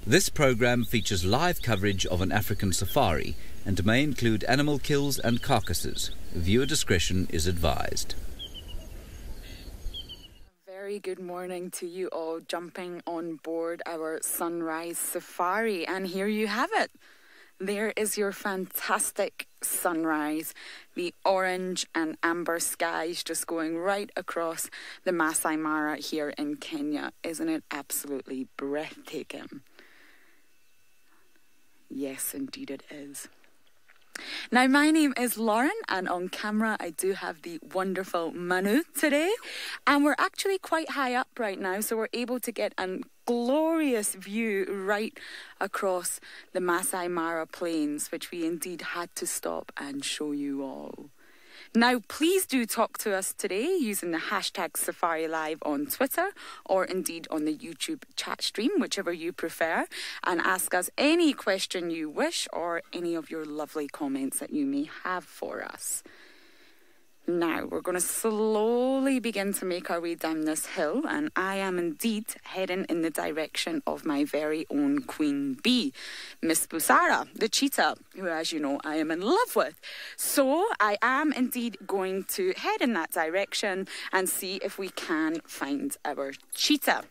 This program features live coverage of an African safari and may include animal kills and carcasses. Viewer discretion is advised. Very good morning to you all jumping on board our sunrise safari, and here you have it. There is your fantastic sunrise. The orange and amber skies just going right across the Masai Mara here in Kenya. Isn't it absolutely breathtaking? Yes, indeed it is. Now, my name is Lauren, and on camera I do have the wonderful Manu today. And we're actually quite high up right now, so we're able to get a glorious view right across the Masai Mara plains, which we indeed had to stop and show you all. Now, please do talk to us today using the hashtag SafariLive on Twitter or indeed on the YouTube chat stream, whichever you prefer, and ask us any question you wish or any of your lovely comments that you may have for us. Now, we're going to slowly begin to make our way down this hill, and I am indeed heading in the direction of my very own Queen Bee, Miss Busara, the cheetah, who, as you know, I am in love with. So I am indeed going to head in that direction and see if we can find our cheetah.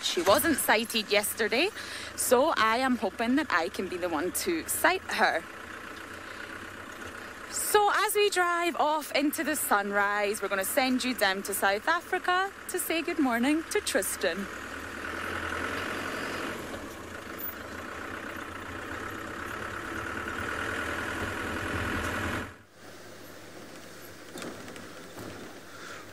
She wasn't sighted yesterday, so I am hoping that I can be the one to sight her. So as we drive off into the sunrise, we're going to send you down to South Africa to say good morning to Tristan.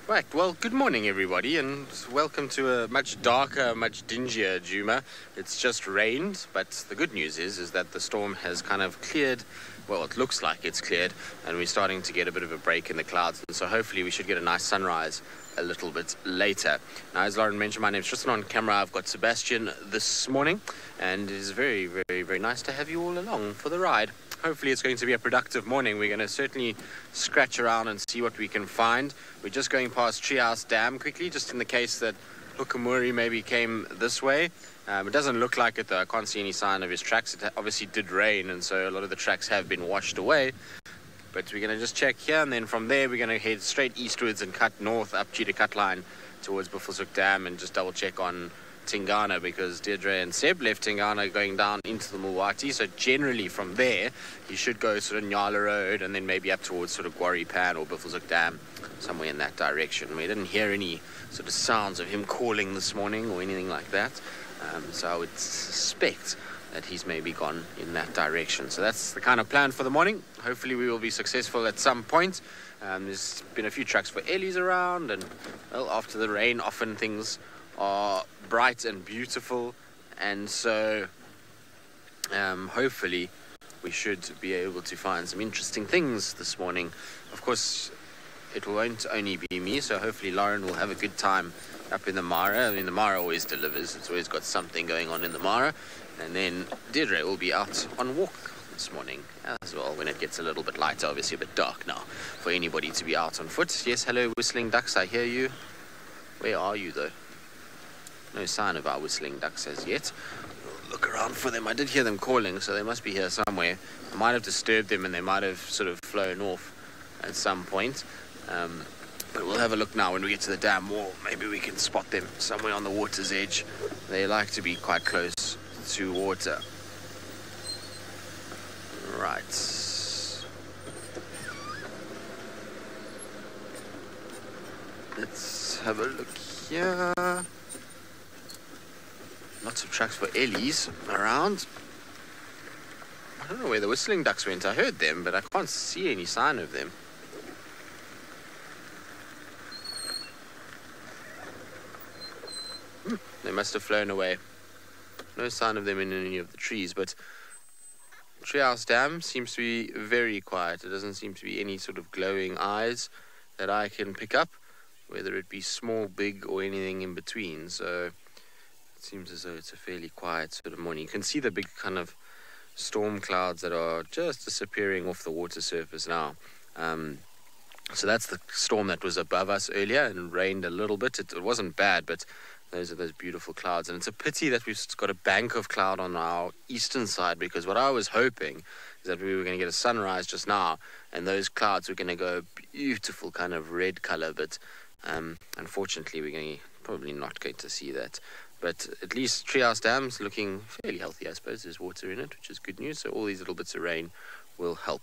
Right, well, good morning everybody, and welcome to a much darker, much dingier Djuma. It's just rained, but the good news is that the storm has kind of cleared. Well, it looks like it's cleared, and we're starting to get a bit of a break in the clouds, and so hopefully we should get a nice sunrise a little bit later. Now, as Lauren mentioned, my name's Tristan. On camera, I've got Sebastian this morning, and it is very, very, very nice to have you all along for the ride. Hopefully it's going to be a productive morning. We're going to certainly scratch around and see what we can find. We're just going past Treehouse Dam quickly, just in the case that Hukamuri maybe came this way. It doesn't look like it though. I can't see any sign of his tracks. It obviously did rain, and so a lot of the tracks have been washed away. But we're going to just check here, and then from there we're going to head straight eastwards and cut north up Cheetah Cut Line towards Buffelshoek Dam and just double check on Tingana, because Deirdre and Seb left Tingana going down into the Mulwati. So generally from there you should go sort of Nyala Road and then maybe up towards sort of Gwari Pan or Buffelshoek Dam, somewhere in that direction. We didn't hear any sort of sounds of him calling this morning or anything like that. So I would suspect that he's maybe gone in that direction. So that's the kind of plan for the morning. Hopefully we will be successful at some point. There's been a few trucks for Ellie's around, and well, after the rain often things are bright and beautiful, and so hopefully we should be able to find some interesting things this morning. Of course, it won't only be me, so hopefully Lauren will have a good time up in the Mara. I mean, the Mara always delivers. It's always got something going on in the Mara. And then Deirdre will be out on walk this morning as well, when it gets a little bit lighter, obviously a bit dark now for anybody to be out on foot. Yes, hello whistling ducks, I hear you. Where are you though? No sign of our whistling ducks as yet. We'll look around for them. I did hear them calling, so they must be here somewhere. I might have disturbed them and they might have sort of flown off at some point. But we'll have a look now when we get to the dam wall. Maybe we can spot them somewhere on the water's edge. They like to be quite close to water. Right. Let's have a look here. Lots of tracks for Ellie's around. I don't know where the whistling ducks went. I heard them, but I can't see any sign of them. They must have flown away. No sign of them in any of the trees, but Treehouse Dam seems to be very quiet. There doesn't seem to be any sort of glowing eyes that I can pick up, whether it be small, big, or anything in between. So it seems as though it's a fairly quiet sort of morning. You can see the big kind of storm clouds that are just disappearing off the water surface now. So that's the storm that was above us earlier and rained a little bit. It wasn't bad, but Those are those beautiful clouds. And it's a pity that we've got a bank of cloud on our eastern side, because what I was hoping is that we were going to get a sunrise just now, and those clouds were going to go a beautiful kind of red color. But unfortunately, we're probably not going to see that. But at least Treehouse Dam's looking fairly healthy, I suppose. There's water in it, which is good news. So all these little bits of rain will help.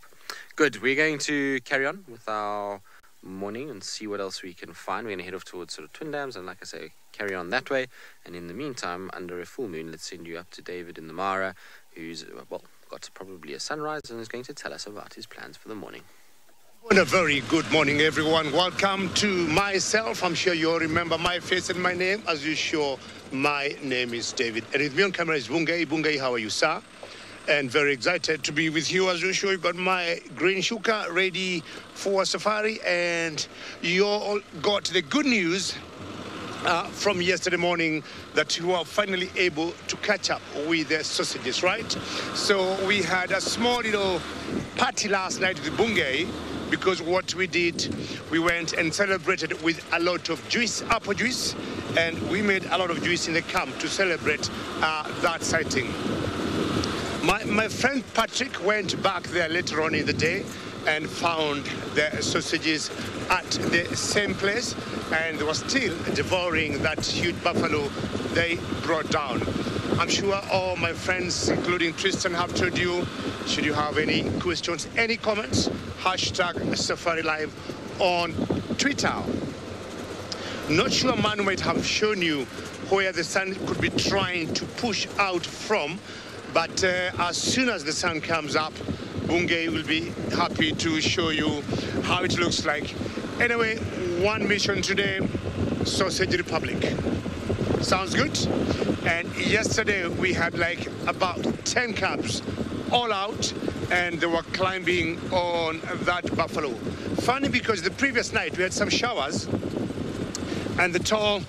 Good. We're going to carry on with our morning and see what else we can find. We're going to head off towards sort of Twin Dams and, like I say, carry on that way. And in the meantime, under a full moon, let's send you up to David in the Mara, who's, well, got probably a sunrise and is going to tell us about his plans for the morning. And a very good morning, everyone. Welcome to myself. I'm sure you all remember my face and my name. As usual, my name is David. And with me on camera is Bungay. Bungay, how are you, sir? And very excited to be with you as usual. You've got my green shuka ready for safari, and you all got the good news from yesterday morning that you are finally able to catch up with the sausages, right? So we had a small little party last night with Bungay, because what we did, we went and celebrated with a lot of juice, apple juice, and we made a lot of juice in the camp to celebrate that sighting. My friend Patrick went back there later on in the day and found the sausages at the same place, and they were still devouring that huge buffalo they brought down. I'm sure all my friends, including Tristan, have told you. Should you have any questions, any comments, hashtag SafariLive on Twitter. Not sure Manu might have shown you where the sun could be trying to push out from, but as soon as the sun comes up, Bungay will be happy to show you how it looks like. Anyway, one mission today, Sausage Republic. Sounds good? And yesterday we had like about 10 cabs all out, and they were climbing on that buffalo. Funny, because the previous night we had some showers, and the tall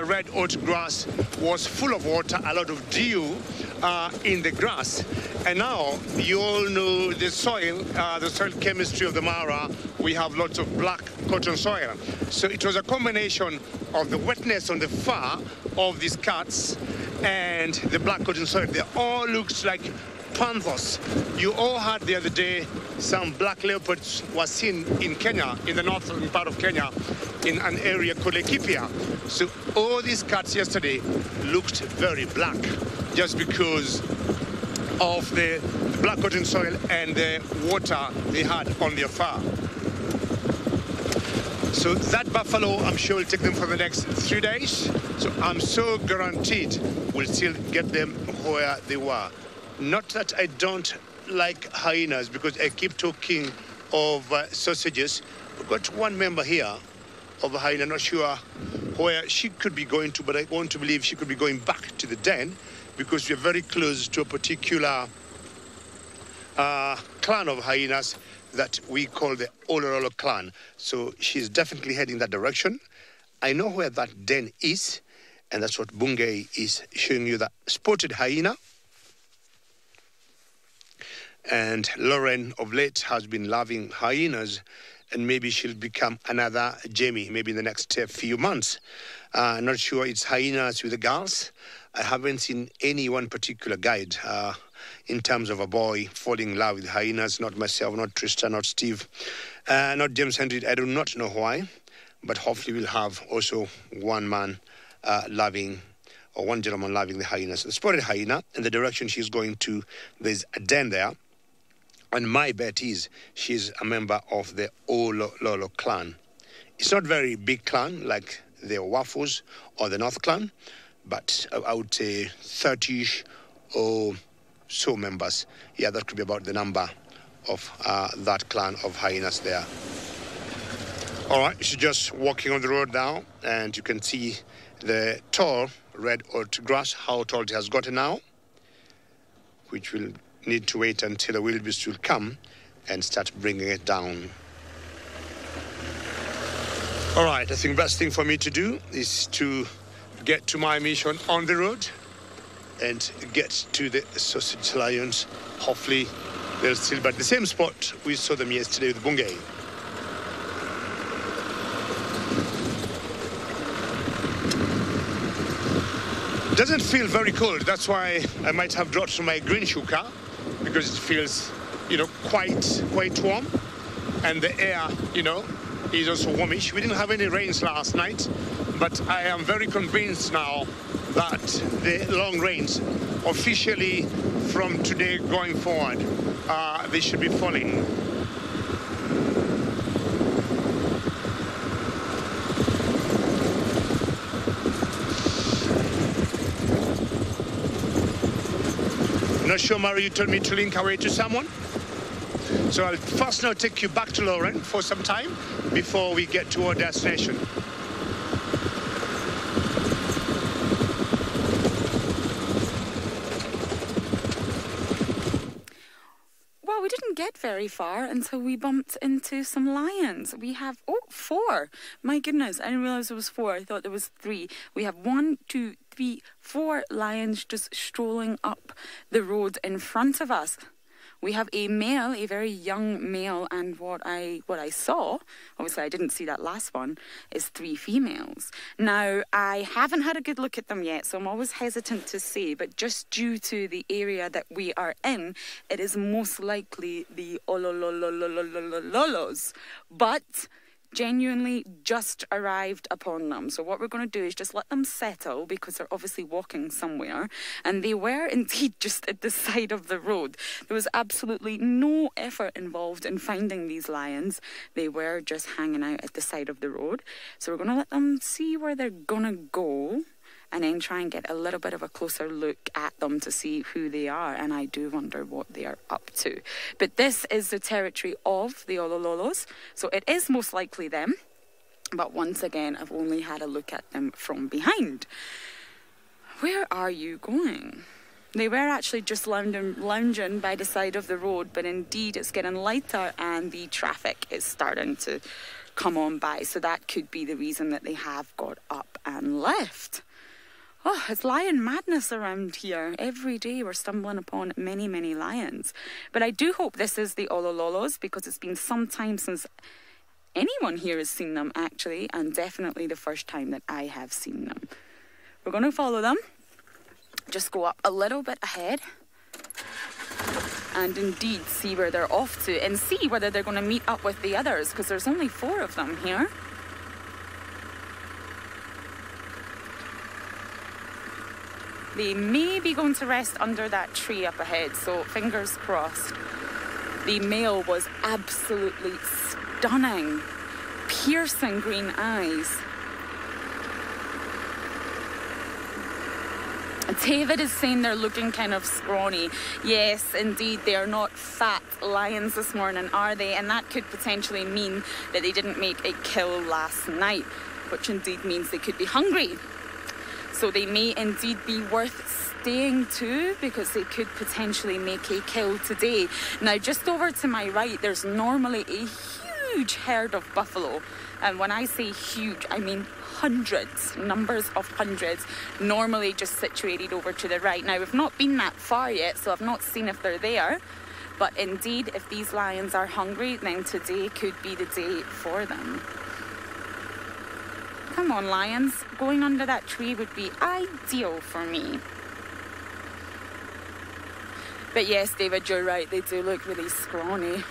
red oat grass was full of water, a lot of dew in the grass. And now you all know the soil chemistry of the Mara. We have lots of black cotton soil. So it was a combination of the wetness on the fur of these cats and the black cotton soil. They all looked like panthers. You all heard the other day some black leopards were seen in Kenya, in the northern part of Kenya, in an area called Laikipia. So all these cats yesterday looked very black, just because of the black cotton soil and the water they had on their fur. So that buffalo, I'm sure, will take them for the next 3 days. So I'm so guaranteed we'll still get them where they were. Not that I don't like hyenas, because I keep talking of sausages. We've got one member here of a hyena, not sure where she could be going to, but I want to believe she could be going back to the den, because we're very close to a particular clan of hyenas that we call the Olorolo clan. So she's definitely heading that direction. I know where that den is, and that's what Bungay is showing you, that spotted hyena. And Lauren of late has been loving hyenas, and maybe she'll become another Jamie, maybe in the next few months. Not sure it's hyenas with the girls. I haven't seen any one particular guide in terms of a boy falling in love with hyenas. Not myself, not Tristan, not Steve, not James Henry. I do not know why, but hopefully we'll have also one man loving, or one gentleman loving the hyenas. The spotted hyena, in the direction she's going to, there's a den there. And my bet is she's a member of the Olorolo clan. It's not very big clan like the Wafus or the North clan, but I would say 30-ish or so members. Yeah, that could be about the number of that clan of hyenas there. All right, she's just walking on the road now, and you can see the tall red oat grass, how tall it has gotten now, which will need to wait until the wildebeest will come and start bringing it down. All right, I think best thing for me to do is to get to my mission on the road and get to the sausage lions. Hopefully they'll still be at the same spot we saw them yesterday with Bungay. Doesn't feel very cold. That's why I might have dropped my green shuka, because it feels, quite warm. And the air, is also warmish. We didn't have any rains last night, but I am very convinced now that the long rains, officially from today going forward, they should be falling. Not sure, Mary, you told me to link away to someone. So I'll first now take you back to Lauren for some time before we get to our destination. Well, we didn't get very far until we bumped into some lions. We have, 4. My goodness, I didn't realize there was 4. I thought there was 3. We have 1, 2, 3, 4 lions just strolling up the road in front of us. We have a male, a very young male, and what I saw, obviously I didn't see that last one, is 3 females. Now, I haven't had a good look at them yet, so I'm always hesitant to say, but just due to the area that we are in, it is most likely the olololololololos. But genuinely just arrived upon them. So what we're going to do is just let them settle, because they're obviously walking somewhere, and they were indeed just at the side of the road. There was absolutely no effort involved in finding these lions. They were just hanging out at the side of the road. So we're going to let them see where they're going to go, and then try and get a little bit of a closer look at them to see who they are. And I do wonder what they are up to. But this is the territory of the Olololos, so it is most likely them. But once again, I've only had a look at them from behind. Where are you going? They were actually just lounging by the side of the road, but indeed it's getting lighter and the traffic is starting to come on by. So that could be the reason that they have got up and left. Oh, it's lion madness around here. Every day we're stumbling upon many, many lions. But I do hope this is the Olololos, because it's been some time since anyone here has seen them, actually, and definitely the first time that I have seen them. We're going to follow them. Just go up a little bit ahead and indeed see where they're off to, and see whether they're going to meet up with the others, because there's only 4 of them here. They may be going to rest under that tree up ahead, so fingers crossed. The male was absolutely stunning, piercing green eyes. David is saying they're looking kind of scrawny. Yes, indeed, they are not fat lions this morning, are they? And that could potentially mean that they didn't make a kill last night, which indeed means they could be hungry. So they may indeed be worth staying to, because they could potentially make a kill today. Now, just over to my right, there's normally a huge herd of buffalo. And when I say huge, I mean hundreds, numbers of hundreds, normally just situated over to the right. Now, we've not been that far yet, so I've not seen if they're there. But indeed, if these lions are hungry, then today could be the day for them. Come on, lions. Going under that tree would be ideal for me. But yes, David, you're right. They do look really scrawny.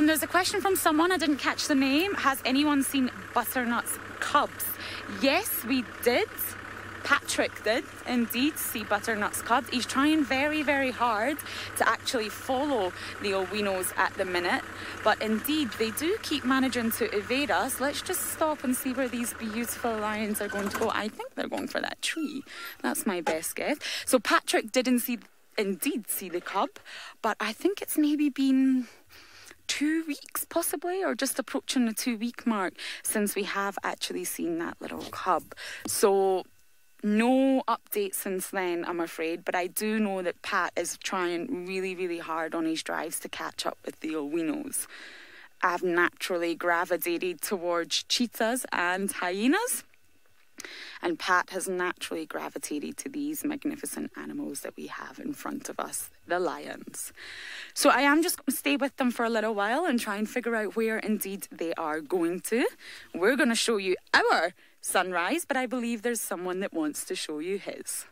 There's a question from someone. I didn't catch the name. Has anyone seen butternut's cubs? Yes, we did. Patrick did indeed see butternut's cubs. He's trying very, very hard to actually follow the albinos at the minute. But indeed, they do keep managing to evade us. Let's just stop and see where these beautiful lions are going to go. I think they're going for that tree. That's my best guess. So Patrick did indeed see the cub, but I think it's maybe been 2 weeks possibly, or just approaching the 2-week mark since we have actually seen that little cub. So no update since then, I'm afraid, but I do know that Pat is trying really, really hard on his drives to catch up with the albinos. I've naturally gravitated towards cheetahs and hyenas, and Pat has naturally gravitated to these magnificent animals that we have in front of us, the lions. So I am just going to stay with them for a little while and try and figure out where indeed they are going to. We're going to show you our sunrise, but I believe there's someone that wants to show you his.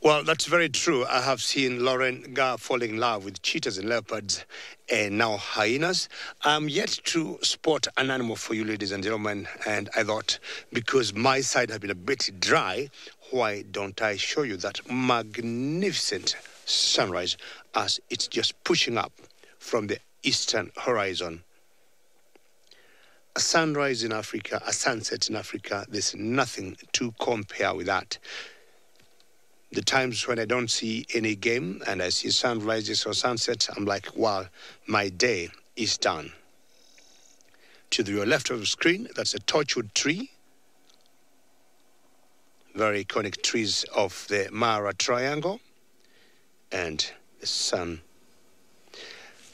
Well, that's very true. I have seen Lauren Gar falling in love with cheetahs and leopards and now hyenas. I'm yet to spot an animal for you, ladies and gentlemen, and I thought because my side had been a bit dry, why don't I show you that magnificent sunrise as it's just pushing up from the eastern horizon. A sunrise in Africa, a sunset in Africa, there's nothing to compare with that. The times when I don't see any game and I see sunrises or sunset, I'm like, wow, my day is done. To your left of the screen, that's a torchwood tree. Very iconic trees of the Mara Triangle. And the sun.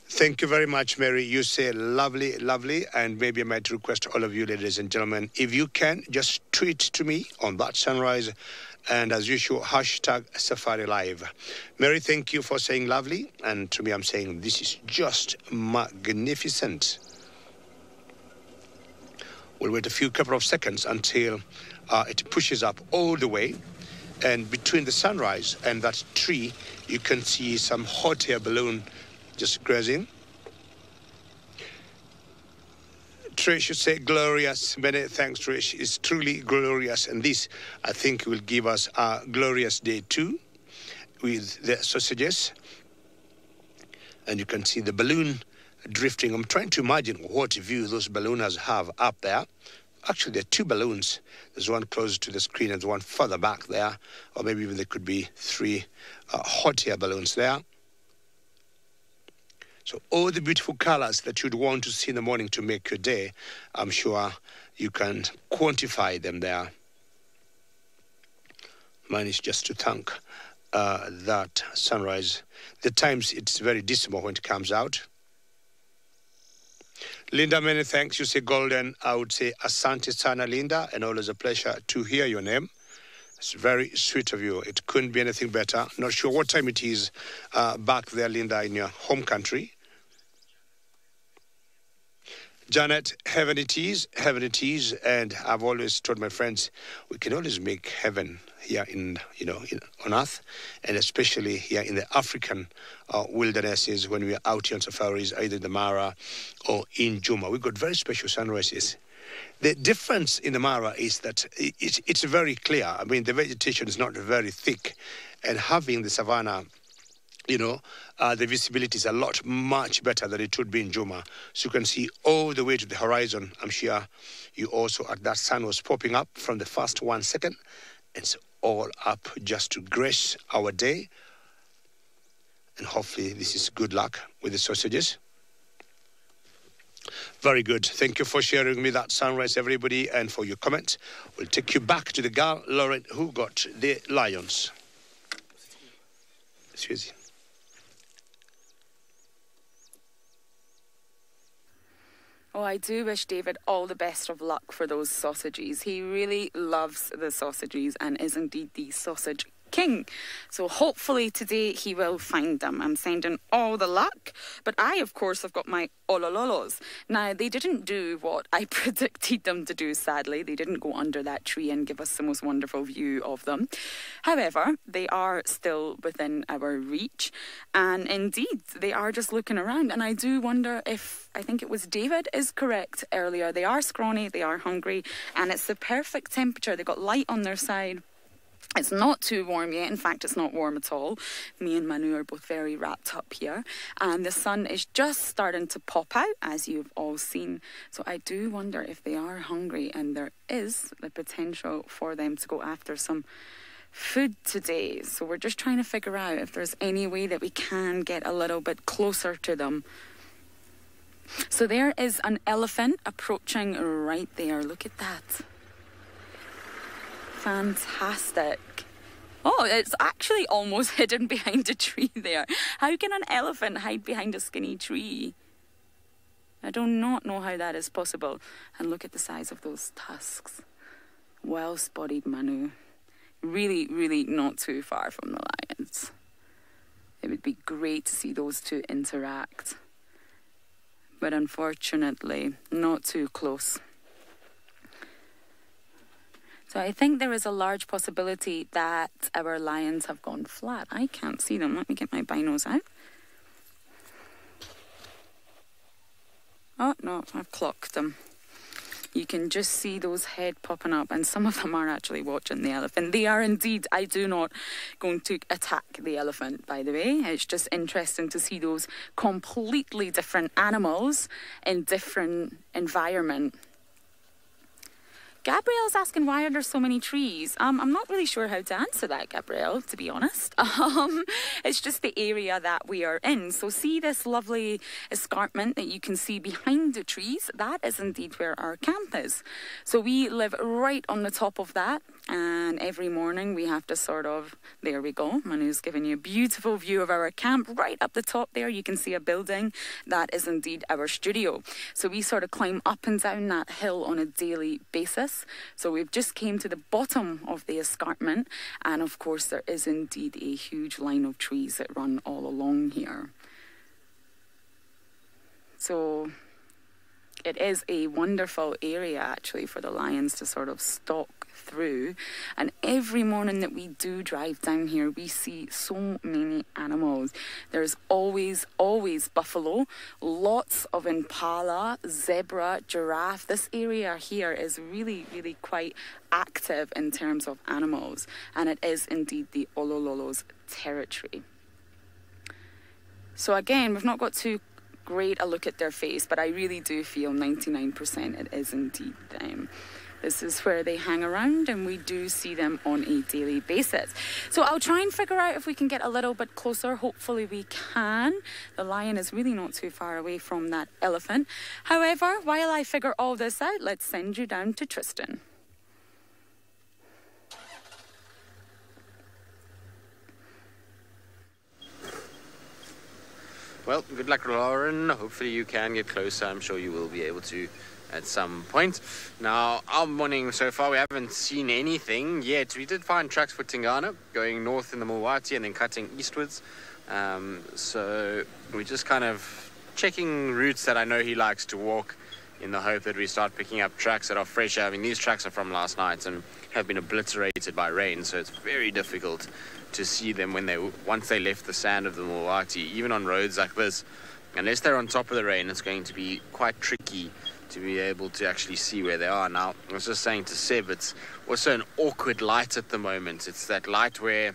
Thank you very much, Mary. You say lovely, lovely. And maybe I might request all of you, ladies and gentlemen, if you can, just tweet to me on that sunrise. And as usual, hashtag SafariLive. Mary, thank you for saying lovely. And to me, I'm saying this is just magnificent. We'll wait a couple of seconds until it pushes up all the way. And between the sunrise and that tree, you can see some hot air balloon just grazing. Trish, you say glorious. Many thanks, Trish. It's truly glorious. And this, I think, will give us a glorious day too with the sausages. And you can see the balloon drifting. I'm trying to imagine what view those ballooners have up there. Actually, there are two balloons. There's one closer to the screen and one further back there. Or maybe even there could be three hot air balloons there. So all the beautiful colors that you'd want to see in the morning to make your day, I'm sure you can quantify them there. Mine is just to thank that sunrise. The times it's very dismal when it comes out. Linda, many thanks. You say golden. I would say asante sana, Linda, and always a pleasure to hear your name. It's very sweet of you. It couldn't be anything better. Not sure what time it is back there, Linda, in your home country. Janet, heaven it is, and I've always told my friends we can always make heaven here on earth, and especially here in the African wildernesses when we are out here on safaris, either in the Mara or in Juma. We've got very special sunrises. The difference in the Mara is that it's very clear. I mean, the vegetation is not very thick, and having the savanna, the visibility is a lot much better than it would be in Juma. So you can see all the way to the horizon. I'm sure you also, at that sun was popping up from the first 1 second. It's all up just to grace our day. And hopefully this is good luck with the sausages. Very good. Thank you for sharing with me that sunrise, everybody, and for your comment. We'll take you back to the girl, Lauren, who got the lions. Excuse me. Oh, I do wish David all the best of luck for those sausages. He really loves the sausages and is indeed the sausage king. So hopefully today he will find them. I'm sending all the luck. But I, of course, have got my olololos. Now, they didn't do what I predicted them to do, sadly. They didn't go under that tree and give us the most wonderful view of them. However, they are still within our reach. And indeed, they are just looking around. And I do wonder if, I think it was David is correct earlier. They are scrawny, they are hungry, and it's the perfect temperature. They've got light on their side. It's not too warm yet. In fact, it's not warm at all. Me and Manu are both very wrapped up here. And the sun is just starting to pop out, as you've all seen. So I do wonder if they are hungry, and there is the potential for them to go after some food today. So we're just trying to figure out if there's any way that we can get a little bit closer to them. So there is an elephant approaching right there. Look at that. Fantastic. Oh, it's actually almost hidden behind a tree there. How can an elephant hide behind a skinny tree? I do not know how that is possible. And look at the size of those tusks. Well spotted, Manu. Really, really not too far from the lions. It would be great to see those two interact. but unfortunately not too close. So I think there is a large possibility that our lions have gone flat. I can't see them. Let me get my binos out. Oh, no, I've clocked them. You can just see those head popping up, and some of them are actually watching the elephant. They are indeed, I do not, going to attack the elephant, by the way. It's just interesting to see those completely different animals in different environment. Gabrielle's asking, why are there so many trees? I'm not really sure how to answer that, Gabrielle, to be honest. It's just the area that we are in. So see this lovely escarpment that you can see behind the trees? That is indeed where our camp is. So we live right on the top of that. And every morning we have to sort of, there we go, Manu's giving you a beautiful view of our camp. Right up the top there, you can see a building. That is indeed our studio. So we sort of climb up and down that hill on a daily basis. So we've just came to the bottom of the escarpment. And of course, there is indeed a huge line of trees that run all along here. So it is a wonderful area actually for the lions to sort of stalk through, and every morning that we do drive down here we see so many animals. There's always buffalo, lots of impala, zebra, giraffe. This area here is really quite active in terms of animals, and it is indeed the Olololo's territory. So again, we've not got too great a look at their face, but I really do feel 99% it is indeed them. This is where they hang around, and we do see them on a daily basis. So I'll try and figure out if we can get a little bit closer. Hopefully we can. The lion is really not too far away from that elephant. However, while I figure all this out, let's send you down to Tristan. Well, good luck, Lauren. Hopefully you can get closer. I'm sure you will be able to at some point. Now, our morning so far, we haven't seen anything yet. We did find tracks for Tingana going north in the Mulwati and then cutting eastwards. So we're just kind of checking routes that I know he likes to walk in the hope that we start picking up tracks that are fresh. I mean, these tracks are from last night and have been obliterated by rain, so it's very difficult to see them once they left the sand of the Mulwati. Even on roads like this, unless they're on top of the rain, it's going to be quite tricky to be able to actually see where they are. Now, I was just saying to Seb, it's also an awkward light at the moment. It's that light where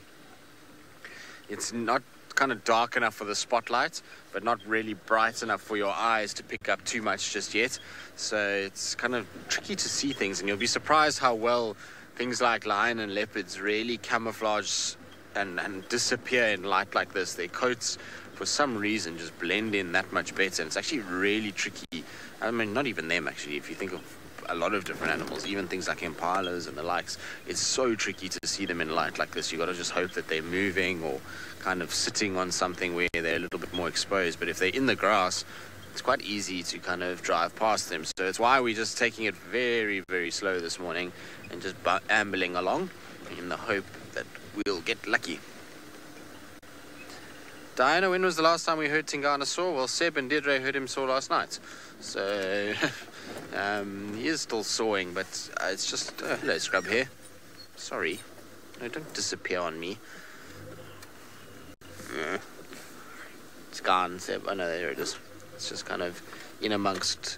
it's not kind of dark enough for the spotlight, but not really bright enough for your eyes to pick up too much just yet. So it's kind of tricky to see things, and you'll be surprised how well things like lion and leopards really camouflage and disappear in light like this. Their coats, for some reason, just blend in that much better, and it's actually really tricky. I mean, not even them, actually. If you think of a lot of different animals, even things like impalas and the likes, it's so tricky to see them in light like this. You got to just hope that they're moving or kind of sitting on something where they're a little bit more exposed. But if they're in the grass, it's quite easy to kind of drive past them. So it's why we're just taking it very slow this morning and just ambling along in the hope that we'll get lucky. Diana, when was the last time we heard Tingana saw? Well, Seb and Deirdre heard him saw last night. So he is still sawing, but it's just... hello, Scrub here. Sorry. No, don't disappear on me. It's gone, Seb. Oh, no, there it is. It's just kind of in amongst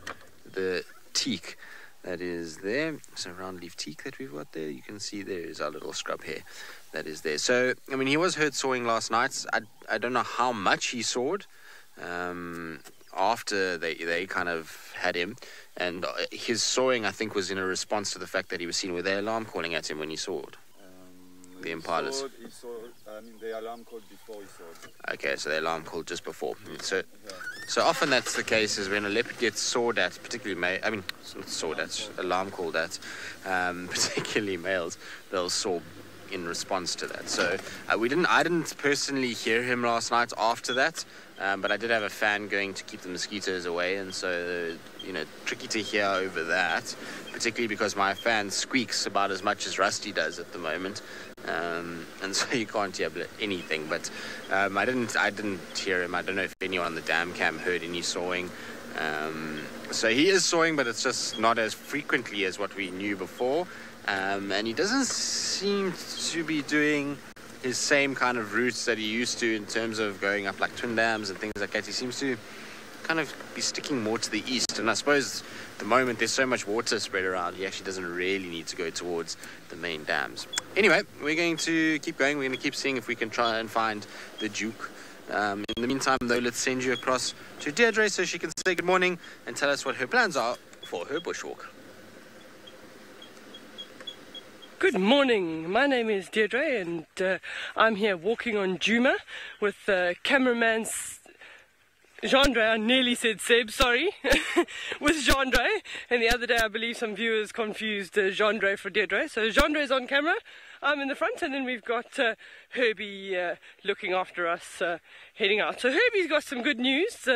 the teak that is there. So round leaf teak that we've got there. You can see there is our little scrub here that is there. So, I mean, he was heard sawing last night. I don't know how much he sawed after they kind of had him. And his sawing, I think, was in a response to the fact that he was seen with their alarm calling at him when he sawed. The impalas. The alarm called before he sawed. Okay, so the alarm called just before. So often that's the case, is when a leopard gets sawed at, particularly alarm called at, particularly males, they'll saw in response to that. So I didn't personally hear him last night after that, but I did have a fan going to keep the mosquitoes away, and so tricky to hear over that, particularly because my fan squeaks about as much as Rusty does at the moment, and so you can't hear anything. But I didn't hear him. I don't know if anyone on the dam cam heard any sawing. So he is sawing, but it's just not as frequently as what we knew before. And he doesn't seem to be doing his same kind of routes that he used to in terms of going up like twin dams and things like that. He seems to kind of be sticking more to the east. And I suppose at the moment there's so much water spread around, he actually doesn't really need to go towards the main dams. Anyway, we're going to keep going. We're going to keep seeing if we can try and find the Duke. In the meantime, though, let's send you across to Deirdre so she can say good morning and tell us what her plans are for her bushwalk. Good morning. My name is Deirdre and I'm here walking on Djuma with cameraman Jean-Dre. I nearly said Seb, sorry, with Jean-Dre. And the other day I believe some viewers confused Jean-Dre for Deirdre. So Jean-Dre's on camera, I'm in the front, and then we've got Herbie looking after us heading out. So Herbie's got some good news.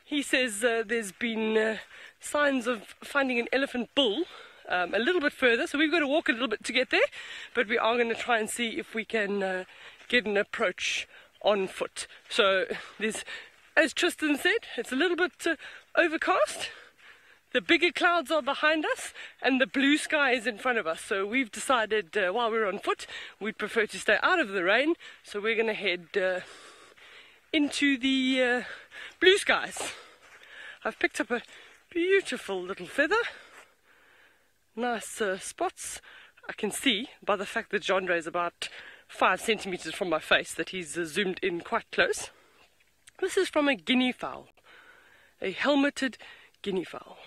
He says there's been signs of finding an elephant bull a little bit further, so we've got to walk a little bit to get there, but we are going to try and see if we can get an approach on foot. So there's, as Tristan said, it's a little bit overcast. The bigger clouds are behind us and the blue sky is in front of us. So we've decided while we're on foot, we'd prefer to stay out of the rain. So we're going to head into the blue skies. I've picked up a beautiful little feather. Nice spots. I can see by the fact that Jean-Dre is about 5 centimeters from my face that he's zoomed in quite close. This is from a guinea fowl, a helmeted guinea fowl.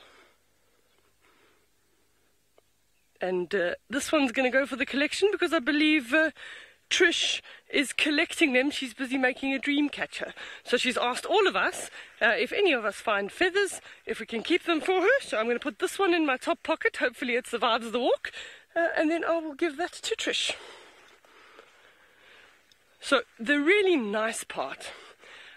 And this one's going to go for the collection because I believe Trish is collecting them. She's busy making a dream catcher. So she's asked all of us if any of us find feathers, if we can keep them for her. So I'm going to put this one in my top pocket. Hopefully it survives the walk. And then I will give that to Trish. So the really nice part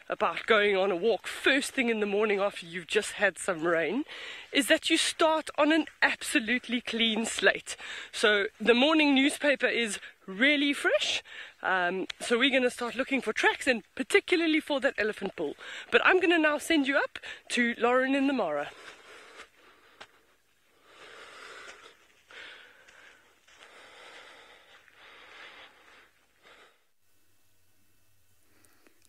about going on a walk first thing in the morning after you've just had some rain is that you start on an absolutely clean slate. So the morning newspaper is really fresh, so we're going to start looking for tracks, and particularly for that elephant bull. But I'm going to now send you up to Lauren in the Mara.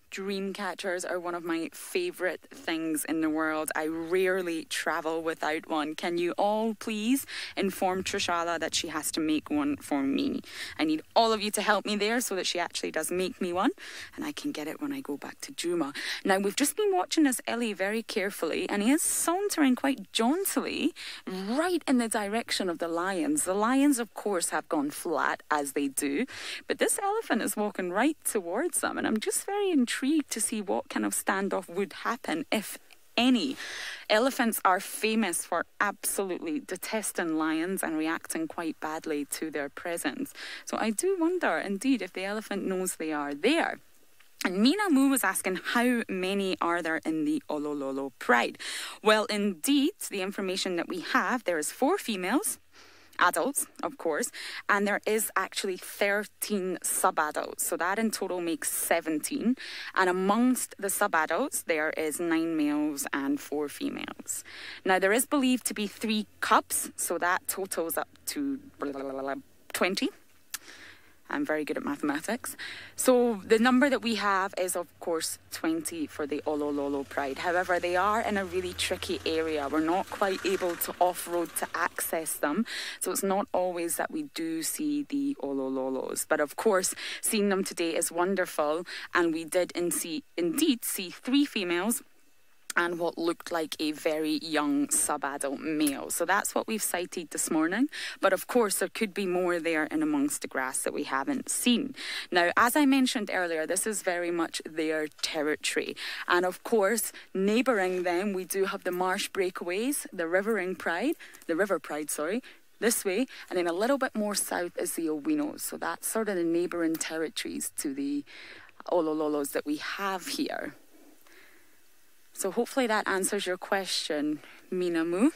Dream catchers are one of my favourite things in the world. I rarely travel without one. Can you all please inform Trishala that she has to make one for me? I need all of you to help me there so that she actually does make me one and I can get it when I go back to Djuma. Now, we've just been watching this Ellie very carefully, and he is sauntering quite jauntily right in the direction of the lions. The lions, of course, have gone flat, as they do, but this elephant is walking right towards them, and I'm just very intrigued to see what kind of standoff would happen, if any. Elephants are famous for absolutely detesting lions and reacting quite badly to their presence. So I do wonder, indeed, if the elephant knows they are there. And Mina Moo was asking, how many are there in the Olololo Pride? Well, indeed, the information that we have, there is 4 females, adults, of course, and there is actually 13 sub-adults. So that in total makes 17. And amongst the sub-adults, there is 9 males and 4 females. Now, there is believed to be 3 cubs, so that totals up to 20. I'm very good at mathematics. So the number that we have is, of course, 20 for the Olololo Pride. However, they are in a really tricky area. We're not quite able to off-road to access them. So it's not always that we do see the Olololos. But of course, seeing them today is wonderful. And we did indeed see 3 females and what looked like a very young sub-adult male. So that's what we've sighted this morning. But of course, there could be more there in amongst the grass that we haven't seen. Now, as I mentioned earlier, this is very much their territory. And of course, neighbouring them, we do have the marsh breakaways, the river pride, this way. And then a little bit more south is the Owinos. So that's sort of the neighbouring territories to the Olololos that we have here. So hopefully that answers your question, Mina Moo.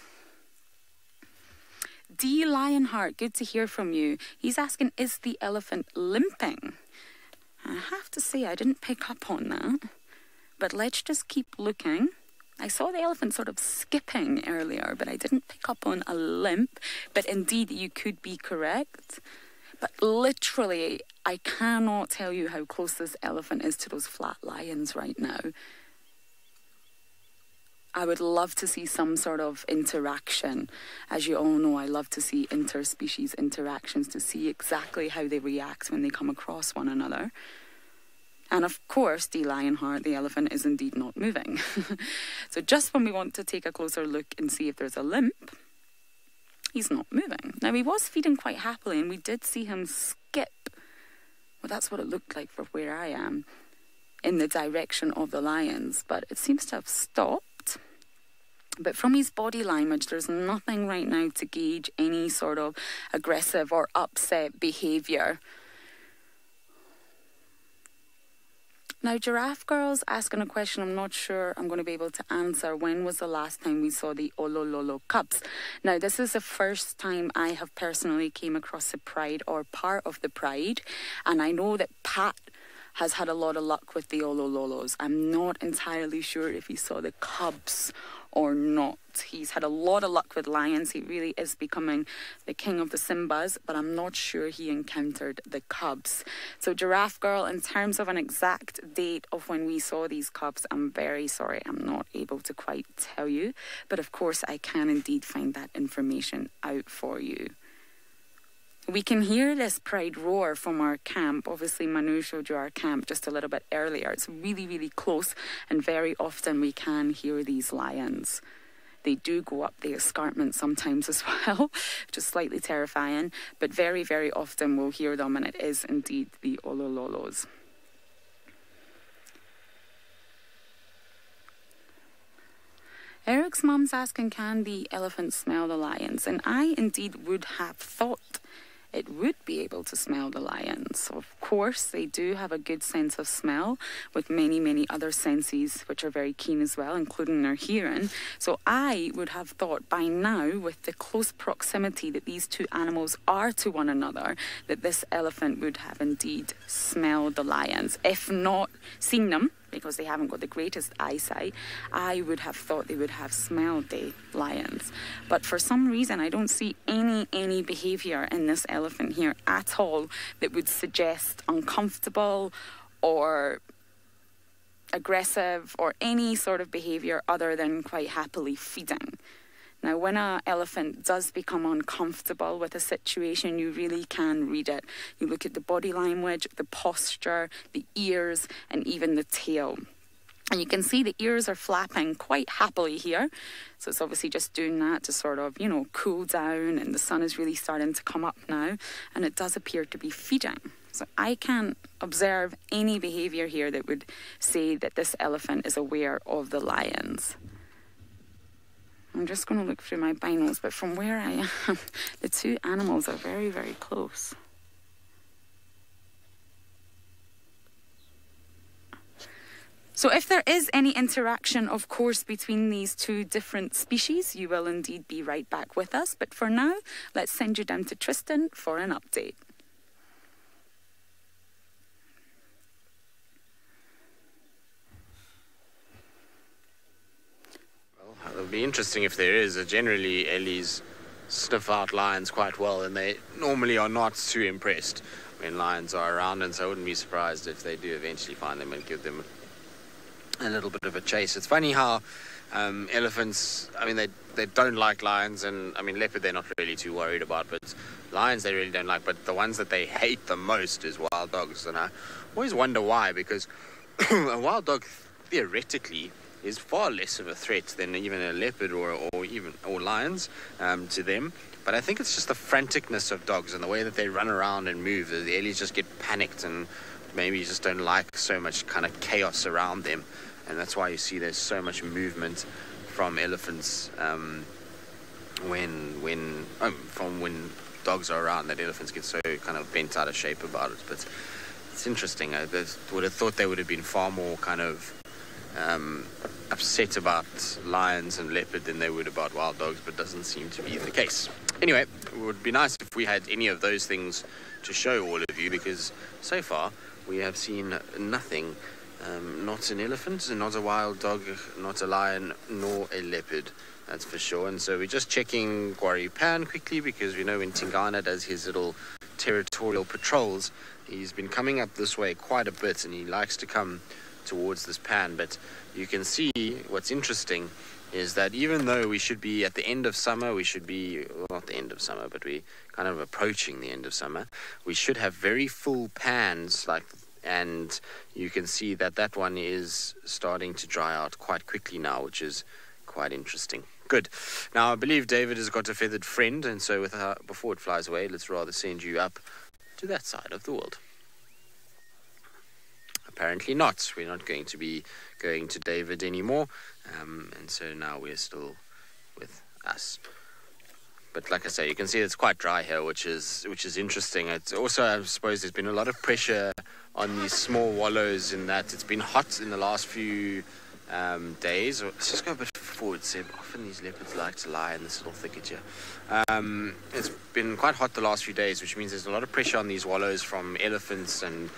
D. Lionheart, good to hear from you. He's asking, is the elephant limping? I have to say, I didn't pick up on that. But let's just keep looking. I saw the elephant sort of skipping earlier, but I didn't pick up on a limp. But indeed, you could be correct. But literally, I cannot tell you how close this elephant is to those flat lions right now. I would love to see some sort of interaction. As you all know, I love to see interspecies interactions to see exactly how they react when they come across one another. And of course, the lionheart, the elephant, is indeed not moving. So just when we want to take a closer look and see if there's a limp, he's not moving. Now, he was feeding quite happily, and we did see him skip. Well, that's what it looked like from where I am, in the direction of the lions. But it seems to have stopped. But from his body language, there's nothing right now to gauge any sort of aggressive or upset behaviour. Now, Giraffe Girl's asking a question I'm not sure I'm going to be able to answer. When was the last time we saw the Olololo cubs? Now, this is the first time I have personally came across the pride or part of the pride. And I know that Pat has had a lot of luck with the Olololos. I'm not entirely sure if he saw the cubs or not. He's had a lot of luck with lions. He really is becoming the king of the Simbas, but I'm not sure he encountered the cubs. So Giraffe Girl, in terms of an exact date of when we saw these cubs, I'm very sorry, I'm not able to quite tell you. But of course, I can indeed find that information out for you. We can hear this pride roar from our camp. Obviously, Manu showed you our camp just a little bit earlier. It's really, really close, and very often we can hear these lions. They do go up the escarpment sometimes as well, which is slightly terrifying, but very, very often we'll hear them, and it is indeed the Olololos. Eric's mum's asking, can the elephant smell the lions? And I indeed would have thought it would be able to smell the lions. Of course, they do have a good sense of smell, with many, many other senses which are very keen as well, including their hearing. So I would have thought by now, with the close proximity that these two animals are to one another, that this elephant would have indeed smelled the lions. If not seen them, because they haven't got the greatest eyesight, I would have thought they would have smelled the lions. But for some reason, I don't see any behaviour in this elephant here at all that would suggest uncomfortable or aggressive or any sort of behaviour other than quite happily feeding. Now, when an elephant does become uncomfortable with a situation, you really can read it. You look at the body language, the posture, the ears, and even the tail. And you can see the ears are flapping quite happily here. So it's obviously just doing that to sort of, cool down, and the sun is really starting to come up now. And it does appear to be feeding. So I can't observe any behaviour here that would say that this elephant is aware of the lions. I'm just going to look through my binos, but from where I am, the two animals are very, very close. So if there is any interaction, of course, between these two different species, you will indeed be right back with us. But for now, let's send you down to Tristan for an update. It'll be interesting if there is. Generally, Ellies sniff out lions quite well, and they normally are not too impressed when lions are around, and so I wouldn't be surprised if they do eventually find them and give them a little bit of a chase. It's funny how elephants, they don't like lions, and leopard they're not really too worried about, but lions they really don't like, but the ones that they hate the most is wild dogs. And I always wonder why, because a wild dog theoretically is far less of a threat than even a leopard or lions to them. But I think it's just the franticness of dogs and the way that they run around and move. The Ellies just get panicked and maybe just don't like so much kind of chaos around them. And that's why you see there's so much movement from elephants when dogs are around, that elephants get so kind of bent out of shape about it. But it's interesting. I would have thought they would have been far more kind of upset about lions and leopard than they would about wild dogs, but doesn't seem to be the case. Anyway, it would be nice if we had any of those things to show all of you, because so far we have seen nothing Not an elephant, not a wild dog, not a lion, nor a leopard. That's for sure. And so we're just checking Gwari Pan quickly, because we know when Tingana does his little territorial patrols, he's been coming up this way quite a bit, and he likes to come towards this pan. But you can see what's interesting is that even though we should be at the end of summer, we should be, well, not the end of summer, but we kind of approaching the end of summer, we should have very full pans, and you can see that that one is starting to dry out quite quickly now, which is quite interesting. Good. Now, I believe David has got a feathered friend, and so before it flies away, let's rather send you up to that side of the world. Apparently not. We're not going to be going to David anymore, and so now we're still with us. But like I say, you can see it's quite dry here, which is interesting. It's also, I suppose, there's been a lot of pressure on these small wallows in that it's been hot in the last few days. Let's just go a bit forward, Seb. Often these leopards like to lie in this little thicket here. It's been quite hot the last few days, which means there's a lot of pressure on these wallows from elephants and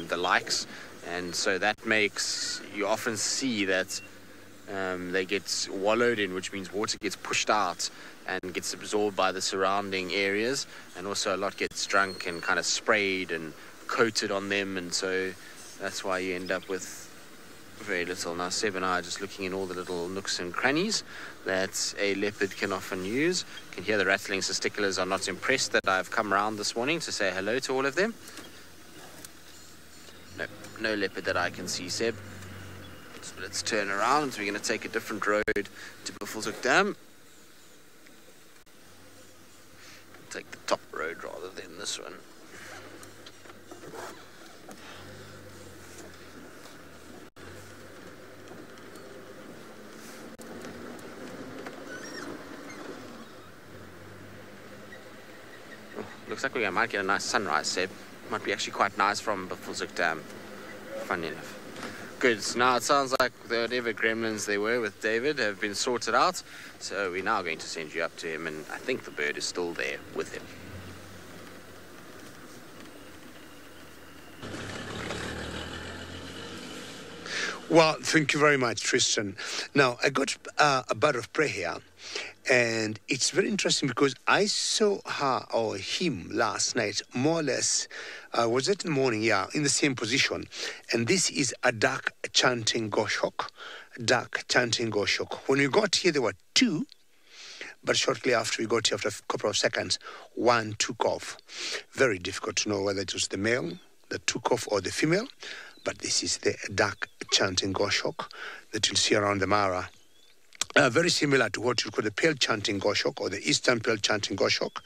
the likes, and so that makes you often see that they get wallowed in, which means water gets pushed out and gets absorbed by the surrounding areas, and also a lot gets drunk and kind of sprayed and coated on them, and so that's why you end up with very little. Now Seb and I are just looking in all the little nooks and crannies that a leopard can often use. You can hear the rattling testiculars are not impressed that I've come around this morning to say hello to all of them. No leopard that I can see, Seb. So let's turn around. We're going to take a different road to Buffelshoek Dam. Take the top road rather than this one. Oh, looks like we might get a nice sunrise, Seb. Might be actually quite nice from Buffelshoek Dam. Funny enough. Good. Now it sounds like whatever gremlins they were with David have been sorted out. So we're now going to send you up to him, and I think the bird is still there with him. Well, thank you very much, Tristan. Now, I got a bird of prey here, and it's very interesting because I saw her or him last night, more or less, was it in the morning? Yeah, in the same position. And this is a duck chanting goshawk. Duck chanting goshawk. When we got here, there were two, but shortly after we got here, after a couple of seconds, one took off. Very difficult to know whether it was the male that took off or the female, but this is the duck chanting goshawk that you'll see around the Mara. Very similar to what you call the pale chanting goshawk or the eastern pale chanting goshawk.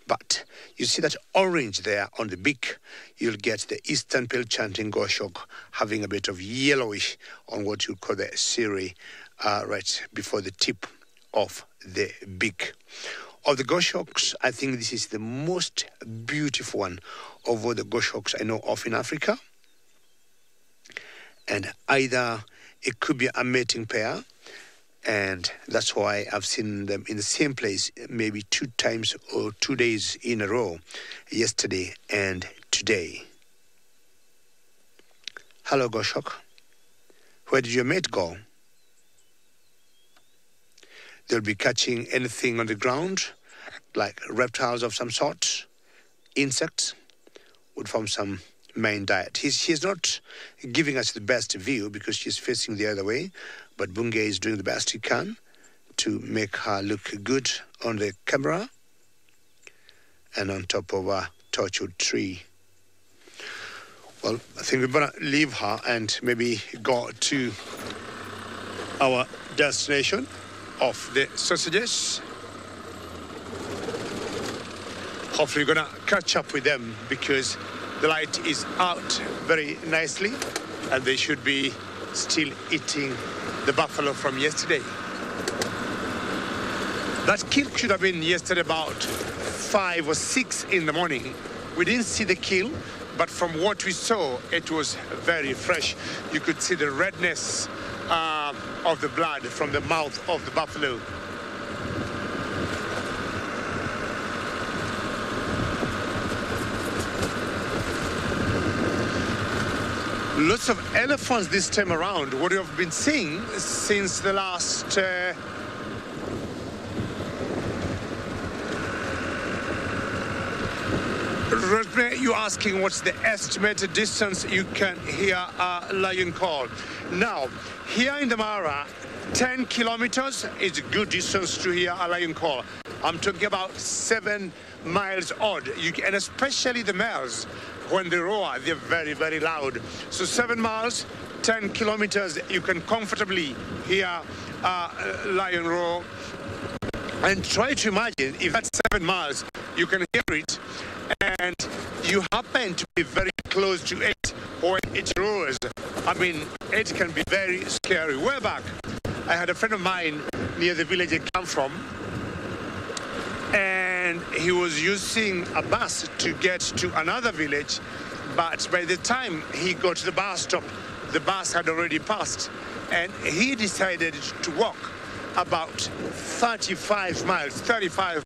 But you see that orange there on the beak, you'll get the eastern pale chanting goshawk having a bit of yellowish on what you call the cirri right before the tip of the beak. Of the goshawks, I think this is the most beautiful one of all the goshawks I know of in Africa. And either it could be a mating pair, and that's why I've seen them in the same place maybe 2 times or 2 days in a row, yesterday and today. Hello, goshawk. Where did your mate go? They'll be catching anything on the ground, like reptiles of some sort, insects, would form some main diet. She's not giving us the best view because she's facing the other way, but Bunge is doing the best he can to make her look good on the camera and on top of a torchwood tree. Well, I think we're going to leave her and maybe go to our destination of the sausages. Hopefully we're going to catch up with them because the light is out very nicely and they should be still eating the buffalo from yesterday. That kill should have been yesterday about 5 or 6 in the morning. We didn't see the kill, but from what we saw, it was very fresh. You could see the redness of the blood from the mouth of the buffalo. Lots of elephants this time around. What you have been seeing since the last you're asking what's the estimated distance you can hear a lion call. Now, here in the Mara, 10 kilometers is a good distance to hear a lion call. I'm talking about 7 miles odd. And especially the males, when they roar, they're very, very loud. So 7 miles, 10 kilometers, you can comfortably hear a lion roar. And try to imagine if that's 7 miles, you can hear it, and you happen to be very close to it when it roars. I mean, it can be very scary. Way back, I had a friend of mine near the village I come from, and he was using a bus to get to another village, but by the time he got to the bus stop, the bus had already passed, and he decided to walk about 35 miles, 35.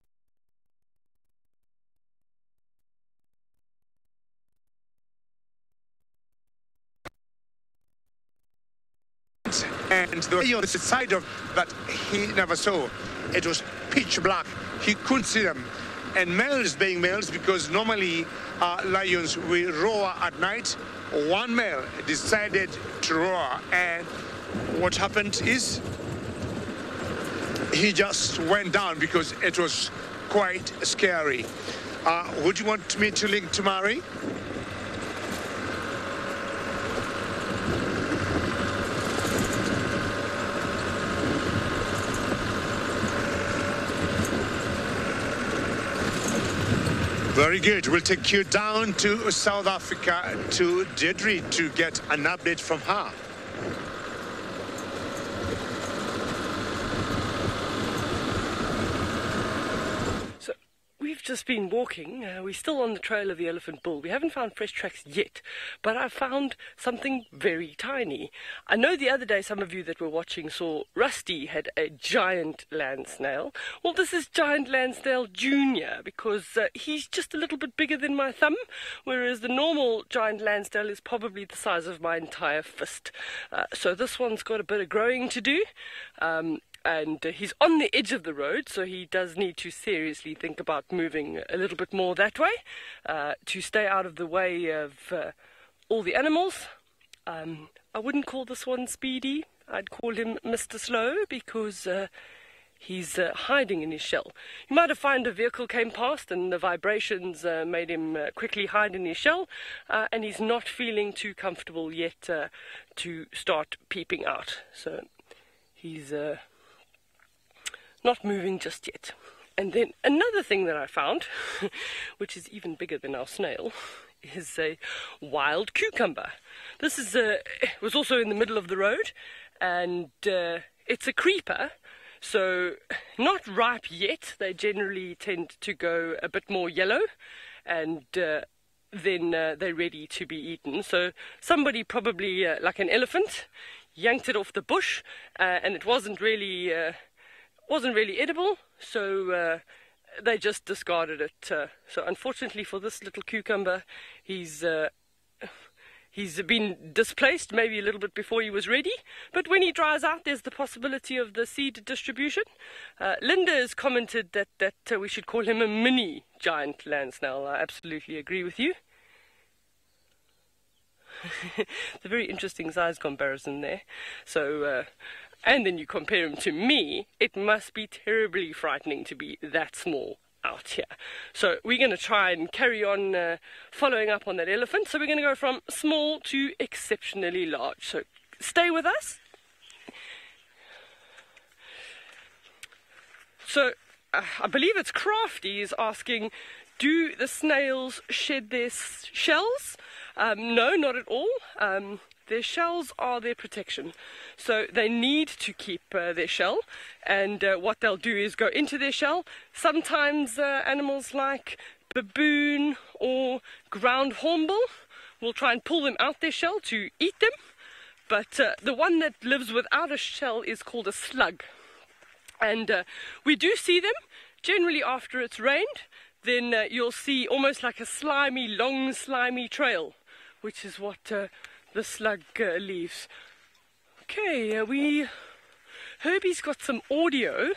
And the way on the side of that he never saw, it was pitch black. He couldn't see them. And males being males, because normally lions will roar at night. One male decided to roar, and what happened is he just went down because it was quite scary. Would you want me to link to Mari? Very good. We'll take you down to South Africa, to Deirdre, to get an update from her. So we've just been walking. We're still on the trail of the elephant bull. We haven't found fresh tracks yet, but I found something very tiny. I know the other day some of you that were watching saw Rusty had a giant land snail. Well, this is giant land snail junior, because he's just a little bit bigger than my thumb, whereas the normal giant land snail is probably the size of my entire fist. So this one's got a bit of growing to do. And he's on the edge of the road, so he does need to seriously think about moving a little bit more that way to stay out of the way of all the animals. I wouldn't call this one Speedy. I'd call him Mr. Slow, because he's hiding in his shell. You might have found a vehicle came past and the vibrations made him quickly hide in his shell, and he's not feeling too comfortable yet to start peeping out. So he's not moving just yet. And then another thing that I found, which is even bigger than our snail, is a wild cucumber. This is was also in the middle of the road, and it's a creeper, so not ripe yet. They generally tend to go a bit more yellow, and then they're ready to be eaten. So somebody probably, like an elephant, yanked it off the bush, and it wasn't really edible, so they just discarded it. So unfortunately for this little cucumber, he's been displaced maybe a little bit before he was ready, but when he dries out, there's the possibility of the seed distribution. Linda has commented that we should call him a mini giant land snail. I absolutely agree with you. It's a very interesting size comparison there. So and then you compare him to me, it must be terribly frightening to be that small out here. So we're going to try and carry on following up on that elephant. So we're going to go from small to exceptionally large. So stay with us. So I believe it's Crafty is asking, do the snails shed their shells? No, not at all. Their shells are their protection, so they need to keep their shell, and what they'll do is go into their shell. Sometimes animals like baboon or ground hornbill will try and pull them out their shell to eat them, but the one that lives without a shell is called a slug, and we do see them generally after it's rained. Then you'll see almost like a slimy, long slimy trail, which is what the the slug leaves. Okay, Herbie's got some audio.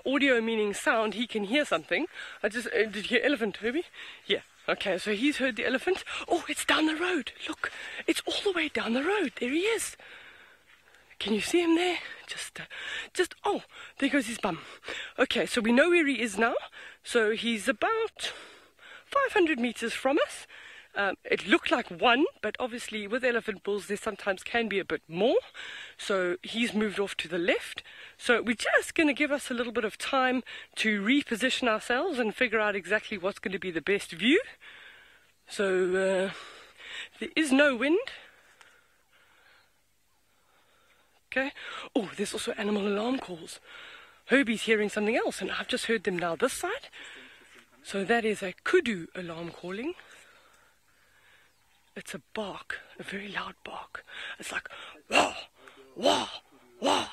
Audio meaning sound, he can hear something. Did you hear elephant, Herbie? Yeah. Okay, so he's heard the elephant. Oh, it's down the road. Look, it's all the way down the road. There he is. Can you see him there? Oh, there goes his bum. Okay, so we know where he is now. So he's about 500 meters from us. It looked like one, but obviously with elephant bulls there sometimes can be a bit more. So he's moved off to the left. So we're just going to give us a little bit of time to reposition ourselves and figure out exactly what's going to be the best view. So there is no wind. Okay. Oh, there's also animal alarm calls. Herbie's hearing something else, and I've just heard them now this side. So that is a kudu alarm calling. It's a bark, a very loud bark. It's like, wah, wah, wah.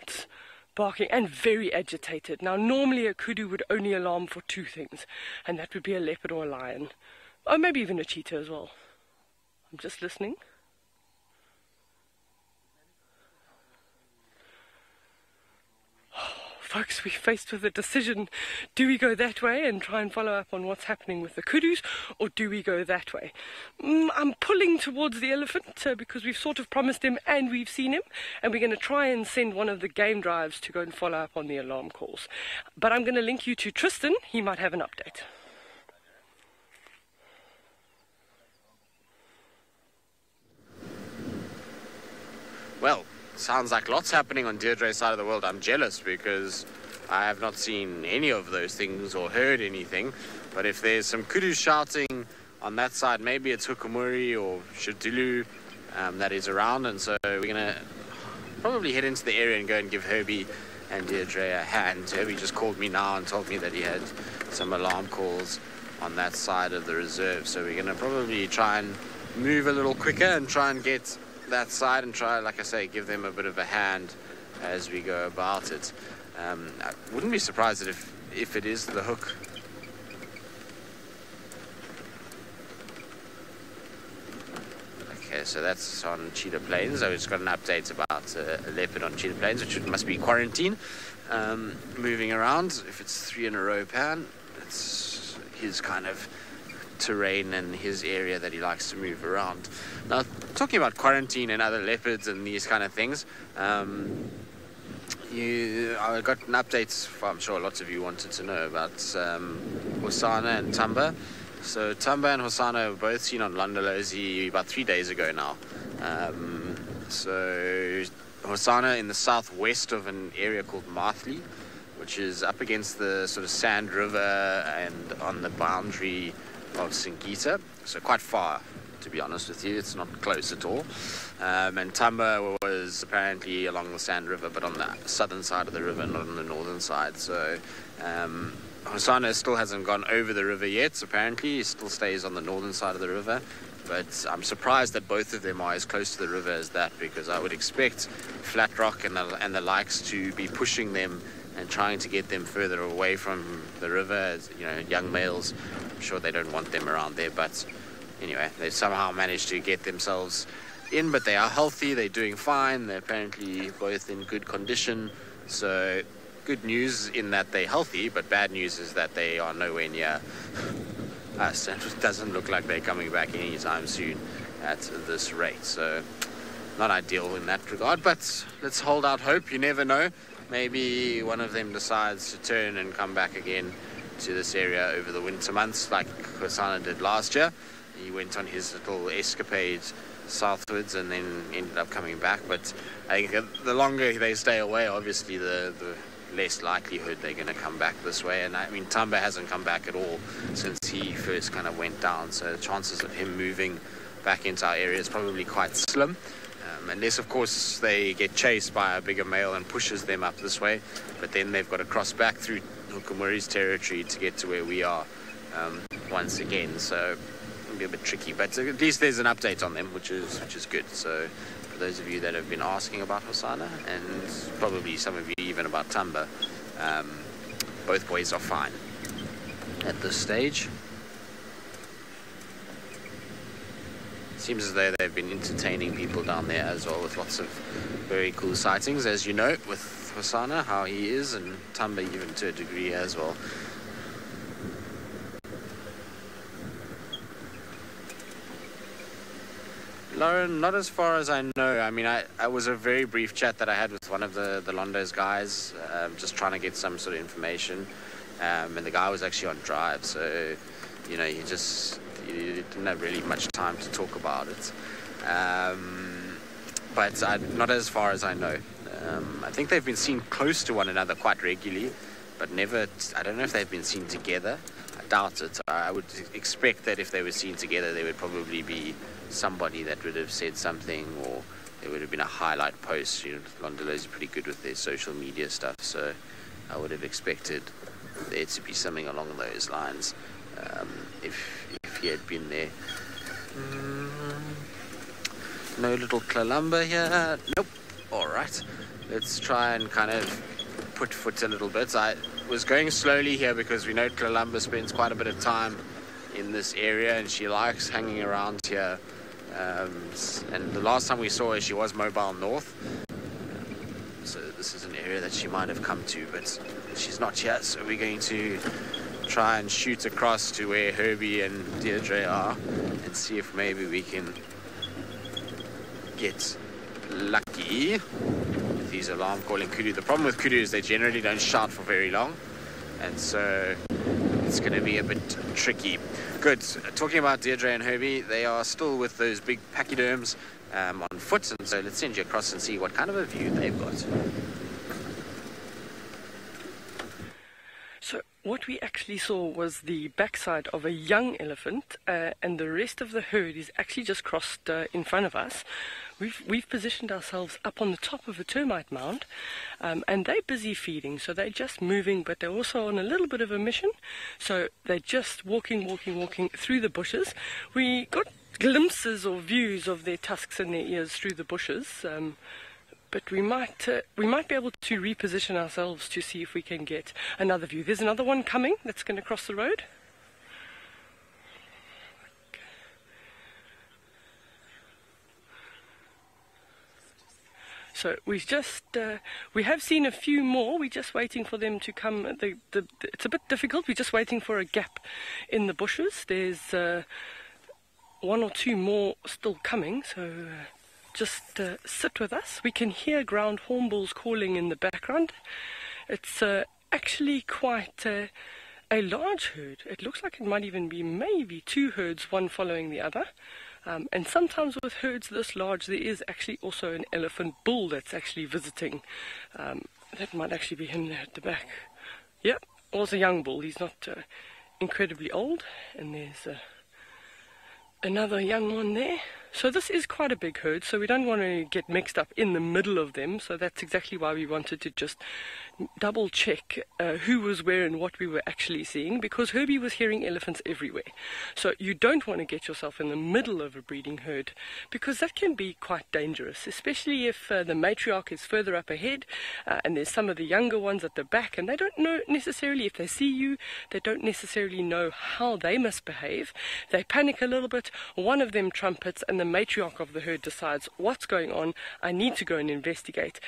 It's barking and very agitated. Now, normally a kudu would only alarm for two things, and that would be a leopard or a lion. Or maybe even a cheetah as well. I'm just listening. Folks, we're faced with a decision. Do we go that way and try and follow up on what's happening with the kudus, or do we go that way? I'm pulling towards the elephant because we've sort of promised him and we've seen him, and we're going to try and send one of the game drives to go and follow up on the alarm calls. But I'm going to link you to Tristan. He might have an update. Well, sounds like lots happening on Deirdre's side of the world. I'm jealous because I have not seen any of those things or heard anything. But if there's some kudu shouting on that side, maybe it's Hukumuri or Shadulu that is around. And so we're going to probably head into the area and go and give Herbie and Deirdre a hand. Herbie just called me now and told me that he had some alarm calls on that side of the reserve. So we're going to probably try and move a little quicker and try and get that side and try, like I say, give them a bit of a hand as we go about it. I wouldn't be surprised if it is the hook. Okay, so that's on Cheetah Plains. I just got an update about a leopard on Cheetah Plains, which must be quarantine. Moving around, if it's 3 in a row pan, it's his kind of terrain and his area that he likes to move around. Now, talking about quarantine and other leopards and these kind of things, I got an update, I'm sure lots of you wanted to know, about Hosana and Tamba. So Tamba and Hosana were both seen on Londolozi about 3 days ago now. So Hosana in the southwest of an area called Marthley, which is up against the sort of Sand River and on the boundary of Singita, so quite far, to be honest with you. It's not close at all. And Tamba was apparently along the Sand River, but on the southern side of the river, not on the northern side. So Hosana still hasn't gone over the river yet. Apparently he still stays on the northern side of the river, but I'm surprised that both of them are as close to the river as that, because I would expect Flat Rock and the likes to be pushing them and trying to get them further away from the river. As you know, young males, I'm sure they don't want them around there, but anyway, they've somehow managed to get themselves in, but they are healthy, they're doing fine, they're apparently both in good condition. So good news in that they're healthy, but bad news is that they are nowhere near us, and it doesn't look like they're coming back anytime soon at this rate. So not ideal in that regard, but let's hold out hope. You never know. Maybe one of them decides to turn and come back again to this area over the winter months, like Hosana did last year. He went on his little escapade southwards and then ended up coming back. But I think the longer they stay away, obviously the less likelihood they're going to come back this way. And I mean, Tamba hasn't come back at all since he first kind of went down. So the chances of him moving back into our area is probably quite slim. Unless, of course, they get chased by a bigger male and pushes them up this way. But then they've got to cross back through Hukumuri's territory to get to where we are once again. So it'll be a bit tricky. But at least there's an update on them, which is good. So for those of you that have been asking about Hosana, and probably some of you even about Tamba, both boys are fine at this stage. seems as though they've been entertaining people down there as well with lots of very cool sightings, as you know, with Hosana, how he is, and Tamba even to a degree as well. Lauren, not as far as I know. I mean, I was a very brief chat that I had with one of the Londo's guys, just trying to get some sort of information. And the guy was actually on drive, so, you know, he didn't have really much time to talk about it. But not as far as I know. I think they've been seen close to one another quite regularly, but never, I don't know if they've been seen together. I doubt it. I would expect that if they were seen together, there would probably be somebody that would have said something, or there would have been a highlight post. You know, Londolo's pretty good with their social media stuff, so I would have expected there to be something along those lines if he had been there. No little Kalamba here. Nope. All right. Let's try and kind of put foot a little bit. I was going slowly here because we know Kalamba spends quite a bit of time in this area and she likes hanging around here. And the last time we saw her, she was mobile north. So this is an area that she might have come to, but she's not here. So we're going to try and shoot across to where Herbie and Deirdre are and see if maybe we can get lucky with these alarm calling kudu. The problem with kudu is they generally don't shout for very long, and so it's going to be a bit tricky. Good. Talking about Deirdre and Herbie, they are still with those big pachyderms on foot, and so let's send you across and see what kind of a view they've got. So what we actually saw was the backside of a young elephant, and the rest of the herd is actually just crossed in front of us. We've positioned ourselves up on the top of a termite mound, and they're busy feeding, so they're just moving, but they're also on a little bit of a mission. So they're just walking through the bushes. We got glimpses or views of their tusks and their ears through the bushes, but we might be able to reposition ourselves to see if we can get another view. There's another one coming that's going to cross the road. So we have seen a few more. We're just waiting for them to come. It's a bit difficult. We're just waiting for a gap in the bushes. There's one or two more still coming. So just sit with us. We can hear ground hornbills calling in the background. It's actually quite a large herd. It looks like it might even be maybe two herds, one following the other. And sometimes with herds this large, there is actually also an elephant bull that's actually visiting. That might actually be him there at the back. Yep, was a young bull. He's not incredibly old. And there's another young one there. So this is quite a big herd, so we don't want to get mixed up in the middle of them. So that's exactly why we wanted to just double check who was where and what we were actually seeing, because Herbie was hearing elephants everywhere. So you don't want to get yourself in the middle of a breeding herd, because that can be quite dangerous, especially if the matriarch is further up ahead and there's some of the younger ones at the back, and they don't know necessarily if they see you, they don't necessarily know how they must behave. They panic a little bit, one of them trumpets, and the matriarch of the herd decides what's going on, I need to go and investigate,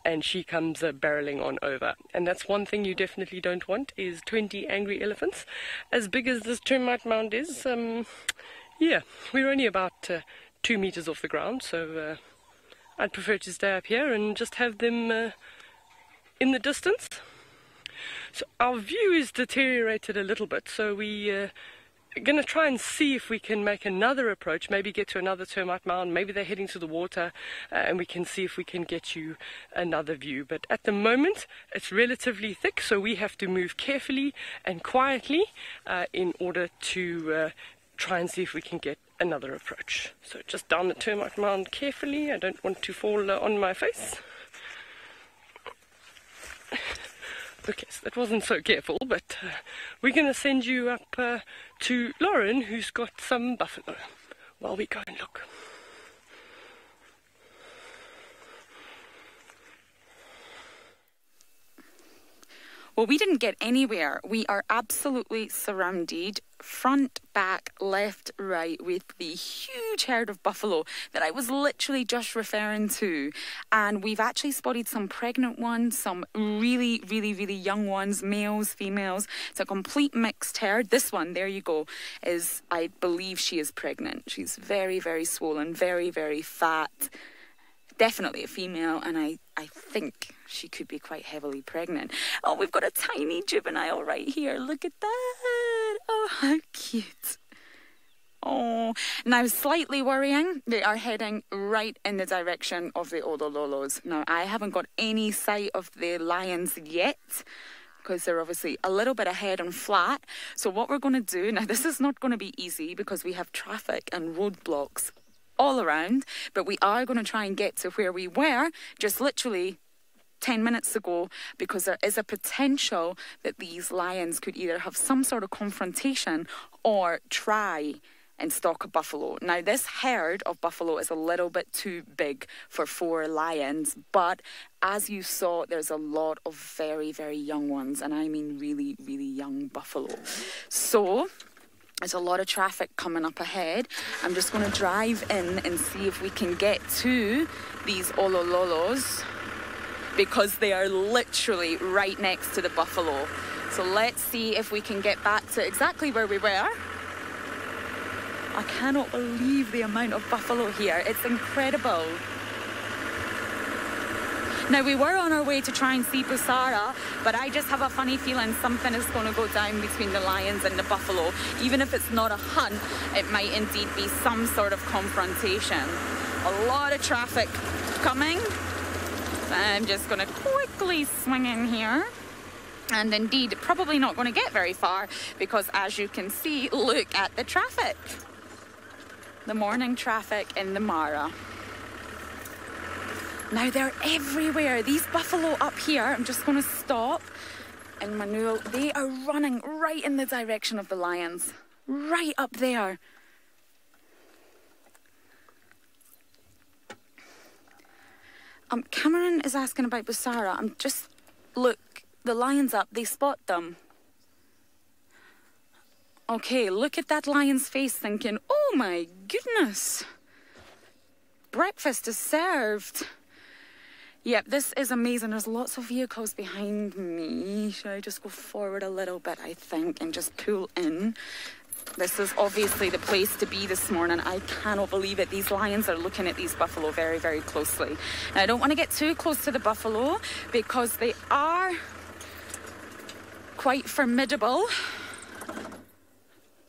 and she comes barreling on over. And that's one thing you definitely don't want, is 20 angry elephants. As big as this termite mound is, yeah, we're only about 2 meters off the ground, so I'd prefer to stay up here and just have them in the distance. So our view is deteriorated a little bit, so we going to try and see if we can make another approach, maybe get to another termite mound, maybe they're heading to the water, and we can see if we can get you another view. But at the moment it's relatively thick, so we have to move carefully and quietly in order to try and see if we can get another approach. So just down the termite mound carefully. I don't want to fall on my face. Okay, so that wasn't so careful, but we're going to send you up to Lauren, who's got some buffalo, while we go and look. Well, we didn't get anywhere. We are absolutely surrounded, front, back, left, right, with the huge herd of buffalo that I was literally just referring to. And we've actually spotted some pregnant ones, some really, really, really young ones, males, females. It's a complete mixed herd. This one, there you go, is, I believe she is pregnant. She's very, very swollen, very, very fat. Definitely a female, and I think she could be quite heavily pregnant. Oh, we've got a tiny juvenile right here. Look at that. Oh, how cute. Oh, now slightly worrying, they are heading right in the direction of the Olololos. Now, I haven't got any sight of the lions yet, because they're obviously a little bit ahead and flat. So what we're going to do, now this is not going to be easy because we have traffic and roadblocks all around, but we are going to try and get to where we were just literally 10 minutes ago, because there is a potential that these lions could either have some sort of confrontation or try and stalk a buffalo. Now, this herd of buffalo is a little bit too big for 4 lions, but as you saw, there's a lot of very, very young ones, and I mean really, really young buffalo. So there's a lot of traffic coming up ahead. I'm just going to drive in and see if we can get to these Olololos, because they are literally right next to the buffalo. So let's see if we can get back to exactly where we were. I cannot believe the amount of buffalo here. It's incredible. Now, we were on our way to try and see Busara, but I just have a funny feeling something is going to go down between the lions and the buffalo. Even if it's not a hunt, it might indeed be some sort of confrontation. A lot of traffic coming. I'm just going to quickly swing in here. And indeed, probably not going to get very far, because as you can see, look at the traffic. The morning traffic in the Mara. Now, they're everywhere. These buffalo up here, I'm just going to stop. And Manuel, they are running right in the direction of the lions. Right up there. Cameron is asking about Busara. Look, the lions up, they spot them. Okay, look at that lion's face thinking, oh my goodness. Breakfast is served. Yep, this is amazing. There's lots of vehicles behind me. Should I just go forward a little bit, I think, and just pull in? This is obviously the place to be this morning. I cannot believe it. These lions are looking at these buffalo very, very closely. Now, I don't want to get too close to the buffalo because they are quite formidable.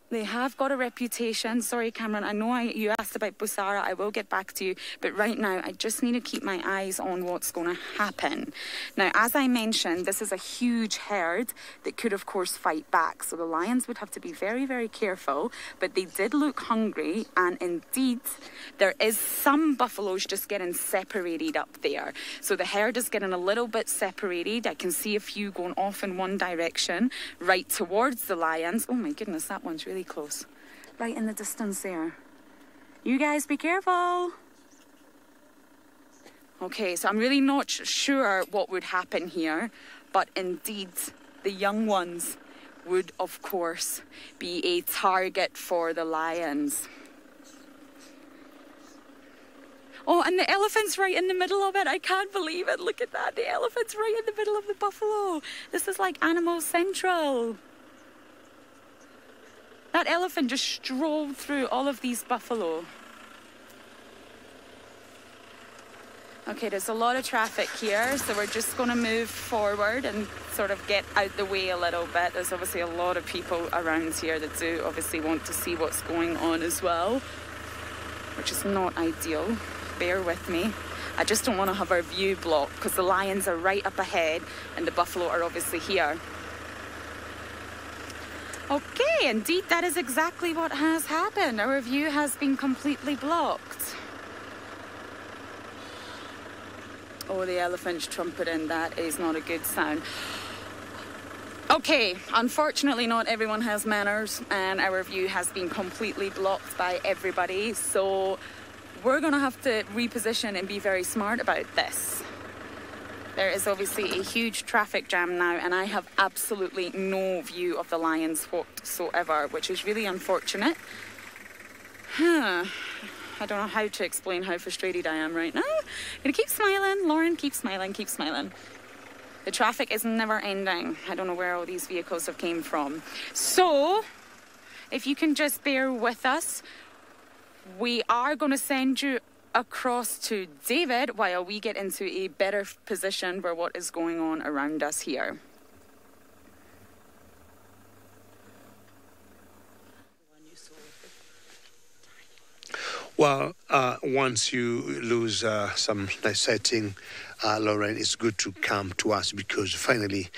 They have got a reputation. Sorry, Cameron, I know you asked about Busara. I will get back to you. But right now, I just need to keep my eyes on what's going to happen. Now, as I mentioned, this is a huge herd that could, of course, fight back. So the lions would have to be very, very careful. But they did look hungry. And indeed, there is some buffaloes just getting separated up there. So the herd is getting a little bit separated. I can see a few going off in one direction, right towards the lions. Oh, my goodness, that one's really close, right in the distance there. You guys be careful. Okay, so I'm really not sure what would happen here, but indeed the young ones would of course be a target for the lions. Oh, and the elephant's right in the middle of it. I can't believe it. Look at that. The elephant's right in the middle of the buffalo. This is like Animal Central. That elephant just strolled through all of these buffalo. Okay, there's a lot of traffic here, so we're just going to move forward and sort of get out the way a little bit. There's obviously a lot of people around here that do obviously want to see what's going on as well, which is not ideal. Bear with me. I just don't want to have our view blocked because the lions are right up ahead and the buffalo are obviously here. Okay, indeed, that is exactly what has happened. Our view has been completely blocked. Oh, the elephant's trumpeting. That is not a good sound. Okay, unfortunately, not everyone has manners, and our view has been completely blocked by everybody. So we're going to have to reposition and be very smart about this. There is obviously a huge traffic jam now, and I have absolutely no view of the lions whatsoever, which is really unfortunate. I don't know how to explain how frustrated I am right now. I'm gonna keep smiling, Lauren, keep smiling, keep smiling. The traffic is never ending. I don't know where all these vehicles have came from. So, if you can just bear with us, we are going to send you across to David while we get into a better position for what is going on around us here. Well, once you lose some nice sighting, Lauren, it's good to come to us because finally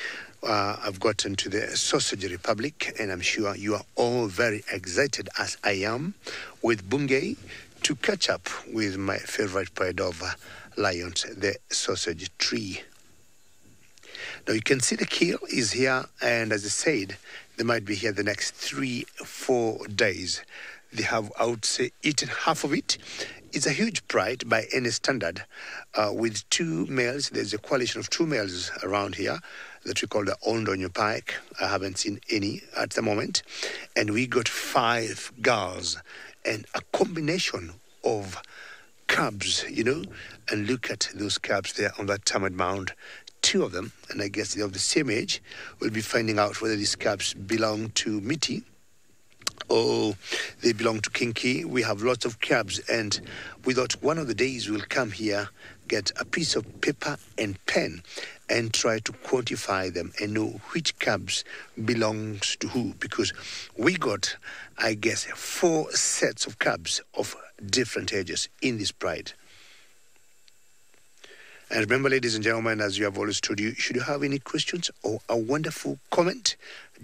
I've gotten to the Sausage Republic, and I'm sure you are all very excited, as I am, with Bungay to catch up with my favorite pride of lions, the sausage tree. Now you can see the kill is here, and as I said, they might be here the next 3-4 days. They have, I would say, eaten half of it. It's a huge pride by any standard. With 2 males, there's a coalition of 2 males around here that we call the Ondonyo Pike. I haven't seen any at the moment. And we got 5 girls and a combination of cubs, you know. And look at those cubs there on that termite mound. 2 of them, and I guess they're of the same age. We'll be finding out whether these cubs belong to Mitty or they belong to Kinky. We have lots of cabs, and we thought one of the days we'll come here, get a piece of paper and pen and try to quantify them and know which cabs belongs to who, because we got, I guess, 4 sets of cabs of different ages in this pride. And remember, ladies and gentlemen, as you have always told you, should you have any questions or a wonderful comment,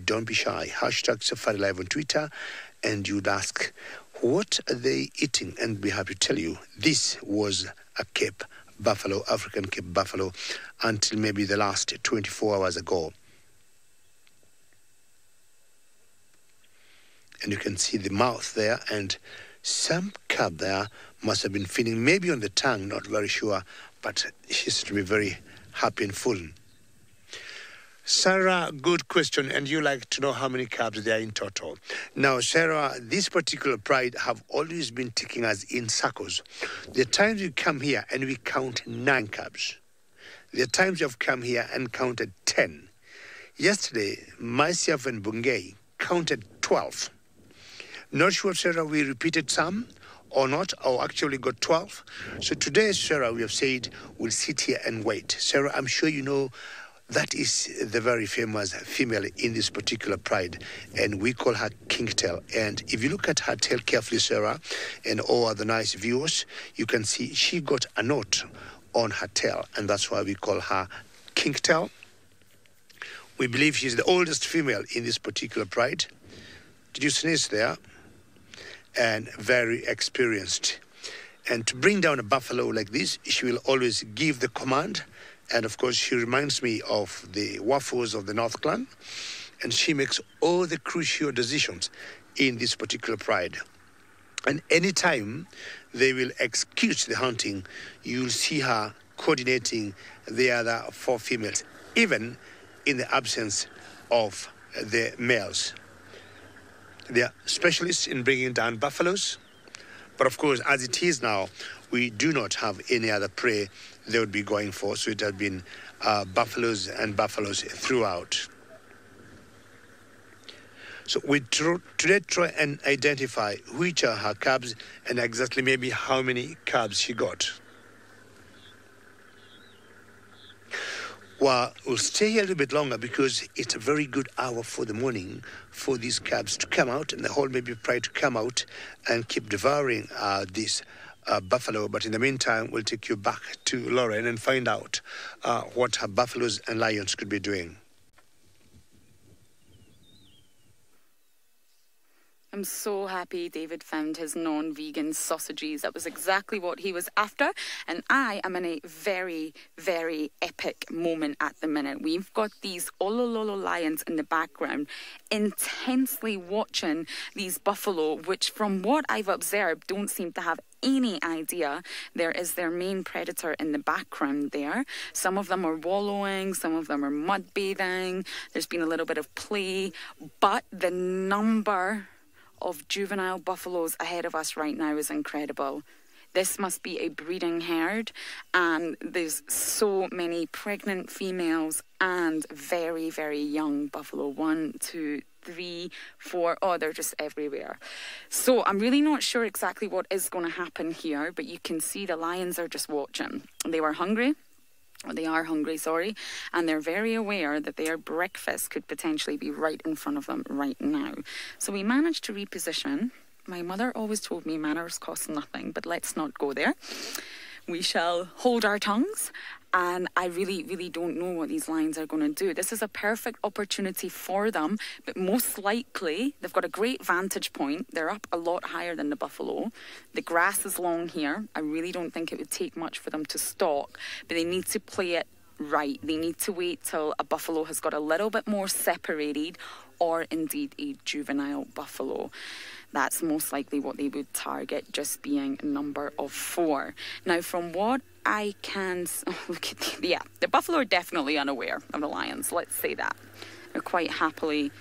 don't be shy. Hashtag SafariLive on Twitter, and you'd ask, what are they eating? And be happy to tell you, this was a Cape buffalo, African Cape buffalo, until maybe the last 24 hours ago. And you can see the mouth there, and some cub there must have been feeding, maybe on the tongue, not very sure, but she seems to be very happy and full. Sarah, good question, and you like to know how many cubs there are in total. Now, Sarah, this particular pride have always been taking us in circles. There are times we come here and we count 9 cubs. There are times we have come here and counted 10. Yesterday, myself and Bungay counted 12. Not sure, Sarah, we repeated some or not, or actually got 12. So today, Sarah, we have said we'll sit here and wait. Sarah, I'm sure you know that is the very famous female in this particular pride, and we call her Kingtail. And if you look at her tail carefully, Sarah, and all other nice viewers, you can see she got a knot on her tail, and that's why we call her Kingtail. We believe she's the oldest female in this particular pride. Did you sneeze there? And very experienced. And to bring down a buffalo like this, she will always give the command. And of course, she reminds me of the Waffles of the North Clan. And she makes all the crucial decisions in this particular pride. And anytime they will execute the hunting, you'll see her coordinating the other 4 females, even in the absence of the males. They are specialists in bringing down buffaloes. But of course, as it is now, we do not have any other prey they would be going for. So it has been buffaloes and buffaloes throughout. So we today try and identify which are her cubs and exactly maybe how many cubs she got. Well, we'll stay here a little bit longer because it's a very good hour for the morning for these cubs to come out, and the whole maybe pride to come out and keep devouring this buffalo. But in the meantime, we'll take you back to Lauren and find out what her buffaloes and lions could be doing. I'm so happy David found his non-vegan sausages. That was exactly what he was after. And I am in a very, very epic moment at the minute. We've got these Olololo lions in the background intensely watching these buffalo, which from what I've observed don't seem to have any idea, there is their main predator in the background there. Some of them are wallowing, some of them are mud bathing. There's been a little bit of play, but the number of juvenile buffaloes ahead of us right now is incredible. This must be a breeding herd, and there's so many pregnant females and very, very young buffalo. 1, 2, 3, 4. Oh, they're just everywhere. So I'm really not sure exactly what is going to happen here, but you can see the lions are just watching. They are hungry, sorry, and they're very aware that their breakfast could potentially be right in front of them right now. So we managed to reposition. My mother always told me manners cost nothing, but let's not go there. We shall hold our tongues, and I really, really don't know what these lions are going to do. This is a perfect opportunity for them, but most likely they've got a great vantage point. They're up a lot higher than the buffalo. The grass is long here. I really don't think it would take much for them to stalk, but they need to play it right. They need to wait till a buffalo has got a little bit more separated, or indeed a juvenile buffalo. That's most likely what they would target, just being a number of 4. Now, from what I can... look at the buffalo are definitely unaware of the lions, let's say that. They're quite happily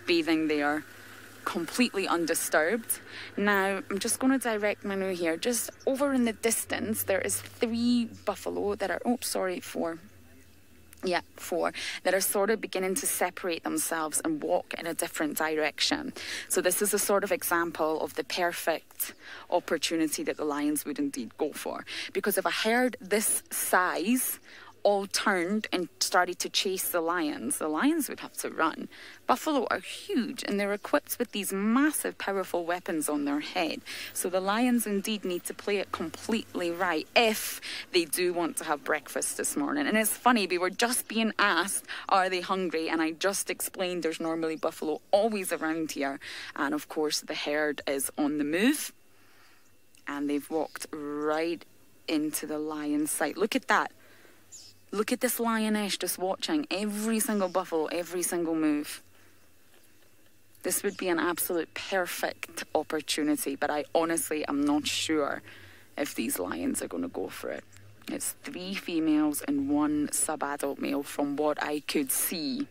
bathing there, completely undisturbed. Now, I'm just going to direct Manu here. Just over in the distance, there is 3 buffalo that are... 4. Yeah, 4 that are sort of beginning to separate themselves and walk in a different direction. So this is a sort of example of the perfect opportunity that the lions would indeed go for. Because if a herd this size all turned and started to chase the lions would have to run. Buffalo are huge, and they're equipped with these massive, powerful weapons on their head. So the lions indeed need to play it completely right if they do want to have breakfast this morning. And it's funny, we were just being asked, are they hungry? And I just explained there's normally buffalo always around here. And of course, the herd is on the move. And they've walked right into the lion's sight. Look at that. Look at this lioness just watching every single buffalo, every single move. This would be an absolute perfect opportunity, but I honestly am not sure if these lions are going to go for it. It's 3 females and 1 sub-adult male from what I could see.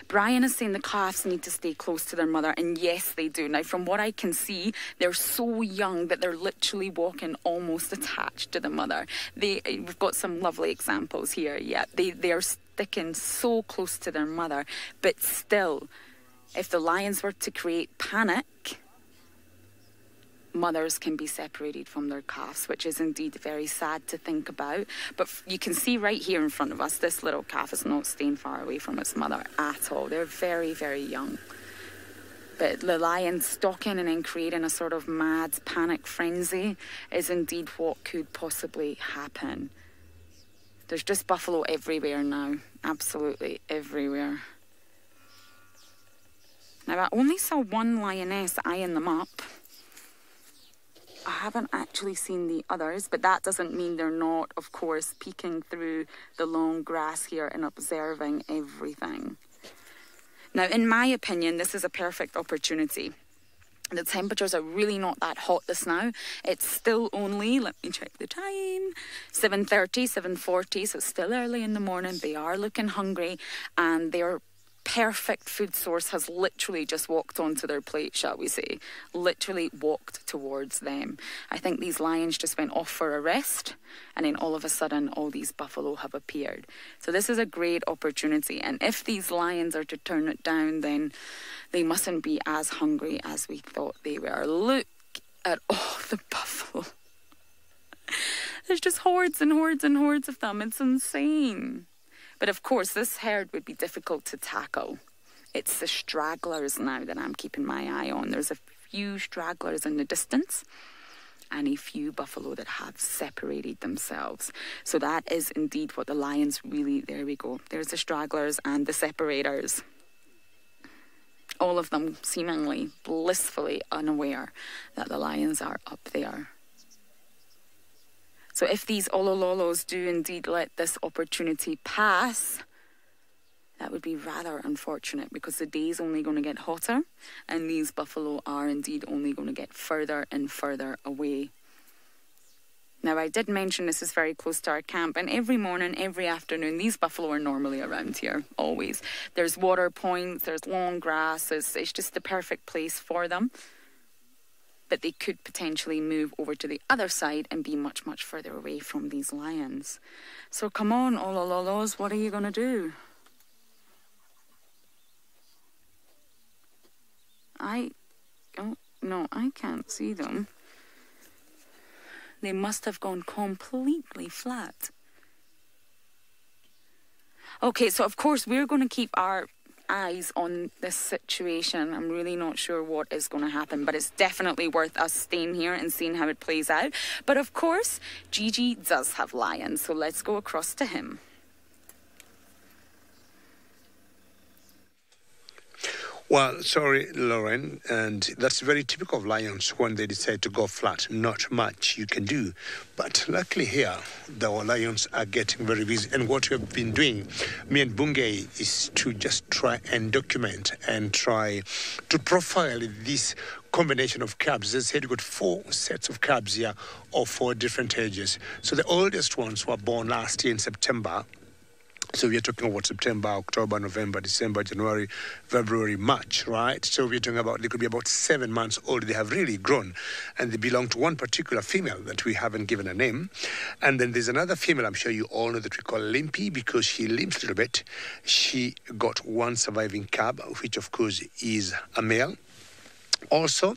Brian is saying the calves need to stay close to their mother, and yes, they do. Now, from what I can see, they're so young that they're literally walking almost attached to the mother. We've got some lovely examples here. Yeah, they're sticking so close to their mother, but still, if the lions were to create panic, mothers can be separated from their calves, which is indeed very sad to think about. But you can see right here in front of us, this little calf is not staying far away from its mother at all. They're very, very young. But the lion stalking and then creating a sort of mad panic frenzy is indeed what could possibly happen. There's just buffalo everywhere now, absolutely everywhere. Now, I only saw 1 lioness eyeing them up. I haven't actually seen the others, but that doesn't mean they're not, of course, peeking through the long grass here and observing everything. Now, in my opinion, this is a perfect opportunity. The temperatures are really not that hot this now. It's still only, let me check the time, 7:30, 7:40, so it's still early in the morning. They are looking hungry, and they're perfect food source has literally just walked onto their plate, shall we say. Literally walked towards them. I think these lions just went off for a rest, and then all of a sudden all these buffalo have appeared. So this is a great opportunity, and if these lions are to turn it down, then they mustn't be as hungry as we thought they were. Look at all the buffalo. There's just hordes and hordes and hordes of them. It's insane. But of course, this herd would be difficult to tackle. It's the stragglers now that I'm keeping my eye on. There's a few stragglers in the distance and a few buffalo that have separated themselves. So that is indeed what the lions really, there we go. There's the stragglers and the separators. All of them seemingly blissfully unaware that the lions are up there. So if these olololos do indeed let this opportunity pass, That would be rather unfortunate because the day's only going to get hotter and these buffalo are indeed only going to get further and further away. Now, I did mention this is very close to our camp, and every morning, every afternoon, these buffalo are normally around here, always. There's water points, there's long grass, it's just the perfect place for them. But they could potentially move over to the other side and be much, much further away from these lions. So come on, Olololos, what are you going to do? No, I can't see them. They must have gone completely flat. Okay, so of course we're going to keep our eyes on this situation. I'm really not sure what is going to happen, but it's definitely worth us staying here and seeing how it plays out. But of course, Gigi does have lions, so let's go across to him. Well, sorry, Lauren, and that's very typical of lions when they decide to go flat. Not much you can do. But luckily here, the lions are getting very busy. And what we've been doing, me and Bungay, is to just try and document and try to profile this combination of cubs. As I said, we've got 4 sets of cubs here of 4 different ages. So the oldest ones were born last year in September. So we're talking about September, October, November, December, January, February, March, right? So we're talking about, they could be about 7 months old. They have really grown. And they belong to one particular female that we haven't given a name. And then there's another female, I'm sure you all know, that we call Limpy because she limps a little bit. She got 1 surviving cub, which of course is a male. Also,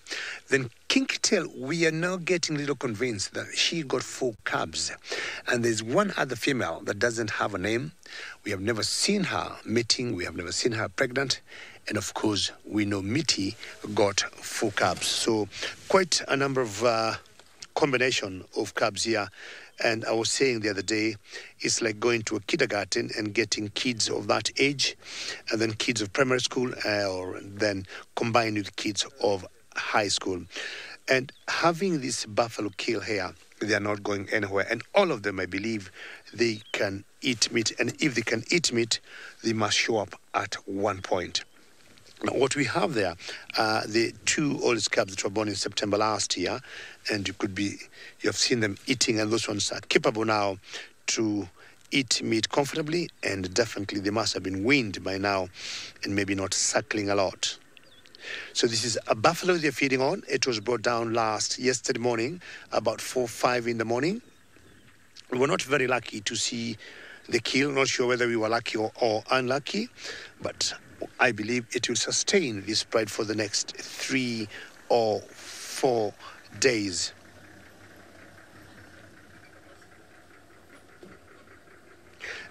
then Kinktail, we are now getting a little convinced that she got 4 cubs. And there's one other female that doesn't have a name. We have never seen her mating. We have never seen her pregnant. And of course, we know Mitty got 4 cubs. So quite a number of combination of cubs here. And I was saying the other day, it's like going to a kindergarten and getting kids of that age, and then kids of primary school, or then combined with kids of high school. And having this buffalo kill here, they are not going anywhere. And all of them, I believe, they can eat meat. And if they can eat meat, they must show up at one point. Now, what we have there are the 2 oldest cubs that were born in September last year, and you have seen them eating, and those ones are capable now to eat meat comfortably, and definitely they must have been weaned by now and maybe not suckling a lot. So this is a buffalo they're feeding on. It was brought down yesterday morning, about 4-5 in the morning. We were not very lucky to see the kill. Not sure whether we were lucky or unlucky, but I believe it will sustain this pride for the next 3 or 4 days.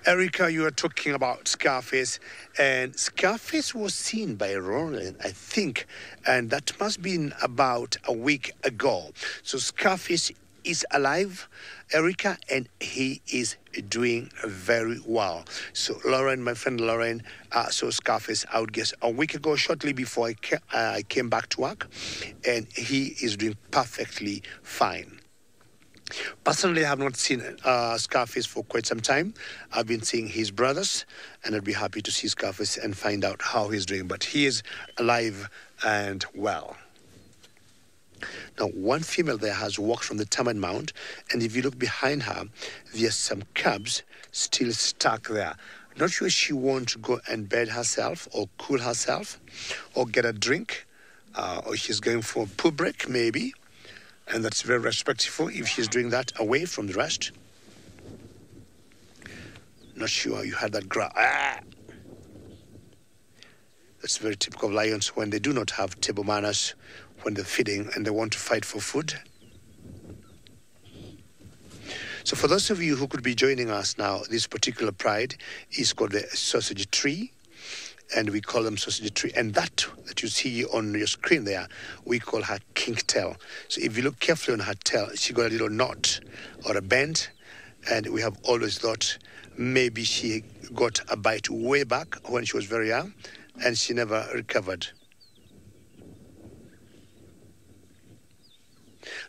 Erica, you are talking about Scarface, and Scarface was seen by Roland, I think, and that must have been about a week ago. So Scarface is alive, Erica, and he is doing very well. So Lauren, my friend Lauren, saw Scarface, I would guess, a week ago, shortly before I came back to work, and he is doing perfectly fine. Personally, I have not seen Scarface for quite some time. I've been seeing his brothers, and I'd be happy to see Scarface and find out how he's doing. But he is alive and well. Now, one female there has walked from the termite mound, and if you look behind her, there's some cubs still stuck there. Not sure she wants to go and bed herself or cool herself or get a drink, or she's going for a poo break maybe. And that's very respectful if she's doing that away from the rest. Not sure you had that growl. That's very typical of lions when they do not have table manners when they're feeding and they want to fight for food. So for those of you who could be joining us now, this particular pride is called the sausage tree. And we call them sausage tree. And that you see on your screen there, we call her kinktail. So if you look carefully on her tail, she got a little knot or a bend. And we have always thought maybe she got a bite way back when she was very young, and she never recovered.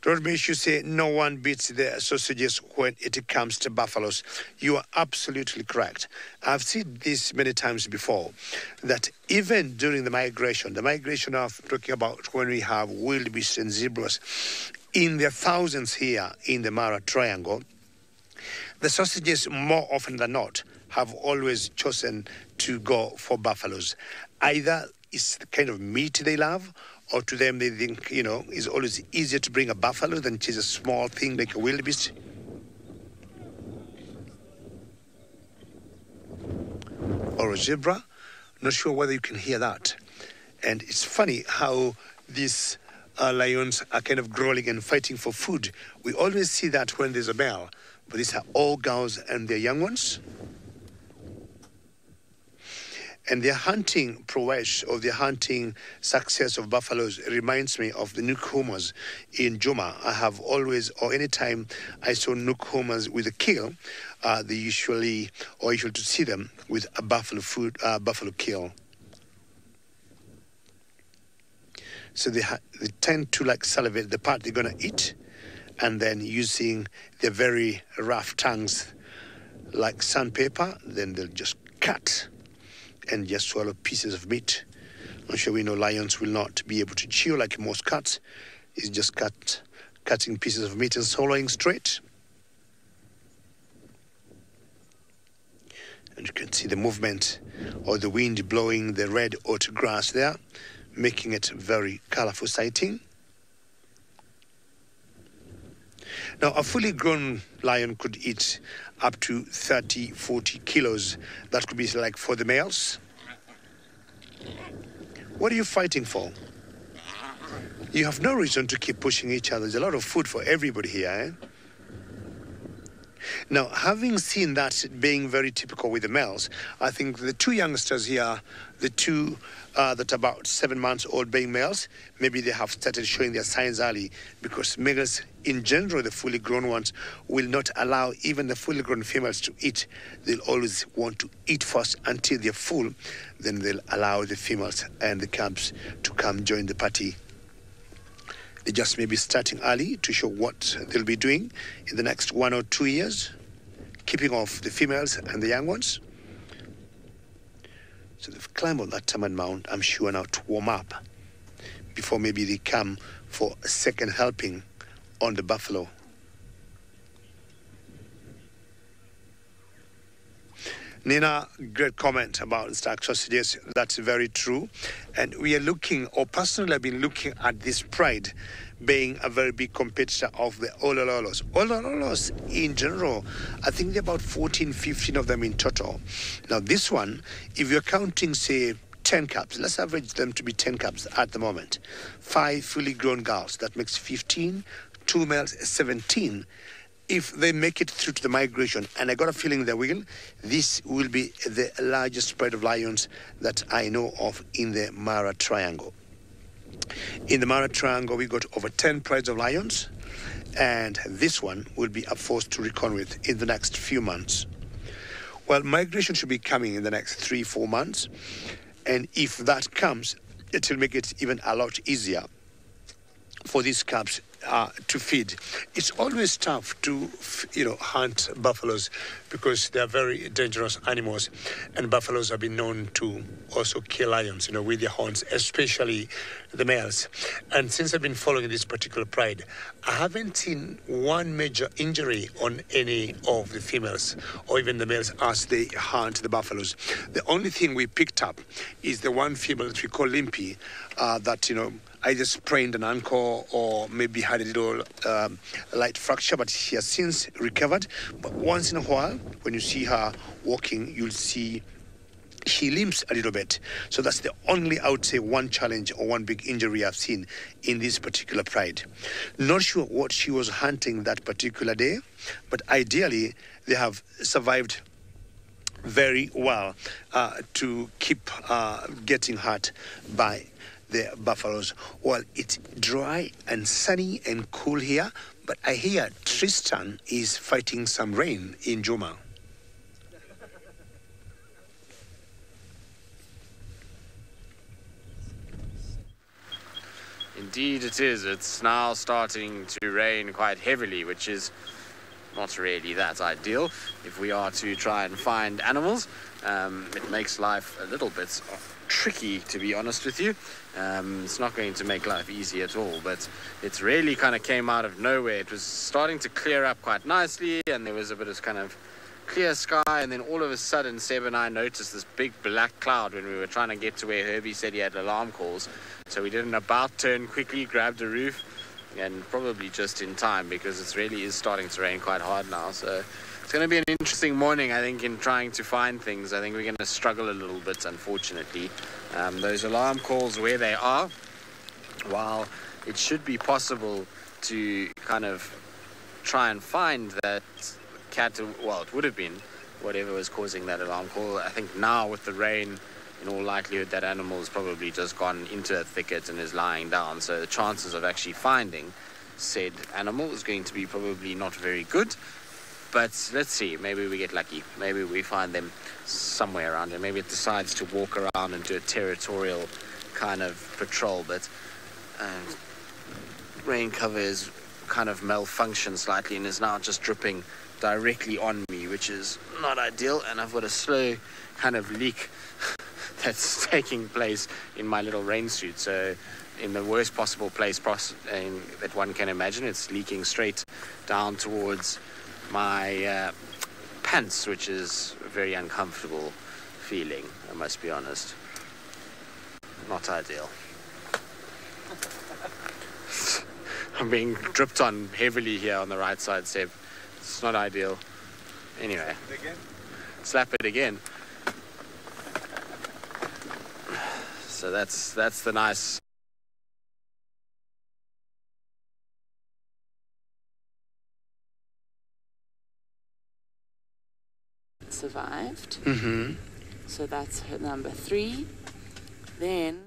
Don't make you say no one beats the sausages when it comes to buffaloes. You are absolutely correct. I've seen this many times before, that even during the migration I'm talking about when we have wildebeest and zebras in their thousands here in the Mara Triangle, the sausages more often than not have always chosen to go for buffaloes. Either it's the kind of meat they love, or to them they think, it's always easier to bring a buffalo than chase a small thing like a wildebeest. Or a zebra. Not sure whether you can hear that. And it's funny how these lions are kind of growling and fighting for food. We always see that when there's a male, but these are all girls and their young ones. And their hunting prowess, or their hunting success of buffaloes, reminds me of the Nicomos in Juma. I have always, or anytime I saw Nicomos with a kill, they usual to see them with a buffalo kill. So they tend to salivate the part they're going to eat, and then using their very rough tongues like sandpaper, then they'll just cut and just swallow pieces of meat. I'm sure we know lions will not be able to chew like most cats. It's just cutting pieces of meat and swallowing straight. And you can see the movement or the wind blowing the red oat grass there, making it very colorful sighting. Now, a fully grown lion could eat up to 30, 40 kilos. That could be for the males. What are you fighting for? You have no reason to keep pushing each other. There's a lot of food for everybody here, eh? Now, having seen that being very typical with the males, I think the two youngsters here, the two that are about 7 months old being males, maybe they have started showing their signs early, because males, in general, the fully grown ones, will not allow even the fully grown females to eat. They'll always want to eat first until they're full. Then they'll allow the females and the cubs to come join the party. They just may be starting early to show what they'll be doing in the next 1 or 2 years, keeping off the females and the young ones. So they've climbed on that Taman Mound, I'm sure, now to warm up before maybe they come for a second helping on the buffalo. Nina, great comment about stack sausages. That's very true. And we are looking, or personally I've been looking at this pride being a very big competitor of the Olololos. Olololos in general, I think there are about 14, 15 of them in total. Now this one, if you're counting, say, 10 cubs, let's average them to be 10 cubs at the moment. 5 fully grown girls, that makes 15, 2 males, 17. If they make it through to the migration, and I got a feeling they will, this will be the largest spread of lions that I know of in the Mara Triangle. In the Mara Triangle, we got over 10 prides of lions, and this one will be a force to reckon with in the next few months. Well, migration should be coming in the next 3-4 months, and if that comes, it will make it even a lot easier for these cubs to feed. It's always tough to, hunt buffaloes because they are very dangerous animals, and buffaloes have been known to also kill lions, with their horns, especially the males. And since I've been following this particular pride, I haven't seen one major injury on any of the females or even the males as they hunt the buffaloes. The only thing we picked up is the one female that we call Limpy, that, either sprained an ankle or maybe had a little light fracture, but she has since recovered. But once in a while, when you see her walking, you'll see she limps a little bit. So that's the only, I would say, one challenge or one big injury I've seen in this particular pride. Not sure what she was hunting that particular day, but ideally they have survived very well to keep getting hurt by the buffaloes. Well, it's dry and sunny and cool here, but I hear Tristan is fighting some rain in Juma. Indeed it is. It's now starting to rain quite heavily, which is not really that ideal if we are to try and find animals. It makes life a little bit tricky, to be honest with you. It's not going to make life easy at all, but it really kind of came out of nowhere. It was starting to clear up quite nicely, and there was a bit of kind of clear sky, and then all of a sudden Seb and I noticed this big black cloud when we were trying to get to where Herbie said he had alarm calls. So we did an about turn quickly, grabbed a roof, and probably just in time, because it really is starting to rain quite hard now. So it's going to be an interesting morning, I think, in trying to find things. I think we're going to struggle a little bit, unfortunately. Those alarm calls where they are, while it should be possible to kind of try and find that cat, well, it would have been whatever was causing that alarm call. I think now with the rain, in all likelihood, that animal has probably just gone into a thicket and is lying down. So the chances of actually finding said animal is going to be probably not very good. But let's see, maybe we get lucky. Maybe we find them somewhere around here. Maybe it decides to walk around and do a territorial kind of patrol. But rain cover is kind of malfunctioned slightly and is now just dripping directly on me, which is not ideal. And I've got a slow kind of leak that's taking place in my little rain suit. So in the worst possible place that one can imagine, it's leaking straight down towards my pants, which is a very uncomfortable feeling, I must be honest. Not ideal. I'm being dripped on heavily here on the right side, Seb. It's not ideal. Anyway, slap it again. So that's the nice. Survived. Mm-hmm. So that's number 3. Then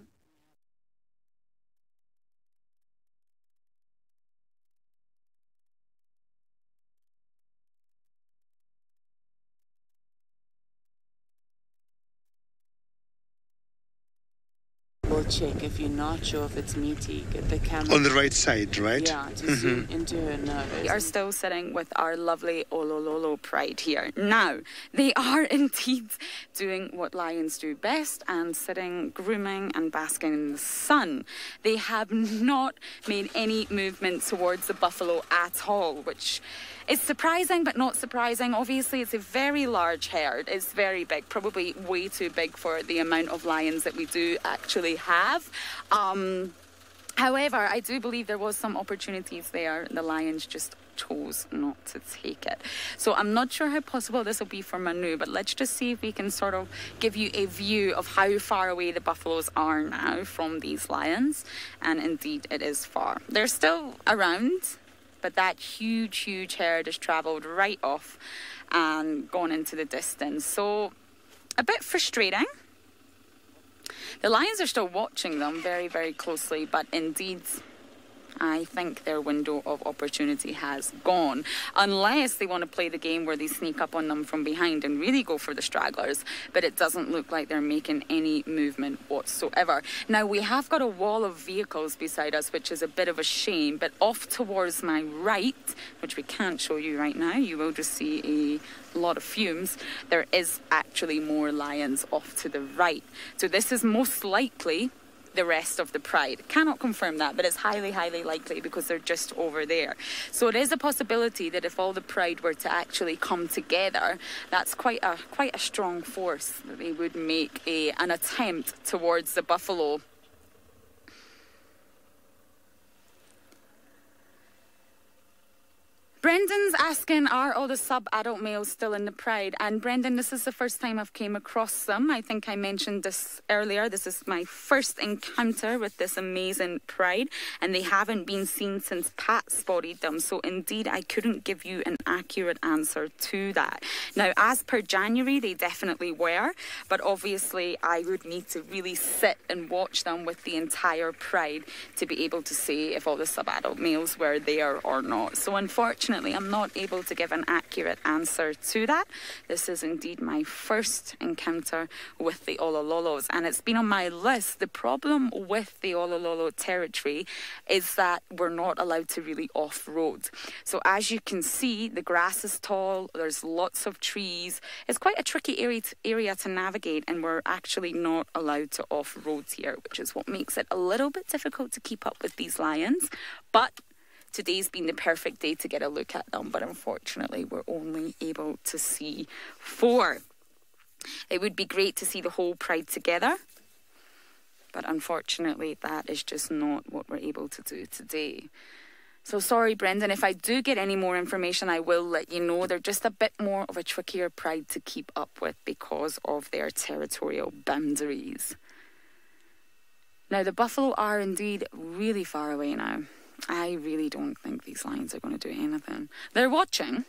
we'll check. If you're not sure if it's meaty, get the camera On the right side, right? Yeah, to zoom into her nose. We are still sitting with our lovely Olololo pride here. Now, they are indeed doing what lions do best and sitting, grooming and basking in the sun. They have not made any movement towards the buffalo at all, which is surprising but not surprising. Obviously, it's a very large herd. It's very big, probably way too big for the amount of lions that we do actually have. However, I do believe there was some opportunities there. The lions just chose not to take it. So I'm not sure how possible this will be for Manu, but let's just see if we can sort of give you a view of how far away the buffaloes are now from these lions. And indeed, it is far. They're still around, but that huge herd has travelled right off and gone into the distance. So a bit frustrating. The lions are still watching them very closely, but indeed, I think their window of opportunity has gone, unless they want to play the game where they sneak up on them from behind and really go for the stragglers, but it doesn't look like they're making any movement whatsoever. Now, we have got a wall of vehicles beside us, which is a bit of a shame, but off towards my right, which we can't show you right now, you will just see a lot of fumes, there is actually more lions off to the right. So this is most likely the rest of the pride. Cannot confirm that, but it's highly likely because they're just over there. So it is a possibility that if all the pride were to actually come together, that's quite a strong force that they would make an attempt towards the buffalo. Brendan's asking, are all the sub-adult males still in the pride? And Brendan, this is the first time I've came across them. I think I mentioned this earlier. This is my first encounter with this amazing pride, and they haven't been seen since Pat spotted them. So indeed, I couldn't give you an accurate answer to that. Now, as per January, they definitely were, but obviously I would need to really sit and watch them with the entire pride to be able to say if all the sub-adult males were there or not. So unfortunately, unfortunately, I'm not able to give an accurate answer to that. This is indeed my first encounter with the Olololos, and it's been on my list. The problem with the Olololo territory is that we're not allowed to really off-road. So as you can see, the grass is tall, there's lots of trees. It's quite a tricky area to navigate, and we're actually not allowed to off-road here, which is what makes it a little bit difficult to keep up with these lions. But today's been the perfect day to get a look at them, but unfortunately we're only able to see 4. It would be great to see the whole pride together, but unfortunately that is just not what we're able to do today. So sorry, Brendan, if I do get any more information, I will let you know. They're just a bit more of a trickier pride to keep up with because of their territorial boundaries. Now, the buffalo are indeed really far away now. I really don't think these lions are going to do anything. They're watching.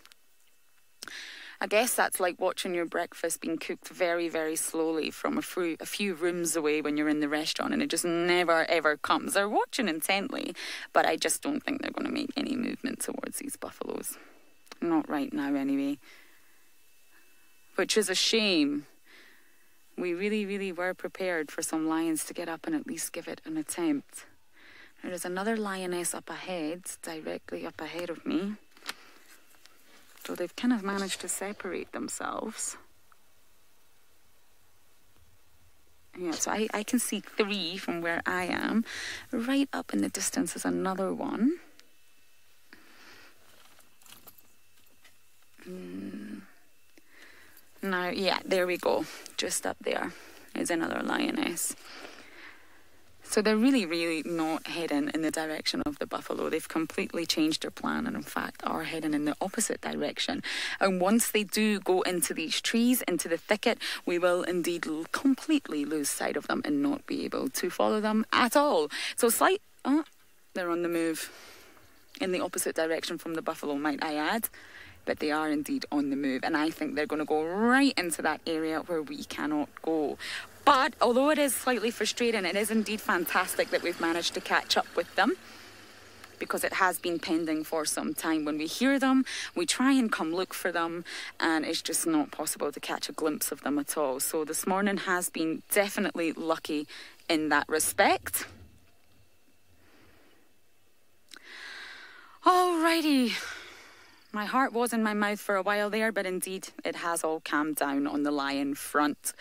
I guess that's like watching your breakfast being cooked very, very slowly from a few rooms away when you're in the restaurant, and it just never, ever comes. They're watching intently, but I just don't think they're going to make any movement towards these buffaloes. Not right now, anyway. Which is a shame. We really, really were prepared for some lions to get up and at least give it an attempt. There's another lioness up ahead, directly up ahead of me. So they've kind of managed to separate themselves. Yeah, so I can see 3 from where I am. Right up in the distance is another one. Now, yeah, there we go. Just up there is another lioness. So they're really, really not heading in the direction of the buffalo. They've completely changed their plan and, in fact, are heading in the opposite direction. And once they do go into these trees, into the thicket, we will indeed completely lose sight of them and not be able to follow them at all. So they're on the move in the opposite direction from the buffalo, might I add. But they are indeed on the move. And I think they're going to go right into that area where we cannot go. But although it is slightly frustrating, it is indeed fantastic that we've managed to catch up with them, because it has been pending for some time. When we hear them, we try and come look for them, and it's just not possible to catch a glimpse of them at all. So this morning has been definitely lucky in that respect. Alrighty. My heart was in my mouth for a while there, but indeed it has all calmed down on the lion front.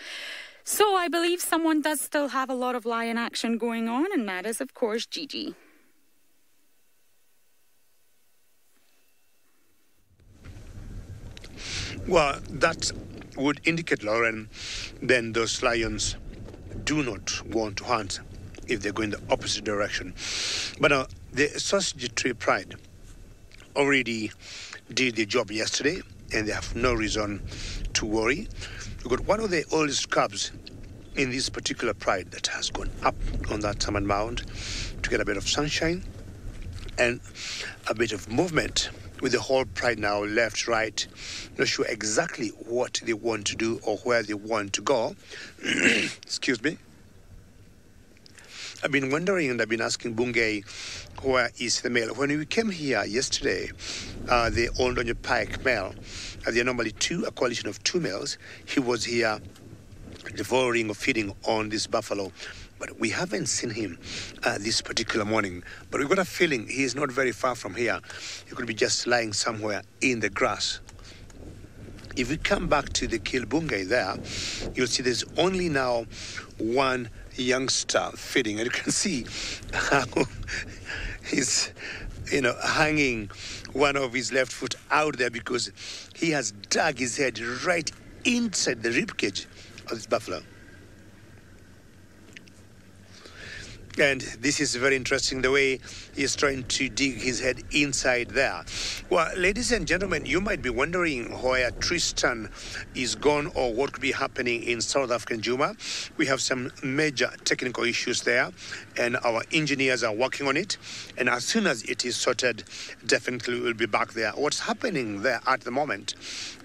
So I believe someone does still have a lot of lion action going on, and that is, of course, Gigi. Well, that would indicate, Lauren, then those lions do not want to hunt if they go in the opposite direction. But the sausage tree pride already did the job yesterday, and they have no reason to worry. We've got one of the oldest cubs in this particular pride that has gone up on that summit mound to get a bit of sunshine and a bit of movement, with the whole pride now left, right, not sure exactly what they want to do or where they want to go. Excuse me. I've been wondering, and I've been asking Bungay, where is the male? When we came here yesterday, the Old Onyo Pike male, there are normally a coalition of 2 males. He was here devouring or feeding on this buffalo, but we haven't seen him this particular morning. But we've got a feeling he is not very far from here. He could be just lying somewhere in the grass. If we come back to the Kilbungay there, you'll see there's only now one youngster feeding, and you can see how he's hanging one of his left foot out there, because he has dug his head right inside the ribcage of this buffalo. And this is very interesting, the way he's trying to dig his head inside there. Well, ladies and gentlemen, you might be wondering where Tristan is gone or what could be happening in South African Juma. We have some major technical issues there, and our engineers are working on it. And as soon as it is sorted, definitely we'll be back there. What's happening there at the moment,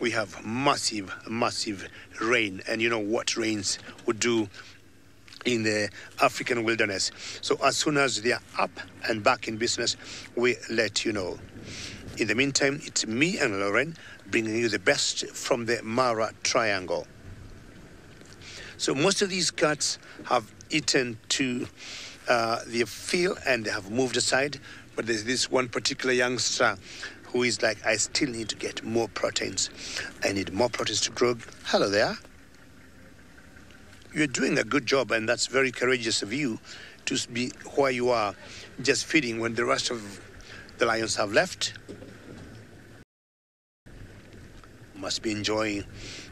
we have massive, massive rain. And you know what rains would do in the African wilderness. So as soon as they are up and back in business, we let you know. In the meantime, it's me and Lauren bringing you the best from the Mara Triangle. So most of these cats have eaten to their fill and they have moved aside. But there's this one particular youngster who is like, I still need to get more proteins. I need more proteins to grow. Hello there. You're doing a good job, and that's very courageous of you to be where you are, just feeding when the rest of the lions have left. Must be enjoying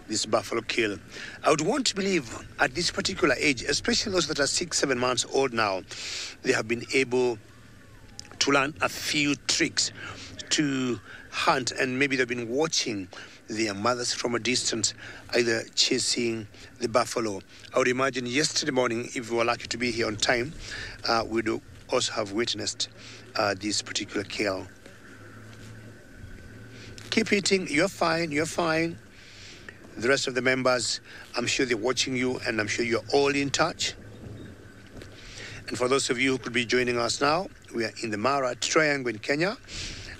this buffalo kill. I would want to believe at this particular age, especially those that are 6-7 months old now, they have been able to learn a few tricks to hunt, and maybe they've been watching their mothers from a distance, either chasing the buffalo. I would imagine yesterday morning, if we were lucky to be here on time, we would also have witnessed this particular kill. Keep eating, you're fine, you're fine. The rest of the members, I'm sure they're watching you, and I'm sure you're all in touch. And for those of you who could be joining us now, we are in the Mara Triangle in Kenya,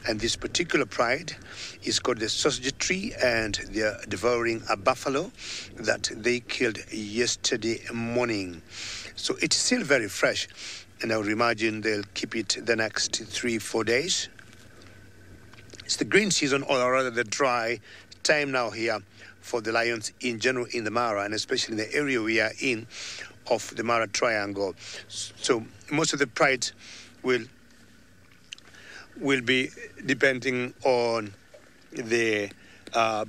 and this particular pride is called the Sausage Tree, and they're devouring a buffalo that they killed yesterday morning. So it's still very fresh, and I would imagine they'll keep it the next 3-4 days. It's the green season, or rather the dry time now here for the lions in general in the Mara, and especially in the area we are in of the Mara Triangle. So most of the prides will be depending on the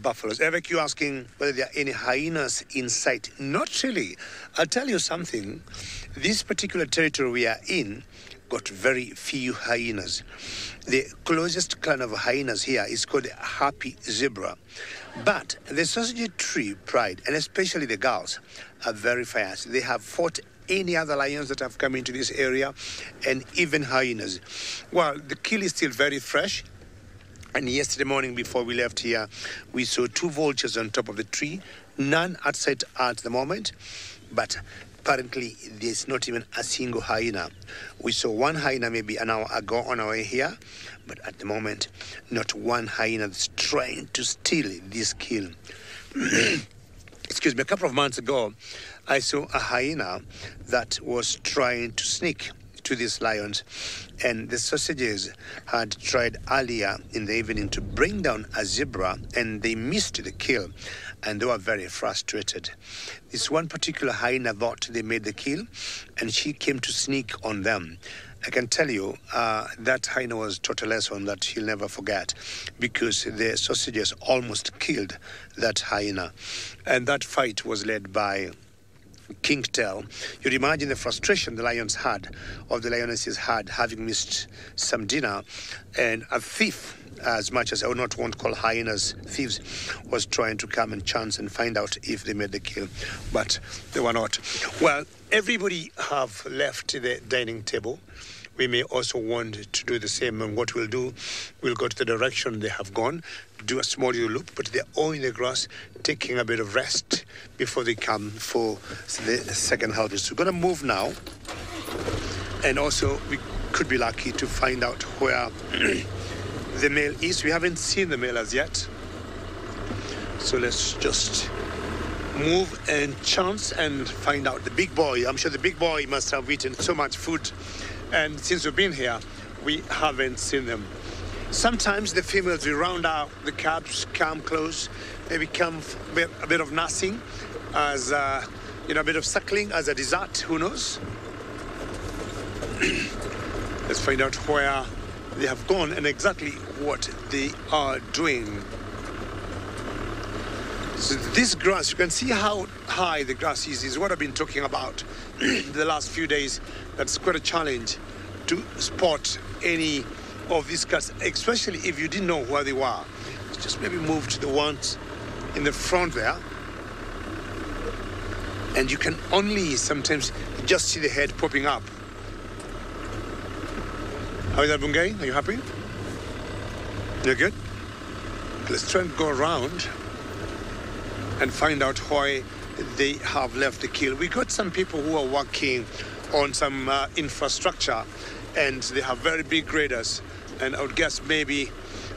buffaloes. Eric, you asking whether there are any hyenas in sight? Not really. I'll tell you something. This particular territory we are in got very few hyenas. The closest clan of hyenas here is called the happy zebra. But the Sausage Tree pride, and especially the girls, are very fast. They have fought any other lions that have come into this area, and even hyenas. Well, the kill is still very fresh. And yesterday morning before we left here, we saw 2 vultures on top of the tree. None outside at the moment, but apparently there's not even a single hyena. We saw 1 hyena maybe an hour ago on our way here, but at the moment, not 1 hyena that's trying to steal this kill. Excuse me, a couple of months ago, I saw a hyena that was trying to sneak to these lions, and the sausages had tried earlier in the evening to bring down a zebra, and they missed the kill, and they were very frustrated. This one particular hyena thought they made the kill, and she came to sneak on them. I can tell you that hyena was taught a lesson that he'll never forget, because the sausages almost killed that hyena, and that fight was led by Kingtail. You'd imagine the frustration the lions had, or the lionesses had, having missed some dinner, and a thief, as much as I would not want to call hyenas thieves, was trying to come and chance and find out if they made the kill, but they were not. Well, everybody have left the dining table. We may also want to do the same, and what we'll do, we'll go to the direction they have gone, do a small little loop, but they're all in the grass, taking a bit of rest before they come for the second harvest. We're going to move now, and also we could be lucky to find out where the male is. We haven't seen the male as yet, so let's just move and chance and find out. The big boy, I'm sure the big boy must have eaten so much food, and since we've been here, we haven't seen them. Sometimes the females will round out the calves, come close, maybe come a bit of nursing, as a bit of suckling as a dessert, who knows? Let's find out where they have gone and exactly what they are doing. So this grass, you can see how high the grass is what I've been talking about the last few days. That's quite a challenge to spot any of these cats, especially if you didn't know where they were. Just maybe move to the ones in the front there, and you can only sometimes just see the head popping up. How is that, Bungay? Are you happy? You're good? Let's try and go around and find out why they have left the kill. We got some people who are working on some infrastructure, and they have very big graders, and I would guess maybe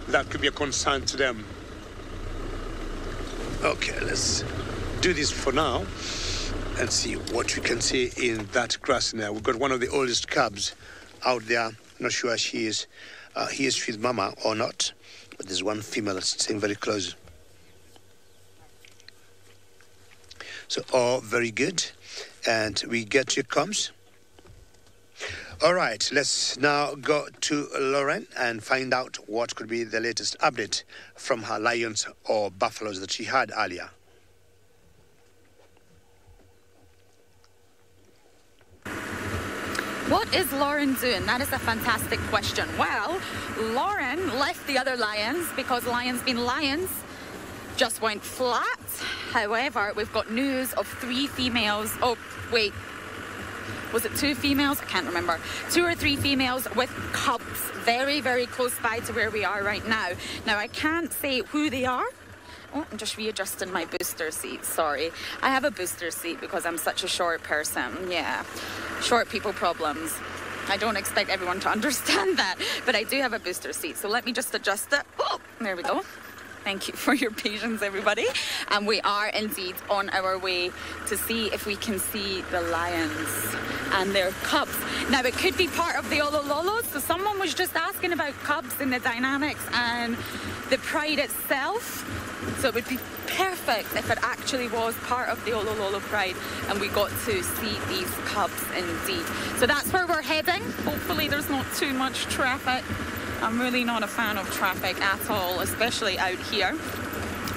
that could be a concern to them. Okay, let's do this for now and see what we can see in that grass now. We've got one of the oldest cubs out there. Not sure he is with mama or not, but there's one female that's staying very close. So all very good, and we get your comes. All right, let's now go to Lauren and find out what could be the latest update from her lions or buffaloes that she had earlier. What is Lauren doing? That is a fantastic question. Well, Lauren left the other lions because lions being lions just went flat. However, we've got news of 3 females. Oh, wait. Was it 2 females? I can't remember. 2 or 3 females with cubs very, very close by to where we are right now. Now, I can't say who they are. Oh, I'm just readjusting my booster seat. Sorry. I have a booster seat because I'm such a short person. Yeah. Short people problems. I don't expect everyone to understand that, but I do have a booster seat. So let me just adjust it. Oh, there we go. Thank you for your patience, everybody. And we are indeed on our way to see if we can see the lions and their cubs. Now, it could be part of the Olololos. So someone was just asking about cubs and the dynamics and the pride itself. So it would be perfect if it actually was part of the Olololo Pride and we got to see these cubs indeed. So that's where we're heading. Hopefully there's not too much traffic. I'm really not a fan of traffic at all, especially out here.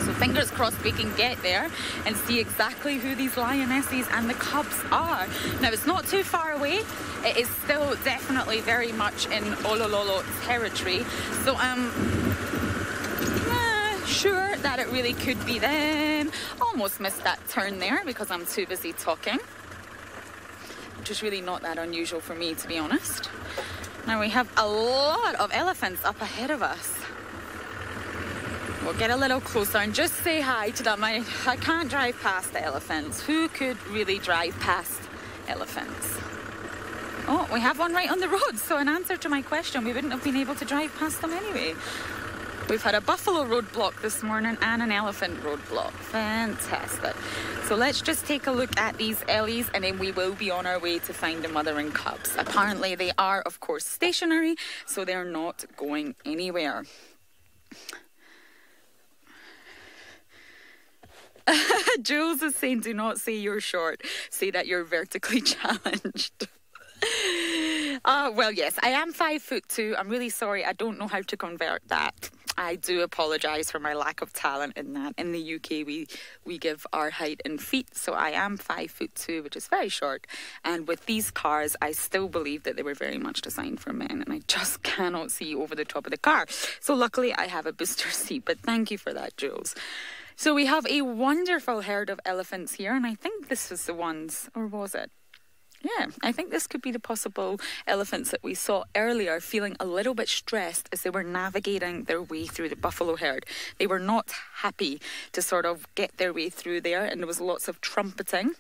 So fingers crossed we can get there and see exactly who these lionesses and the cubs are. Now, it's not too far away. It is still definitely very much in Olololo territory. So I'm sure that it really could be them. Almost missed that turn there because I'm too busy talking, which is really not that unusual for me, to be honest. Now we have a lot of elephants up ahead of us. We'll get a little closer and just say hi to them. I can't drive past the elephants. Who could really drive past elephants? Oh, we have one right on the road. So in answer to my question, we wouldn't have been able to drive past them anyway. We've had a buffalo roadblock this morning and an elephant roadblock. Fantastic. So let's just take a look at these Ellies and then we will be on our way to find the mother and cubs. Apparently they are, of course, stationary, so they're not going anywhere. Jules is saying, do not say you're short. Say that you're vertically challenged. Well, yes, I am 5'2". I'm really sorry. I don't know how to convert that. I do apologise for my lack of talent in that. In the UK, we give our height in feet, so I am 5'2", which is very short. And with these cars, I still believe that they were very much designed for men, and I just cannot see over the top of the car. So luckily, I have a booster seat, but thank you for that, Jules. So we have a wonderful herd of elephants here, and I think this was the ones, or was it? Yeah, I think this could be the possible elephants that we saw earlier feeling a little bit stressed as they were navigating their way through the buffalo herd. They were not happy to sort of get their way through there, and there was lots of trumpeting.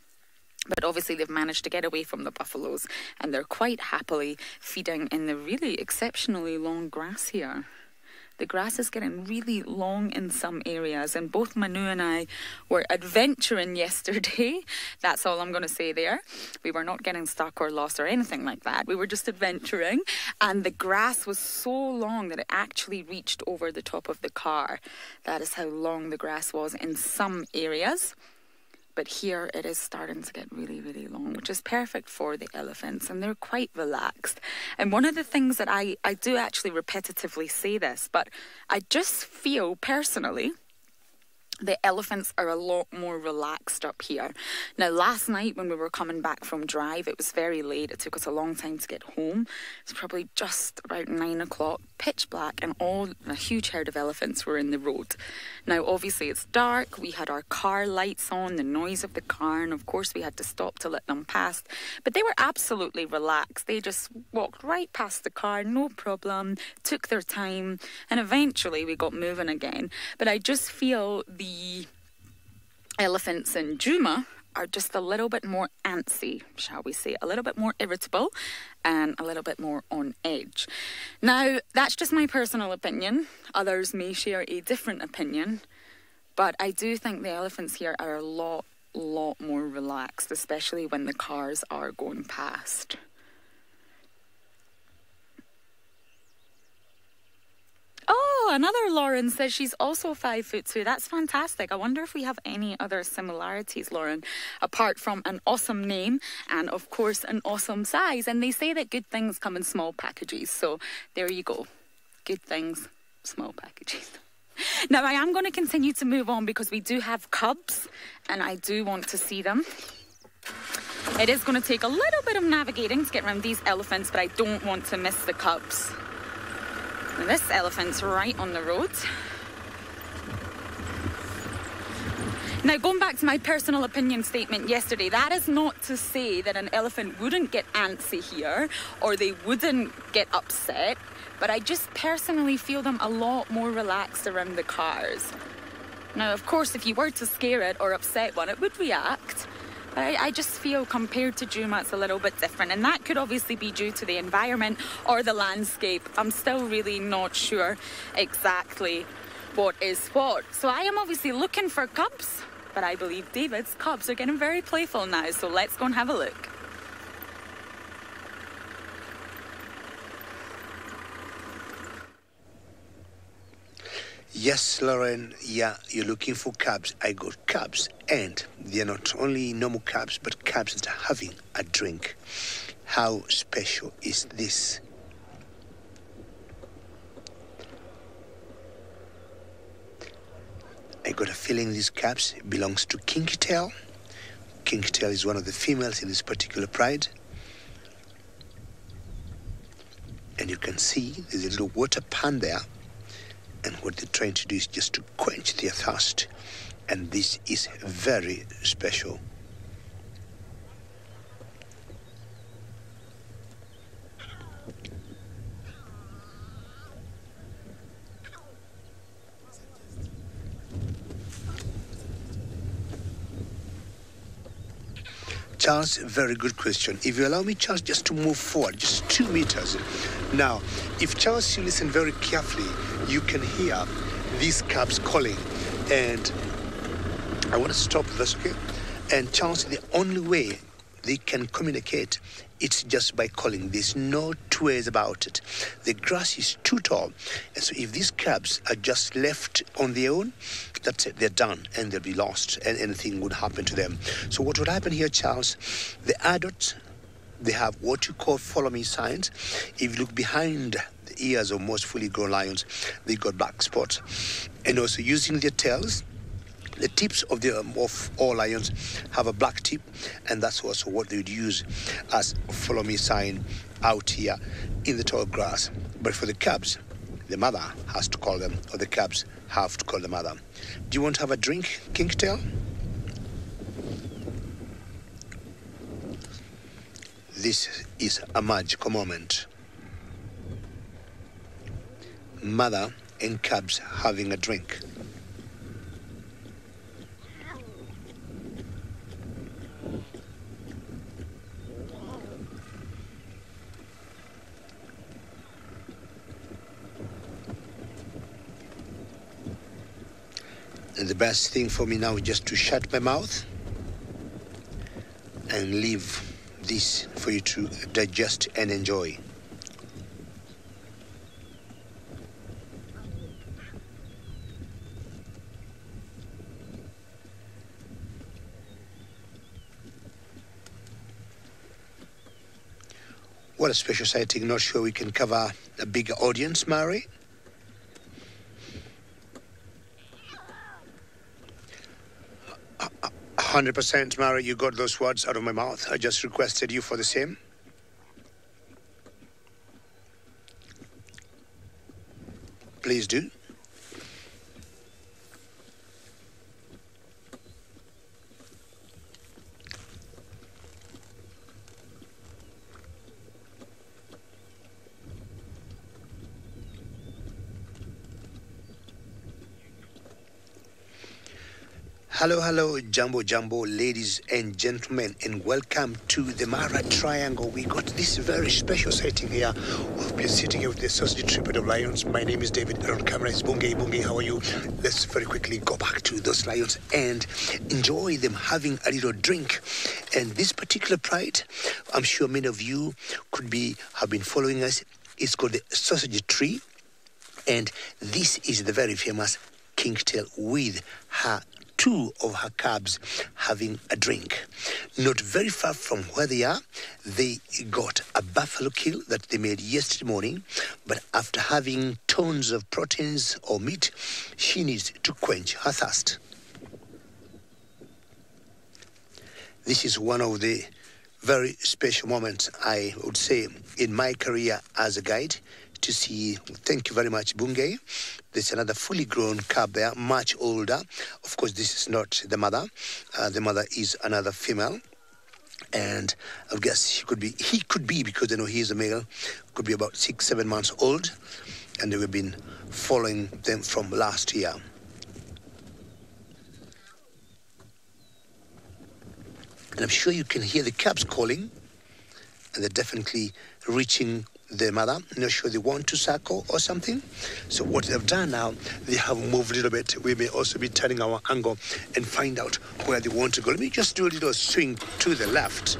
But obviously they've managed to get away from the buffaloes, and they're quite happily feeding in the really exceptionally long grass here. The grass is getting really long in some areas, and both Manu and I were adventuring yesterday. That's all I'm going to say there. We were not getting stuck or lost or anything like that. We were just adventuring, and the grass was so long that it actually reached over the top of the car. That is how long the grass was in some areas. But here it is starting to get really, really long, which is perfect for the elephants, and they're quite relaxed. And one of the things that I do actually repetitively say this, but I just feel personally the elephants are a lot more relaxed up here. Now, last night when we were coming back from drive, it was very late. It took us a long time to get home. It's probably just about 9 o'clock, pitch black, and a huge herd of elephants were in the road. Now, obviously, it's dark. We had our car lights on, the noise of the car, and of course, we had to stop to let them pass. But they were absolutely relaxed. They just walked right past the car, no problem, took their time, and eventually we got moving again. But I just feel the elephants in Juma are just a little bit more antsy, shall we say, a little bit more irritable and a little bit more on edge. Now, that's just my personal opinion. Others may share a different opinion, but I do think the elephants here are a lot more relaxed, especially when the cars are going past. Oh, another Lauren says she's also 5'2". That's fantastic. I wonder if we have any other similarities, Lauren, apart from an awesome name and, of course, an awesome size. And they say that good things come in small packages. So there you go. Good things, small packages. Now, I am going to continue to move on because we do have cubs and I do want to see them. It is going to take a little bit of navigating to get around these elephants, but I don't want to miss the cubs. Now, this elephant's right on the road. Now, going back to my personal opinion statement yesterday, that is not to say that an elephant wouldn't get antsy here or they wouldn't get upset, but I just personally feel them a lot more relaxed around the cars. Now, of course, if you were to scare it or upset one, it would react. But I just feel compared to Juma, it's a little bit different. And that could obviously be due to the environment or the landscape. I'm still really not sure exactly what is what. So I am obviously looking for cubs, but I believe David's cubs are getting very playful now. So let's go and have a look. Yes, Lauren, yeah, you're looking for cubs. I got cubs, and they're not only normal cubs, but cubs that are having a drink. How special is this? I got a feeling these cubs belongs to Kinky Tail. Kinky Tail is one of the females in this particular pride. And you can see there's a little water pan there. And what they're trying to do is just to quench their thirst. And this is very special. Charles, very good question. If you allow me, Charles, just to move forward, just 2 meters. Now, if Charles, you listen very carefully, you can hear these cubs calling. And I want to stop this, okay? And Charles, the only way they can communicate, it's just by calling. There's no two ways about it. The grass is too tall. And so if these cubs are just left on their own, that's it, they're done and they'll be lost and anything would happen to them. So what would happen here, Charles, the adults, they have what you call follow me signs. If you look behind the ears of most fully grown lions, they got black spots. And also using their tails, the tips of all lions have a black tip, and that's also what they would use as follow me sign out here in the tall grass. But for the cubs, the mother has to call them, or the cubs have to call the mother. Do you want to have a drink, Kinktail? This is a magical moment. Mother and cubs having a drink. And the best thing for me now is just to shut my mouth and leave this for you to digest and enjoy. What a special sighting. Not sure we can cover a bigger audience, Mary. 100%, Mary, you got those words out of my mouth. I just requested you for the same. Please do. Hello, hello, Jumbo Jumbo, ladies and gentlemen, and welcome to the Mara Triangle. We got this very special setting here. We've been sitting here with the Sausage Tripod of Lions. My name is David, and on camera is Bungay. Bungay, how are you? Let's very quickly go back to those lions and enjoy them having a little drink. And this particular pride, I'm sure many of you have been following us. It's called the Sausage Tree, and this is the very famous Kingtail with two of her cubs having a drink. Not very far from where they are, they got a buffalo kill that they made yesterday morning, but after having tons of proteins or meat, she needs to quench her thirst. This is one of the very special moments, I would say, in my career as a guide, to see. Thank you very much, Bungay. There's another fully grown cub there, much older. Of course, this is not the mother. The mother is another female. And I guess he could be, because I know he is a male, could be about 6-7 months old. And we've been following them from last year. And I'm sure you can hear the cubs calling. And they're definitely reaching the mother. I'm not sure they want to suckle or something. So what they've done now, they have moved a little bit. We may also be turning our angle and find out where they want to go. Let me just do a little swing to the left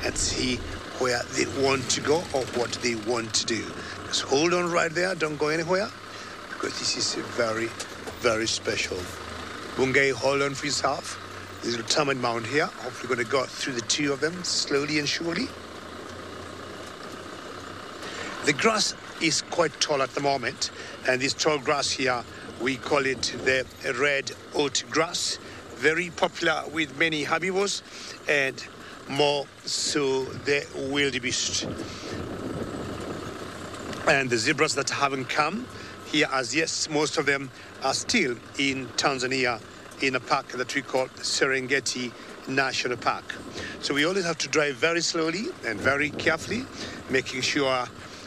and see where they want to go or what they want to do. Just hold on right there. Don't go anywhere, because this is very, very special. Bungay, hold on for yourself. There's a determined mount here. Hopefully going to go through the two of them slowly and surely. The grass is quite tall at the moment, and this tall grass here, we call it the red oat grass. Very popular with many herbivores, and more so the wildebeest. And the zebras that haven't come here as yet, most of them are still in Tanzania, in a park that we call Serengeti National Park. So we always have to drive very slowly and very carefully, making sure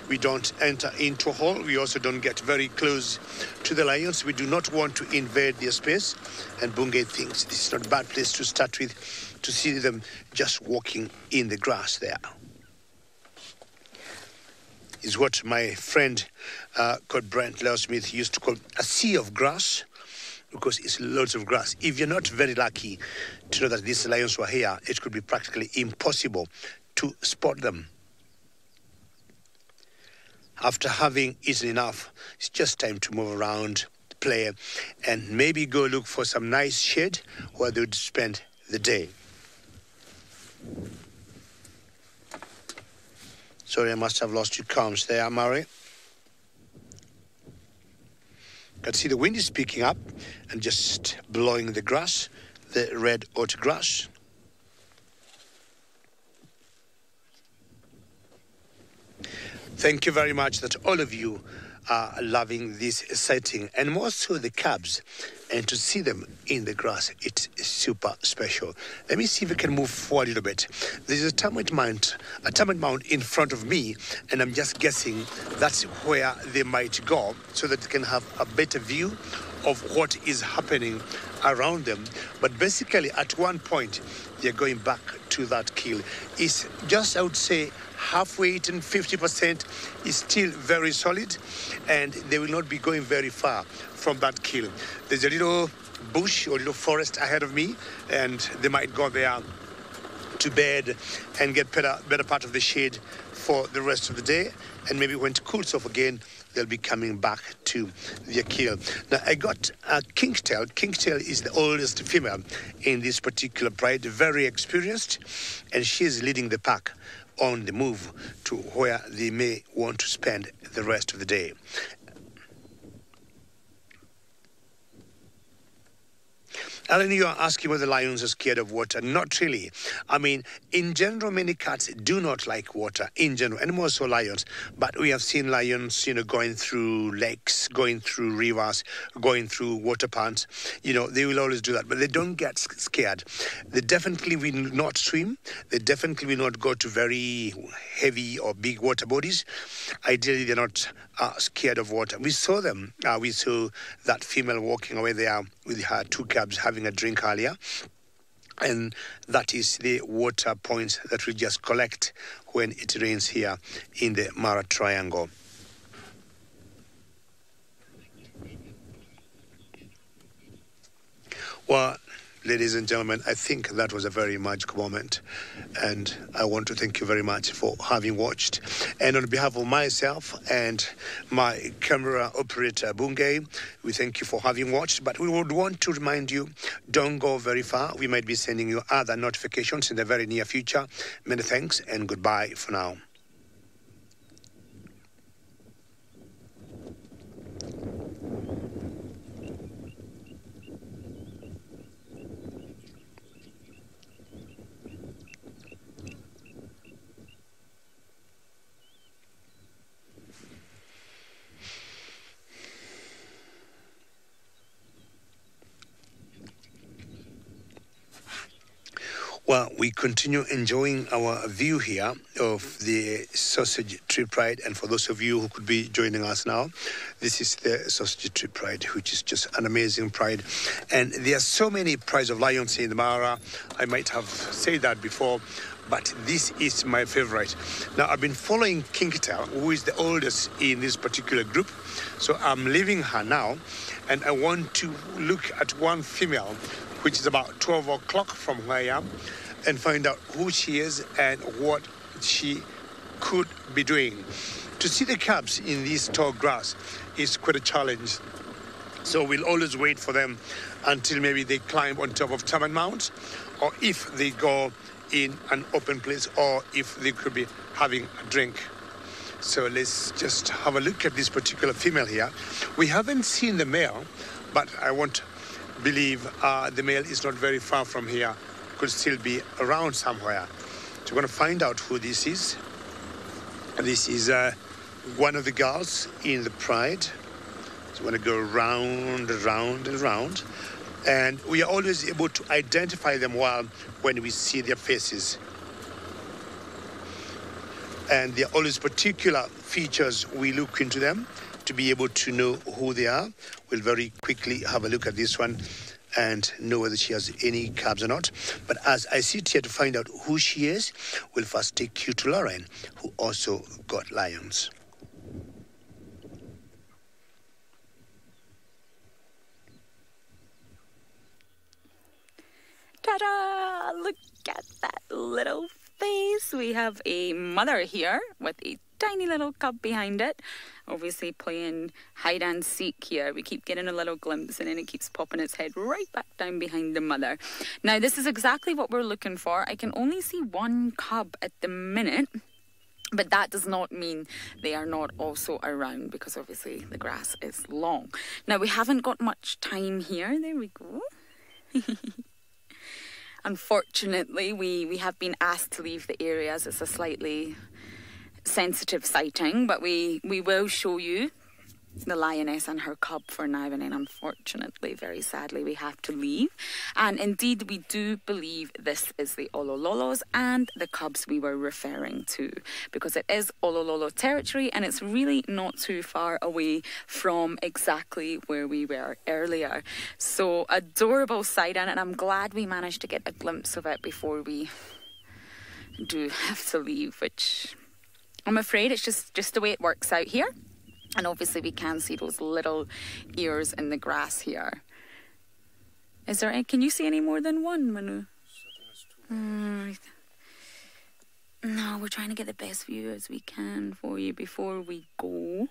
we don't enter into a hole. We also don't get very close to the lions. We do not want to invade their space. And Bungay thinks this is not a bad place to start with, to see them just walking in the grass there. Is what my friend called Brent Leo-Smith used to call a sea of grass, because it's loads of grass. If you're not very lucky to know that these lions were here, it could be practically impossible to spot them. After having eaten enough, it's just time to move around, play, and maybe go look for some nice shade where they would spend the day. Sorry, I must have lost your comms there, Murray. Can see the wind is picking up and just blowing the grass, the red oat grass. Thank you very much that all of you are loving this setting, and more so the cubs, and to see them in the grass, it's super special. Let me see if we can move forward a little bit. There's a termite mound in front of me, and I'm just guessing that's where they might go, so that they can have a better view of what is happening around them. But basically, at one point, they're going back to that kill. It's just, I would say, halfway eaten, 50% is still very solid, and they will not be going very far from that kill. There's a little bush or little forest ahead of me, and they might go there to bed and get better part of the shade for the rest of the day, and maybe when it cools off again, they'll be coming back to their kill. Now, I got a Kingtail. Kingtail is the oldest female in this particular pride, very experienced, and she is leading the pack on the move to where they may want to spend the rest of the day. Alan, you are asking whether lions are scared of water. Not really. I mean, in general, many cats do not like water, in general, and more so lions. But we have seen lions, going through lakes, going through rivers, going through water ponds. They will always do that, but they don't get scared. They definitely will not swim. They definitely will not go to very heavy or big water bodies. Ideally, they're not scared of water. We saw them. We saw that female walking away there with her two cubs having having a drink earlier. And that is the water points that we just collect when it rains here in the Mara Triangle. Well, ladies and gentlemen, I think that was a very magical moment, and I want to thank you very much for having watched. And on behalf of myself and my camera operator, Bungay, we thank you for having watched, but we would want to remind you, don't go very far. We might be sending you other notifications in the very near future. Many thanks, and goodbye for now. Well, we continue enjoying our view here of the Sausage Tree Pride. And for those of you who could be joining us now, this is the Sausage Tree Pride, which is just an amazing pride. And there are so many prides of lions in the Mara. I might have said that before, but this is my favorite. Now, I've been following Kinkita, who is the oldest in this particular group. So I'm leaving her now, and I want to look at one female, which is about 12 o'clock from where I am, and find out who she is and what she could be doing. To see the cubs in this tall grass is quite a challenge. So we'll always wait for them until maybe they climb on top of Taman Mount, or if they go in an open place, or if they could be having a drink. So let's just have a look at this particular female here. We haven't seen the male, but I won't believe the male is not very far from here. Could still be around somewhere. So we're going to find out who this is. This is one of the girls in the pride. So we're going to go round, around, and around. And we are always able to identify them well when we see their faces. And there are always particular features we look into them to be able to know who they are. We'll very quickly have a look at this one and know whether she has any cubs or not. But as I sit here to find out who she is, we'll first take you to Lauren, who also got lions. Ta-da! Look at that little face. We have a mother here with a tiny little cub behind it, obviously playing hide and seek here. We keep getting a little glimpse and then it keeps popping its head right back down behind the mother. Now, this is exactly what we're looking for. I can only see one cub at the minute, but that does not mean they are not also around, because obviously the grass is long. Now, we haven't got much time here. There we go. Unfortunately, we have been asked to leave the area as it's a slightly sensitive sighting, but we will show you the lioness and her cub for now, and then unfortunately, very sadly, we have to leave. And indeed, we do believe this is the Olololos and the cubs we were referring to, because it is Olololo territory and it's really not too far away from exactly where we were earlier. So adorable sight, and I'm glad we managed to get a glimpse of it before we do have to leave, which I'm afraid it's just the way it works out here. And obviously we can see those little ears in the grass here. Is there any, can you see any more than one, Manu? No, we're trying to get the best view as we can for you before we go.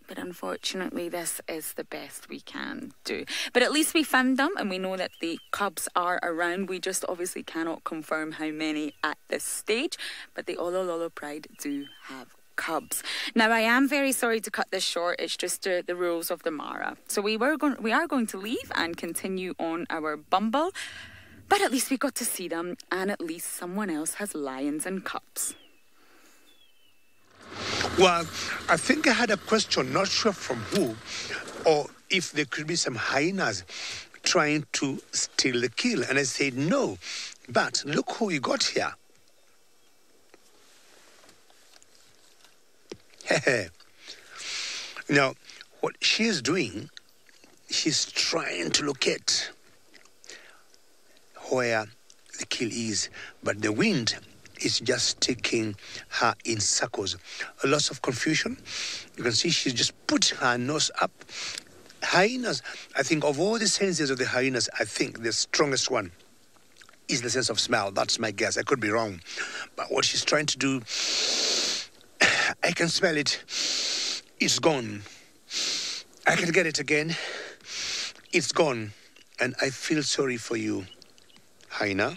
But unfortunately, this is the best we can do. But at least we found them, and we know that the cubs are around. We just obviously cannot confirm how many at this stage. But the Olololo Pride do have cubs. Now, I am very sorry to cut this short. It's just the rules of the Mara. So we are going to leave and continue on our bumble. But at least we got to see them, and at least someone else has lions and cubs. Well, I think I had a question, not sure from who, or if there could be some hyenas trying to steal the kill. And I said, no, but look who we got here. Now, what she is doing she's trying to locate where the kill is, but the wind is just taking her in circles. A lot of confusion. You can see she's just put her nose up. Hyenas, I think of all the senses of the hyenas, I think the strongest one is the sense of smell. That's my guess. I could be wrong. But what she's trying to do, I can smell it. It's gone. I can get it again. It's gone. And I feel sorry for you, hyena.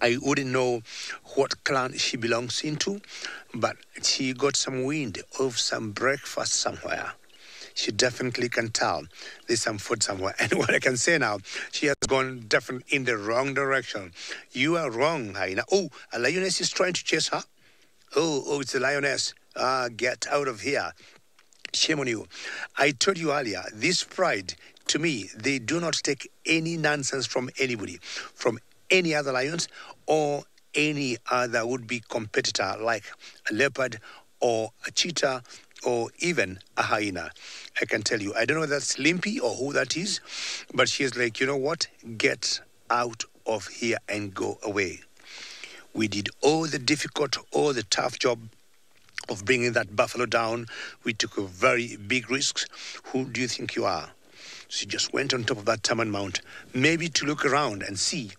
I wouldn't know what clan she belongs into, but she got some wind of some breakfast somewhere. She definitely can tell there's some food somewhere. And what I can say now, she has gone definitely in the wrong direction. You are wrong, hyena. Oh, a lioness is trying to chase her. Oh, it's a lioness. Get out of here. Shame on you. I told you earlier, this pride, to me, they do not take any nonsense from anybody, from any other lions or any other would-be competitor like a leopard or a cheetah or even a hyena. I can tell you, I don't know whether that's Limpy or who that is, but she is like, you know what? Get out of here and go away. We did all the difficult, all the tough job of bringing that buffalo down. We took a very big risks. Who do you think you are? She just went on top of that Taman Mount, maybe to look around and see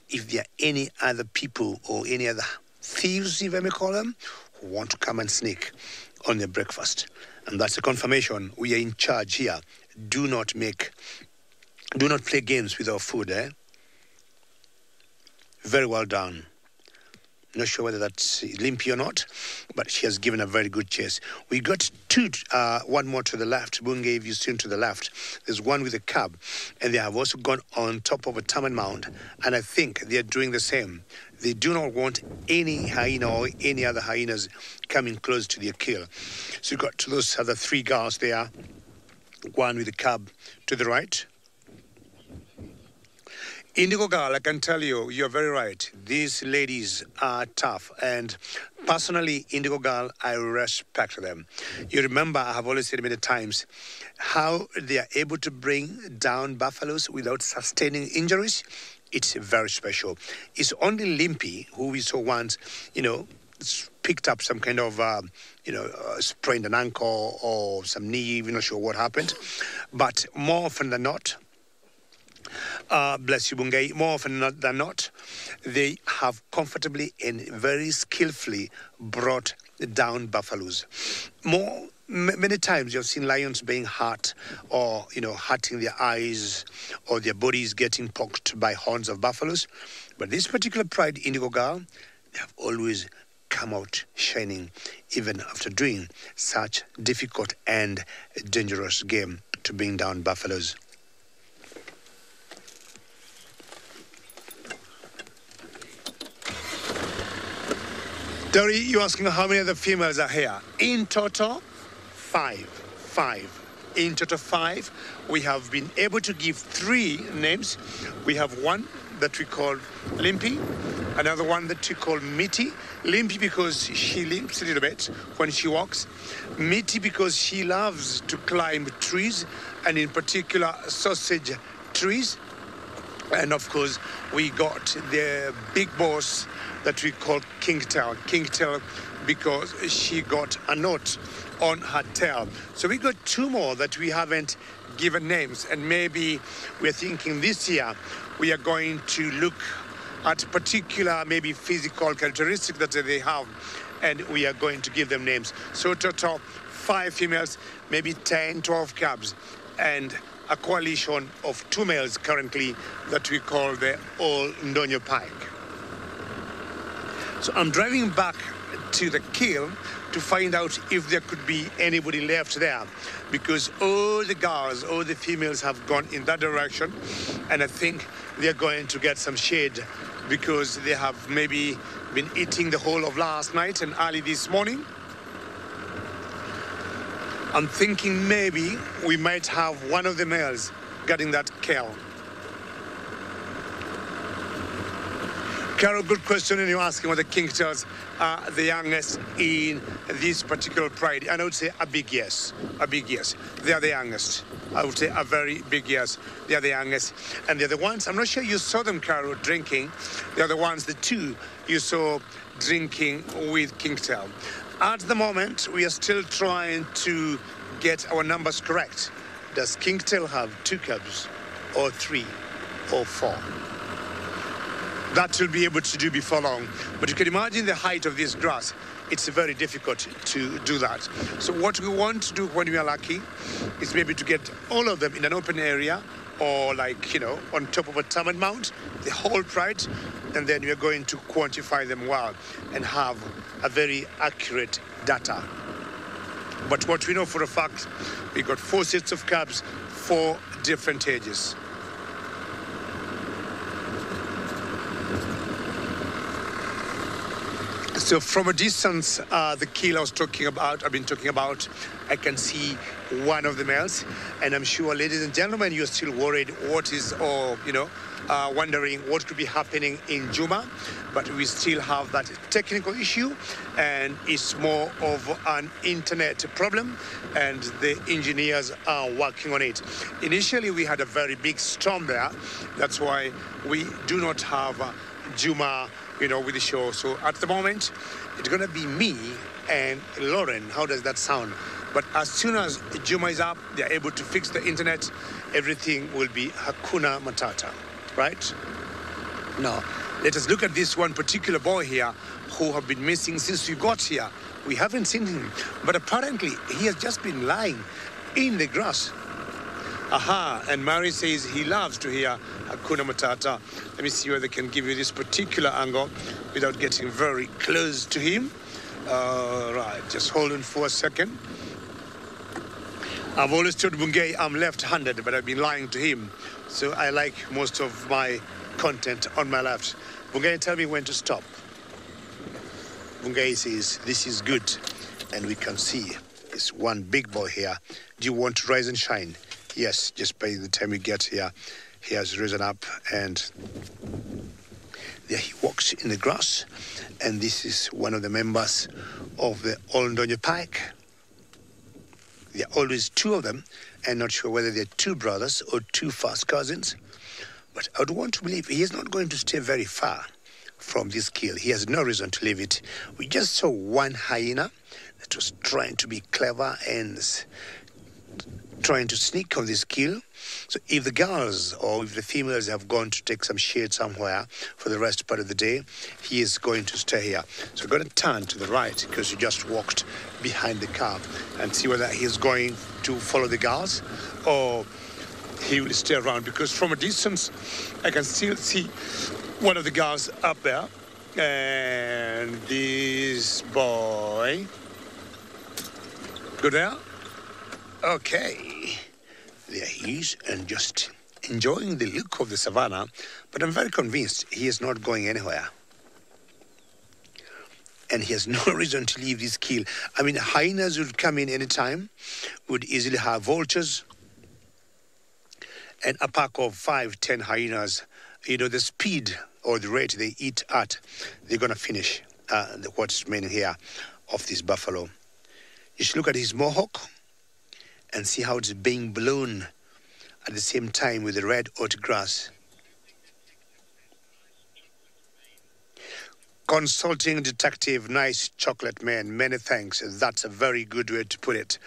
if there are any other people or any other thieves, if I may call them, who want to come and sneak on their breakfast. And that's a confirmation. We are in charge here. Do not play games with our food, eh? Very well done. Not sure whether that's Limpy or not, but she has given a very good chase. We got one more to the left. Bunge, if you've seen to the left, there's one with a cub, and they have also gone on top of a Taman Mound, and I think they're doing the same. They do not want any hyena or any other hyenas coming close to their kill. So you've got those other three girls there, one with a cub to the right. Indigo Girl, I can tell you, you're very right. These ladies are tough. And personally, Indigo Girl, I respect them. You remember, I have always said many times, how they are able to bring down buffaloes without sustaining injuries. It's very special. It's only Limpy, who we saw once, picked up some kind of, sprained an ankle or some knee, we're not sure what happened. But more often than not, bless you, Bungay, more often than not, they have comfortably and very skillfully brought down buffaloes. Many times you've seen lions being hurt or, hurting their eyes or their bodies getting poked by horns of buffaloes. But this particular pride, Indigo Girl, they have always come out shining, even after doing such difficult and dangerous game to bring down buffaloes. Dory, you're asking how many of the females are here. In total, five. In total, 5. We have been able to give 3 names. We have one that we call Limpy, another one that we call Mitty. Limpy because she limps a little bit when she walks. Mitty because she loves to climb trees, and in particular sausage trees. And of course, we got the big boss that we call Kingtail. Kingtail because she got a knot on her tail. So we got 2 more that we haven't given names. And maybe we're thinking this year we are going to look at particular maybe physical characteristics that they have, and we are going to give them names. So total 5 females, maybe 10, 12 cubs, and a coalition of 2 males currently that we call the Old Ndonyo Pike. So I'm driving back to the kill to find out if there could be anybody left there, because all the girls, all the females have gone in that direction, and I think they're going to get some shade because they have maybe been eating the whole of last night and early this morning. I'm thinking maybe we might have one of the males getting that kill. Carol, good question, and you're asking whether Kingtails are the youngest in this particular pride. And I would say a big yes. A big yes. They are the youngest. I would say a very big yes. They are the youngest. And they're the ones, I'm not sure you saw them, Carol, drinking. They're the ones, the two you saw drinking with Kingtail. At the moment, we are still trying to get our numbers correct. Does Kingtail have 2 cubs, or 3, or 4? That we'll be able to do before long. But you can imagine the height of this grass. It's very difficult to do that. So what we want to do when we are lucky is maybe to get all of them in an open area, or like, you know, on top of a termite mound, the whole pride, and then we're going to quantify them well and have a very accurate data. But what we know for a fact, we got 4 sets of cubs, 4 different ages. So from a distance, the kill I've been talking about, I can see one of the males, and I'm sure, ladies and gentlemen, you're still worried wondering what could be happening in Juma, but we still have that technical issue, and it's more of an internet problem, and the engineers are working on it. Initially, we had a very big storm there. That's why we do not have Juma, with the show. So at the moment, it's going to be me and Lauren. How does that sound? But as soon as Juma is up, they're able to fix the internet, everything will be Hakuna Matata, right? Now, let us look at this one particular boy here who have been missing since we got here. We haven't seen him, but apparently he has just been lying in the grass. Aha, and Mary says he loves to hear Hakuna Matata. Let me see whether I can give you this particular angle without getting very close to him. Right, just hold on for a second. I've always told Bungay I'm left-handed, but I've been lying to him. So I like most of my content on my left. Bungay, tell me when to stop. Bungay says this is good, and we can see this one big boy here. Do you want to rise and shine? Yes, just by the time we get here, he has risen up, and there he walks in the grass. And this is one of the members of the Olndonyo Pike. There are always 2 of them. I'm not sure whether they're 2 brothers or 2 first cousins. But I would want to believe he is not going to stay very far from this kill. He has no reason to leave it. We just saw one hyena that was trying to be clever and trying to sneak on this kill. So if the girls or if the females have gone to take some shade somewhere for the rest part of the day, he is going to stay here. So we're going to turn to the right because he just walked behind the car and see whether he's going to follow the girls or he will stay around, because from a distance I can still see one of the girls up there, and this boy, go there. Okay, there he is, and just enjoying the look of the savannah, but I'm very convinced he is not going anywhere. And he has no reason to leave this kill. I mean, hyenas would come in any time, would easily have vultures, and a pack of 5-10 hyenas, the speed or the rate they eat at, they're going to finish what's remaining here of this buffalo. You should look at his mohawk and see how it's being blown at the same time with the red oat grass. Consulting detective, nice chocolate man, many thanks. That's a very good way to put it.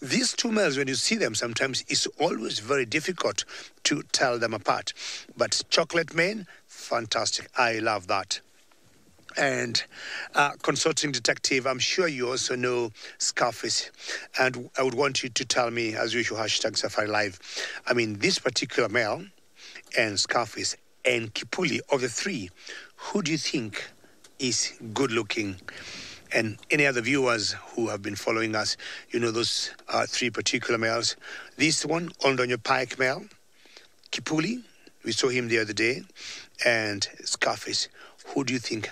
These 2 males, when you see them, sometimes it's always very difficult to tell them apart. But chocolate man, fantastic. I love that. And consulting detective, I'm sure you also know Scarface. And I would want you to tell me, as usual, #SafariLive. This particular male and Scarface and Kipuli, of the 3, who do you think is good looking? And any other viewers who have been following us, those 3 particular males. This one, Olndonyo Pike male, Kipuli, we saw him the other day, and Scarface. Who do you think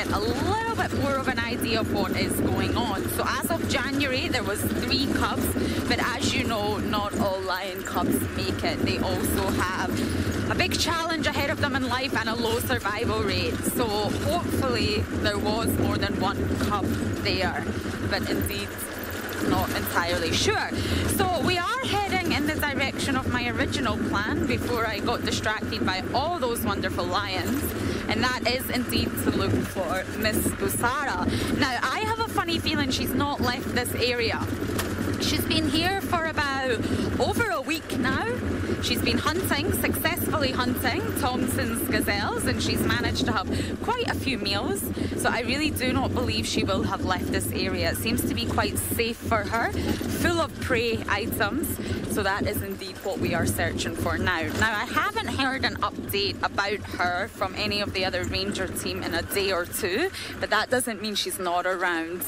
get a little bit more of an idea of what is going on. So as of January, there was 3 cubs, but as you know, not all lion cubs make it. They also have a big challenge ahead of them in life and a low survival rate. So hopefully there was more than 1 cub there, but indeed not entirely sure. So we are heading in the direction of my original plan before I got distracted by all those wonderful lions, and that is indeed to look for Miss Busara. Now, I have a funny feeling she's not left this area. She's been here for about over a week now. She's been hunting, successfully hunting Thompson's gazelles, and she's managed to have quite a few meals. So I really do not believe she will have left this area. It seems to be quite safe for her, full of prey items. So that is indeed what we are searching for now. Now, I haven't heard an update about her from any of the other ranger team in a day or two, but that doesn't mean she's not around.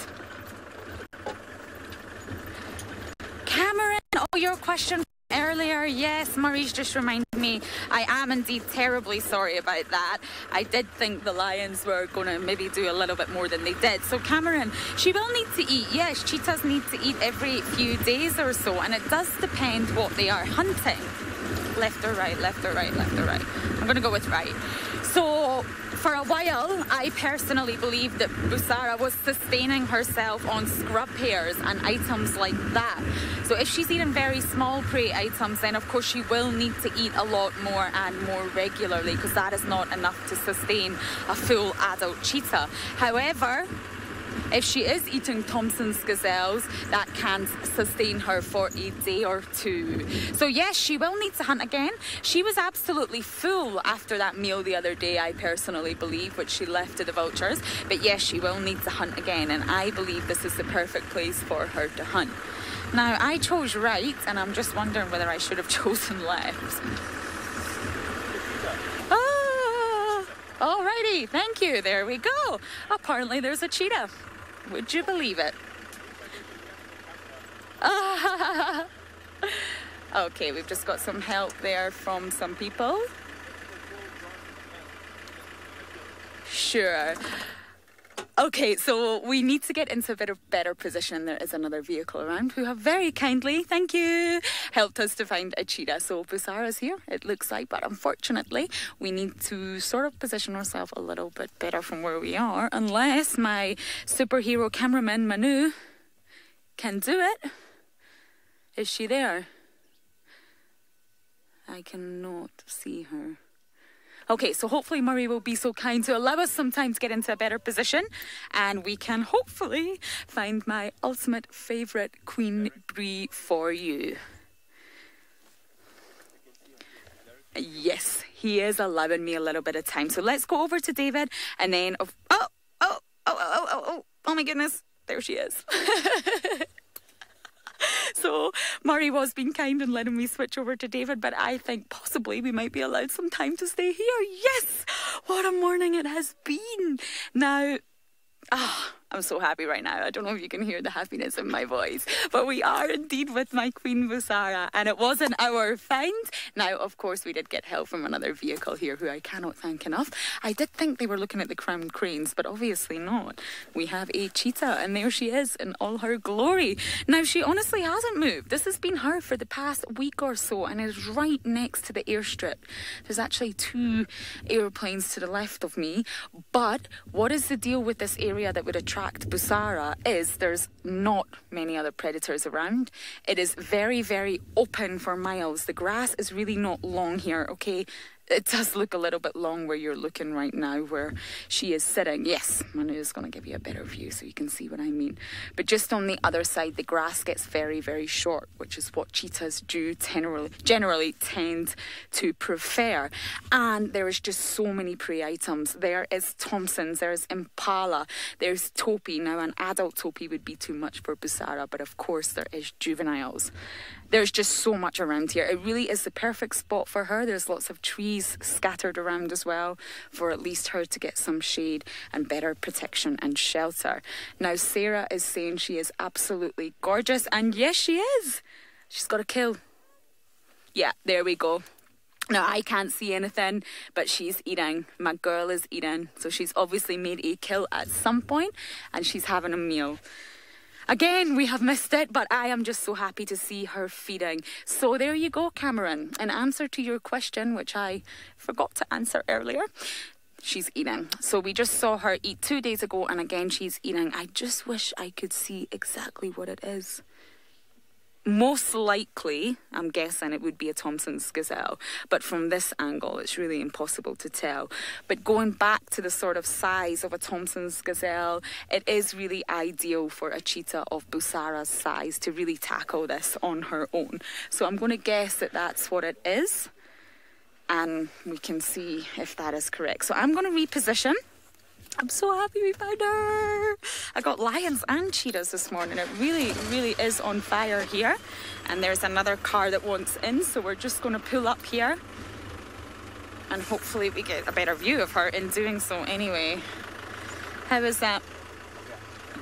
Cameron, oh, your question earlier, yes, Murray's just reminded me, I am indeed terribly sorry about that. I did think the lions were going to maybe do a little bit more than they did. So Cameron, she will need to eat. Yes, cheetahs need to eat every few days or so, and it does depend what they are hunting. Left or right, left or right, left or right. I'm going to go with right. So for a while, I personally believed that Busara was sustaining herself on scrub hairs and items like that. So if she's eating very small prey items, then of course she will need to eat a lot more and more regularly, because that is not enough to sustain a full adult cheetah. However, if she is eating Thompson's gazelles, that can sustain her for a day or two. So yes, she will need to hunt again. She was absolutely full after that meal the other day, I personally believe, which she left to the vultures. But yes, she will need to hunt again, and I believe this is the perfect place for her to hunt. Now, I chose right, and I'm just wondering whether I should have chosen left. Alrighty, thank you. There we go. Apparently there's a cheetah. Would you believe it? Okay, we've just got some help there from some people. Sure. Okay, so we need to get into a bit of better position. There is another vehicle around who have very kindly, thank you, helped us to find a cheetah. So Busara's here, it looks like, but unfortunately we need to sort of position ourselves a little bit better from where we are, unless my superhero cameraman Manu can do it. Is she there? I cannot see her. Okay, so hopefully Murray will be so kind to allow us sometimes get into a better position and we can hopefully find my ultimate favourite queen bee for you. Yes, he is allowing me a little bit of time. So let's go over to David and then... Oh my goodness. There she is. So Murray was being kind and letting me switch over to David, but I think possibly we might be allowed some time to stay here. Yes! What a morning it has been. Now... I'm so happy right now. I don't know if you can hear the happiness in my voice, but we are indeed with my Queen Busara, and it wasn't our find. Now, of course, we did get help from another vehicle here who I cannot thank enough. I did think they were looking at the crown cranes, but obviously not. We have a cheetah, and there she is in all her glory. Now, she honestly hasn't moved. This has been her for the past week or so, and is right next to the airstrip. There's actually 2 airplanes to the left of me, but what is the deal with this area that would attract Busara is there's not many other predators around. It is very, very open for miles. The grass is really not long here, okay? It does look a little bit long where you're looking right now, where she is sitting. Yes, Manu is going to give you a better view so you can see what I mean. But just on the other side, the grass gets very, very short, which is what cheetahs do generally tend to prefer. And there is just so many prey items. There is Thompson's, there's Impala, there's Topi. Now, an adult Topi would be too much for Busara, but of course there is juveniles. There's just so much around here. It really is the perfect spot for her. There's lots of trees scattered around as well for at least her to get some shade and better protection and shelter. Now, Sarah is saying she is absolutely gorgeous. And yes, she is. She's got a kill. Yeah, there we go. Now, I can't see anything, but she's eating. My girl is eating. So she's obviously made a kill at some point and she's having a meal. Again, we have missed it, but I am just so happy to see her feeding. So there you go, Cameron. In answer to your question, which I forgot to answer earlier, she's eating. So we just saw her eat 2 days ago, and again, she's eating. I just wish I could see exactly what it is. Most likely, I'm guessing it would be a Thompson's gazelle, but from this angle, it's really impossible to tell. But going back to the sort of size of a Thompson's gazelle, it is really ideal for a cheetah of Busara's size to really tackle this on her own. So I'm going to guess that that's what it is, and we can see if that is correct. So I'm going to reposition. I'm so happy we found her. I got lions and cheetahs this morning. It really, really is on fire here. And there's another car that wants in, so we're just going to pull up here. And hopefully we get a better view of her in doing so anyway. How is that?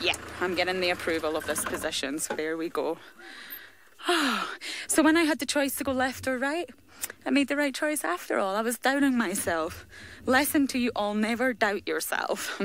Yeah, I'm getting the approval of this position, so there we go. So when I had the choice to go left or right, I made the right choice after all. I was doubting myself. Lesson to you all, never doubt yourself.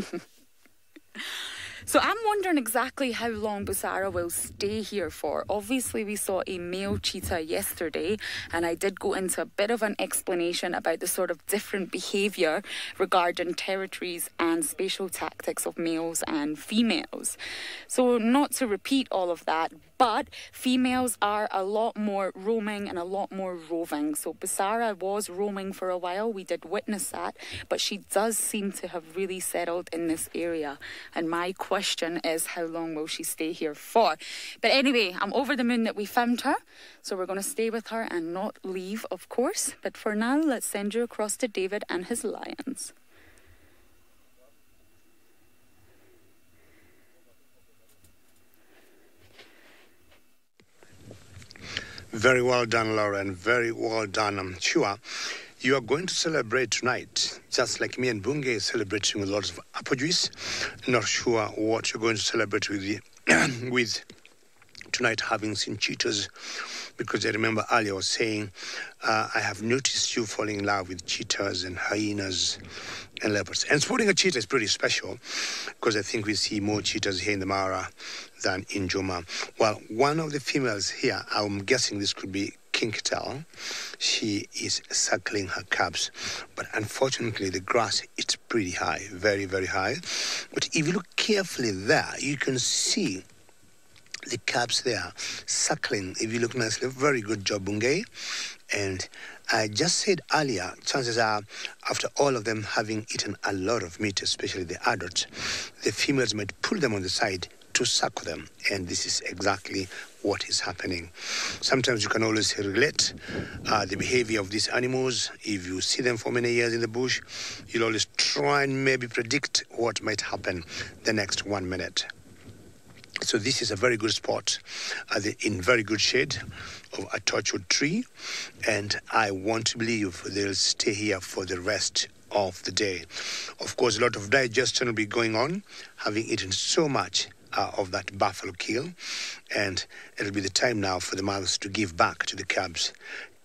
So I'm wondering exactly how long Busara will stay here for. Obviously, we saw a male cheetah yesterday, and I did go into a bit of an explanation about the sort of different behaviour regarding territories and spatial tactics of males and females. So not to repeat all of that, but females are a lot more roaming and a lot more roving. So Busara was roaming for a while. We did witness that, but she does seem to have really settled in this area. And my question is, how long will she stay here for? But anyway, I'm over the moon that we found her. So we're going to stay with her and not leave, of course. But for now, let's send you across to David and his lions. Very well done, Lauren. Very well done. I'm sure you are going to celebrate tonight, just like me and Bunge is celebrating with lots of apple juice. Not sure what you're going to celebrate with, with tonight, having seen cheetahs, because I remember earlier I was saying, I have noticed you falling in love with cheetahs and hyenas and leopards. And spotting a cheetah is pretty special, because I think we see more cheetahs here in the Mara than in Joma. Well, one of the females here, I'm guessing this could be Kinkital. She is suckling her cubs, but unfortunately the grass is pretty high, very, very high. But if you look carefully there, you can see the cubs there suckling. If you look nicely, very good job, Bungay. And I just said earlier, chances are, after all of them having eaten a lot of meat, especially the adults, the females might pull them on the side to suckle them, and this is exactly what is happening. Sometimes you can always relate the behavior of these animals. If you see them for many years in the bush, you'll always try and maybe predict what might happen the next 1 minute. So this is a very good spot in very good shade of a torchwood tree, and I want to believe they'll stay here for the rest of the day. Of course, a lot of digestion will be going on, having eaten so much of that buffalo kill, and it'll be the time now for the mothers to give back to the cubs.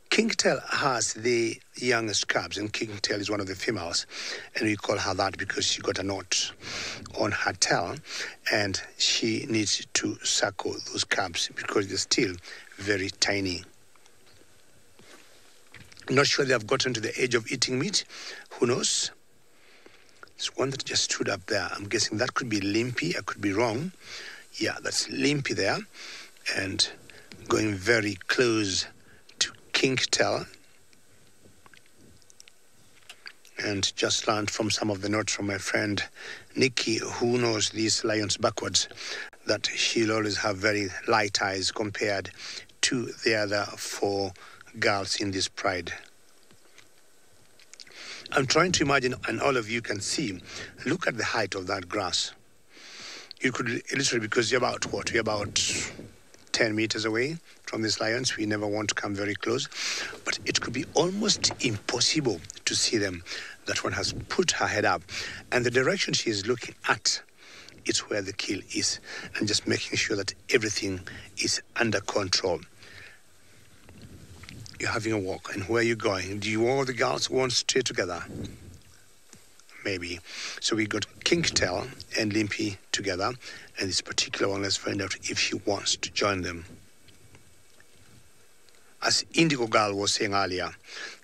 Kingtail has the youngest cubs, and Kingtail is one of the females, and we call her that because she got a knot on her tail, and she needs to suckle those cubs because they're still very tiny. Not sure they have gotten to the age of eating meat. Who knows? There's one that just stood up there. I'm guessing that could be Limpy. I could be wrong. Yeah, that's Limpy there, and going very close to Kingtail. And just learned from some of the notes from my friend Nikki, who knows these lions backwards, that she'll always have very light eyes compared to the other 4 girls in this pride. I'm trying to imagine, and all of you can see, look at the height of that grass. You could literally, because you're about what? You're about 10 meters away from these lions. We never want to come very close, but it could be almost impossible to see them. That one has put her head up, and the direction she is looking at is where the kill is, and just making sure that everything is under control. You're having a walk, and where are you going? Do you all the girls want to stay together? Maybe. So we got Kingtail and Limpy together, and this particular one, let's find out if she wants to join them. As Indigo Girl was saying earlier,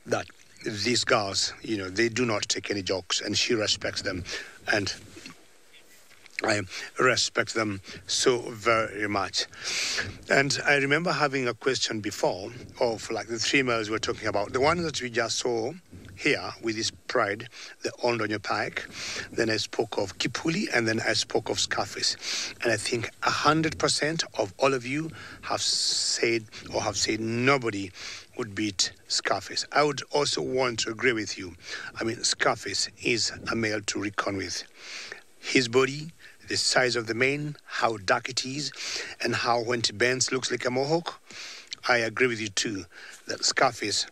that these girls, they do not take any jokes, and she respects them, and I respect them so very much. And I remember having a question before of like the 3 males we're talking about. The one that we just saw here with this pride, the Ondonyo Pike. Then I spoke of Kipuli, and then I spoke of Scarface. And I think 100% of all of you have said nobody would beat Scarface. I would also want to agree with you. I mean, Scarface is a male to reckon with. His body, the size of the mane, how dark it is, and how when it bends looks like a mohawk. I agree with you too that Scarface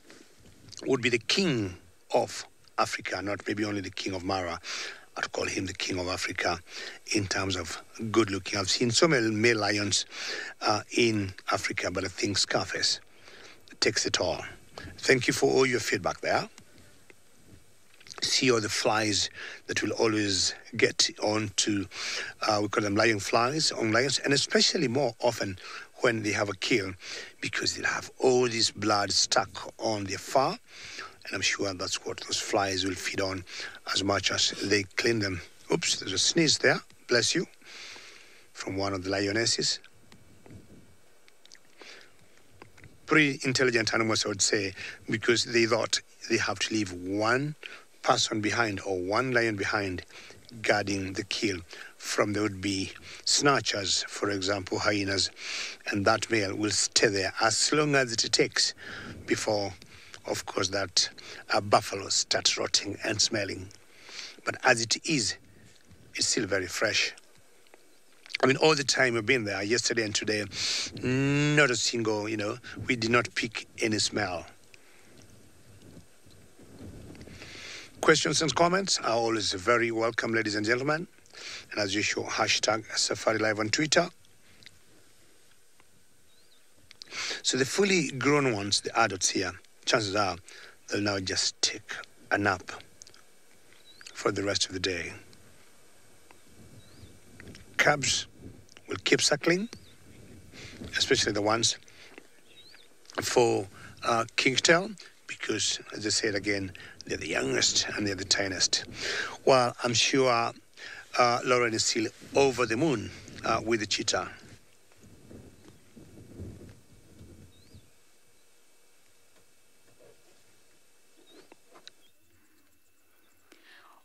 would be the king of Africa, not maybe only the king of Mara. I'd call him the king of Africa in terms of good looking. I've seen so many male lions in Africa, but I think Scarface takes it all. Thank you for all your feedback there. See all the flies that will always get on to, we call them lion flies on lions, and especially more often when they have a kill, because they'll have all this blood stuck on their fur, and I'm sure that's what those flies will feed on as much as they clean them. Oops, there's a sneeze there, bless you, from one of the lionesses. Pretty intelligent animals, I would say, because they thought they have to leave one person behind or one lion behind guarding the kill from the would-be snatchers, for example, hyenas, and that male will stay there as long as it takes before, of course, that buffalo starts rotting and smelling. But as it is, it's still very fresh. I mean, all the time we've been there, yesterday and today, not a single, we did not pick any smell. Questions and comments are always very welcome, ladies and gentlemen. And as usual, hashtag SafariLive on Twitter. So the fully grown ones, the adults here, chances are they'll now just take a nap for the rest of the day. Cubs will keep suckling, especially the ones for Kingtail, because, as I said again, they're the youngest and they're the tiniest. Well, I'm sure Lauren is still over the moon with the cheetah.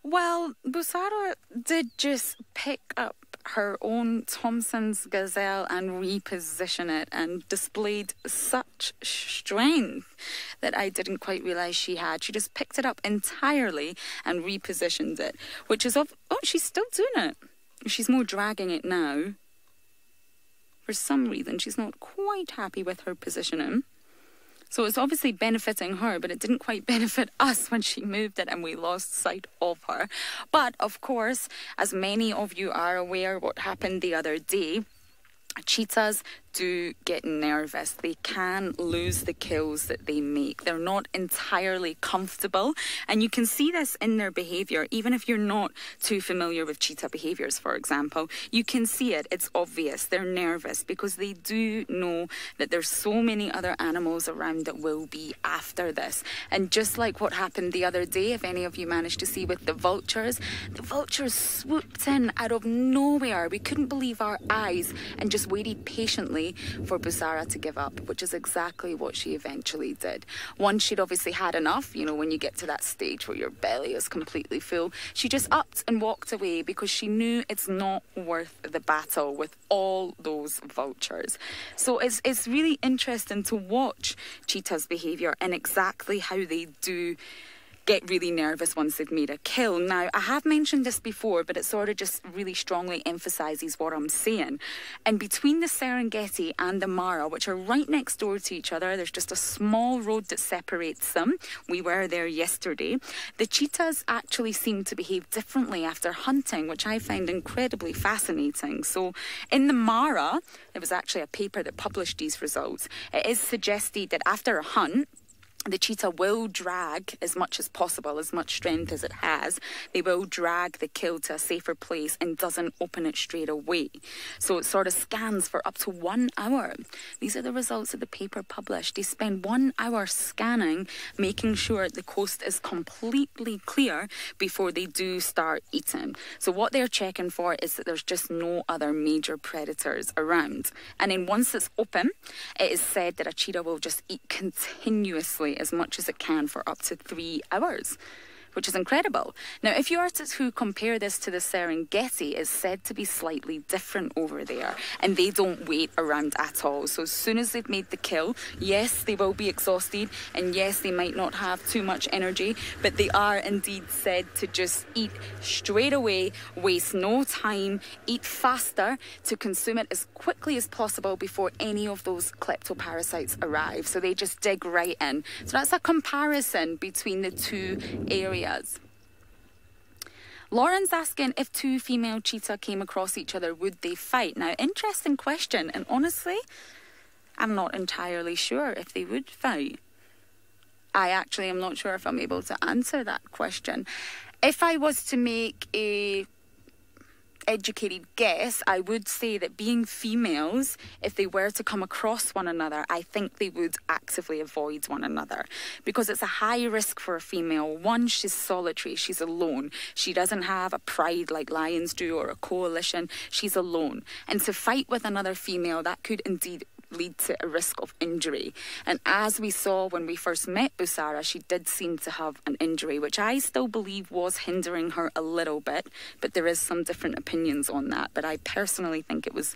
Well, Busara did just pick up her own Thompson's Gazelle and reposition it, and displayed such strength that I didn't quite realise she had. She just picked it up entirely and repositioned it, which is she's still doing it. She's more dragging it now. For some reason, she's not quite happy with her positioning. So it's obviously benefiting her, but it didn't quite benefit us when she moved it and we lost sight of her. But, of course, as many of you are aware what happened the other day, cheetahs do get nervous. They can lose the kills that they make. They're not entirely comfortable, and you can see this in their behaviour. Even if you're not too familiar with cheetah behaviours, for example, you can see it. It's obvious. They're nervous because they do know that there's so many other animals around that will be after this. And just like what happened the other day, if any of you managed to see with the vultures swooped in out of nowhere. We couldn't believe our eyes and just waited patiently for Busara to give up, which is exactly what she eventually did. Once she'd obviously had enough, you know, when you get to that stage where your belly is completely full, she just upped and walked away because she knew it's not worth the battle with all those vultures. So it's really interesting to watch cheetahs' behaviour and exactly how they do get really nervous once they've made a kill. Now, I have mentioned this before, but it sort of just really strongly emphasises what I'm saying. And between the Serengeti and the Mara, which are right next door to each other, there's just a small road that separates them. We were there yesterday. The cheetahs actually seem to behave differently after hunting, which I find incredibly fascinating. So in the Mara, there was actually a paper that published these results. It is suggested that after a hunt, the cheetah will drag as much as possible, as much strength as it has. They will drag the kill to a safer place and doesn't open it straight away. So it sort of scans for up to 1 hour. These are the results that the paper published. They spend 1 hour scanning, making sure the coast is completely clear before they do start eating. So what they're checking for is that there's just no other major predators around. And then once it's open, it is said that a cheetah will just eat continuously as much as it can for up to 3 hours, which is incredible. Now, if you are to compare this to the Serengeti, it's said to be slightly different over there, and they don't wait around at all. So as soon as they've made the kill, yes, they will be exhausted, and yes, they might not have too much energy, but they are indeed said to just eat straight away, waste no time, eat faster to consume it as quickly as possible before any of those kleptoparasites arrive. So they just dig right in. So that's a comparison between the two areas. Lauren's asking if two female cheetah came across each other, would they fight? Now, interesting question, and honestly, I'm not entirely sure if they would fight. I actually am not sure if I'm able to answer that question. If I was to make a educated guess, I would say that being females, if they were to come across one another, I think they would actively avoid one another because it's a high risk for a female. One, she's solitary, she's alone. She doesn't have a pride like lions do or a coalition. She's alone. And to fight with another female, that could indeed lead to a risk of injury. And as we saw when we first met Busara, she did seem to have an injury, which I still believe was hindering her a little bit, but there is some different opinions on that. But I personally think it was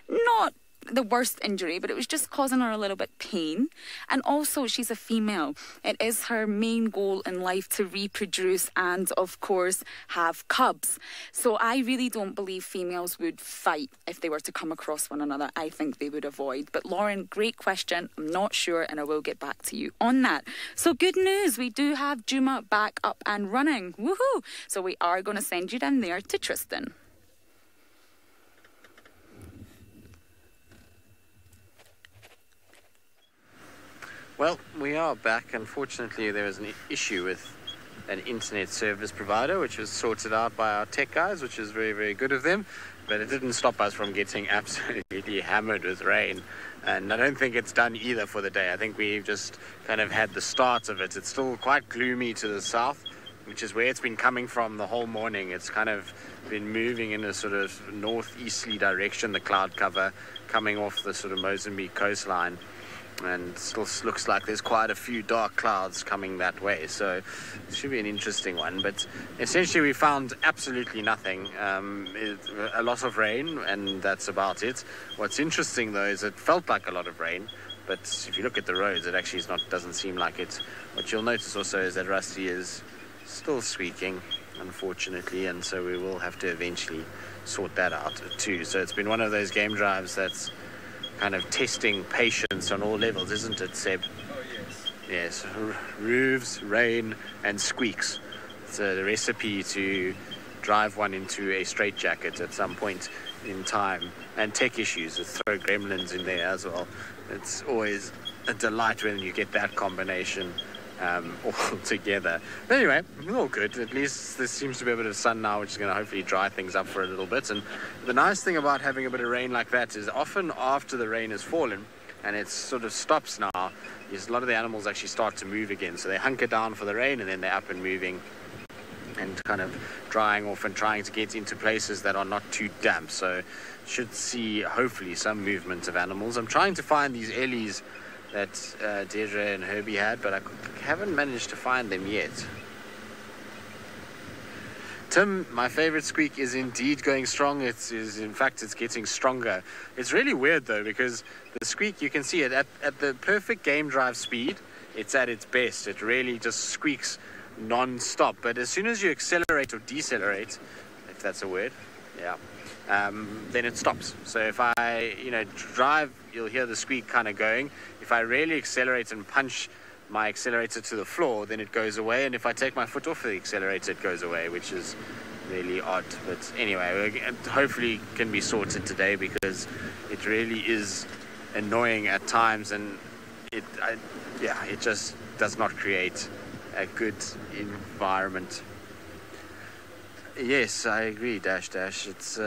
not the worst injury, but it was just causing her a little bit pain. And also, she's a female. It is her main goal in life to reproduce and, of course, have cubs. So I really don't believe females would fight if they were to come across one another. I think they would avoid. But Lauren, great question. I'm not sure, and I will get back to you on that. So good news. We do have Juma back up and running. Woohoo! So we are going to send you down there to Tristan. Well, we are back. Unfortunately, there was an issue with an internet service provider, which was sorted out by our tech guys, which is very, very good of them. But it didn't stop us from getting absolutely hammered with rain. And I don't think it's done either for the day. I think we've just kind of had the start of it. It's still quite gloomy to the south, which is where it's been coming from the whole morning. It's kind of been moving in a sort of northeasterly direction, the cloud cover coming off the sort of Mozambique coastline. and still looks like there's quite a few dark clouds coming that way, so it should be an interesting one. But essentially we found absolutely nothing, a lot of rain, and that's about it. What's interesting though is it felt like a lot of rain, but if you look at the roads, it actually doesn't seem like it. What you'll notice also is that Rusty is still squeaking, unfortunately, and so we will have to eventually sort that out too. So it's been one of those game drives that's kind of testing patience on all levels, isn't it, Seb? Oh, yes. Yes, roofs, rain, and squeaks. It's a recipe to drive one into a straitjacket at some point in time. And tech issues, throw gremlins in there as well. It's always a delight when you get that combination all together. But anyway, all good. At least there seems to be a bit of sun now, which is going to hopefully dry things up for a little bit. And the nice thing about having a bit of rain like that is often after the rain has fallen and it sort of stops now, is a lot of the animals actually start to move again. So they hunker down for the rain and then they're up and moving and kind of drying off and trying to get into places that are not too damp. So should see hopefully some movement of animals. I'm trying to find these ellies that Deirdre and Herbie had, but I haven't managed to find them yet. Tim, my favorite squeak is indeed going strong. In fact, it's getting stronger. It's really weird though, because the squeak, you can see it at the perfect game drive speed. It's at its best. It really just squeaks non-stop. But as soon as you accelerate or decelerate, if that's a word, yeah, then it stops. So if I, drive, you'll hear the squeak kind of going. If I really accelerate and punch my accelerator to the floor, then it goes away. And if I take my foot off the accelerator, it goes away, which is really odd. But anyway, hopefully can be sorted today, because it really is annoying at times, and it just does not create a good environment. Yes, I agree, Dash. It's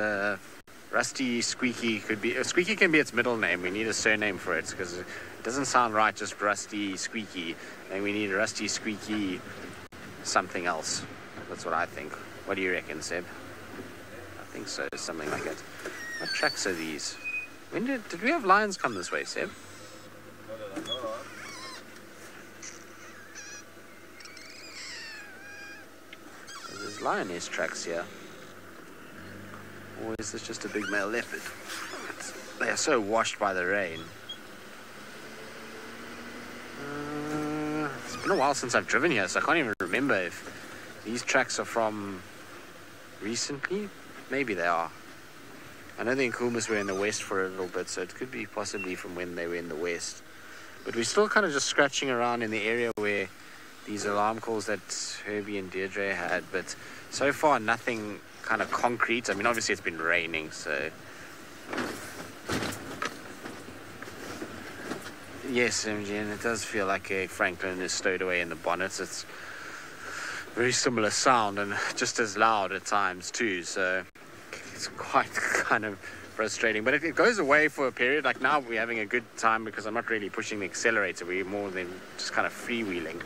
Rusty Squeaky Squeaky can be its middle name. We need a surname for it, because it doesn't sound right, just Rusty Squeaky. And we need Rusty Squeaky something else. That's what I think. What do you reckon, Seb? I think so, something like that. What tracks are these? When did we have lions come this way, Seb? No, no, no. There's lioness tracks here. Or is this just a big male leopard? They are so washed by the rain. It's been a while since I've driven here, so I can't even remember if these tracks are from recently. Maybe they are. I know the Nkumas were in the west for a little bit, so it could be possibly from when they were in the west. But we're still kind of just scratching around in the area where these alarm calls that Herbie and Deirdre had, but so far nothing kind of concrete. I mean, obviously it's been raining, so yes, MGN, it does feel like a Franklin is stowed away in the bonnet. It's very similar sound and just as loud at times too, so it's quite kind of frustrating. But it goes away for a period. Like now we're having a good time because I'm not really pushing the accelerator. We're more than just kind of freewheeling.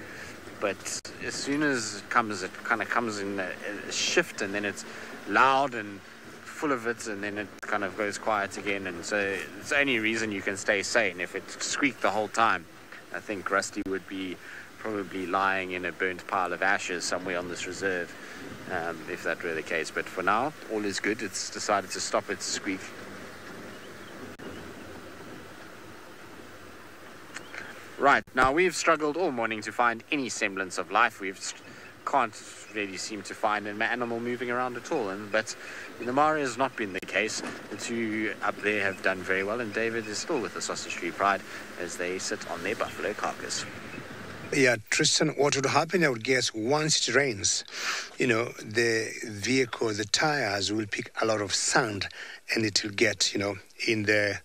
But as soon as it kind of comes in a shift, and then it's loud and full of it, and then it kind of goes quiet again. And so it's the only reason you can stay sane. If it squeaked the whole time, I think Rusty would be probably lying in a burnt pile of ashes somewhere on this reserve, if that were the case. But for now, all is good. It's decided to stop its squeak. Right, now we've struggled all morning to find any semblance of life. Can't really seem to find an animal moving around at all. But in the Mara has not been the case. The two up there have done very well, and David is still with the Sausage Tree Pride as they sit on their buffalo carcass. Yeah, Tristan, what would happen, I would guess, once it rains, the vehicle, the tires will pick a lot of sand, and it will get, in the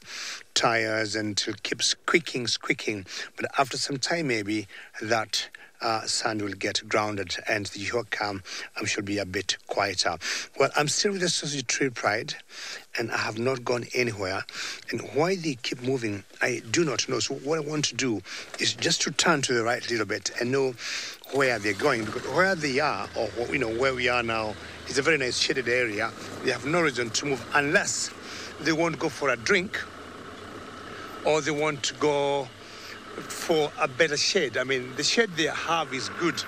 tires, and it will keep squeaking. But after some time, maybe that sand will get grounded, and the York should be a bit quieter. Well, I'm still with the Sausage Tree Pride, and I have not gone anywhere. And why they keep moving, I do not know. So what I want to do is just to turn to the right a little bit and know where they're going, because where they are, or where we are now, is a very nice shaded area. They have no reason to move unless they want to go for a drink, or they want to go for a better shade. I mean, the shade they have is good,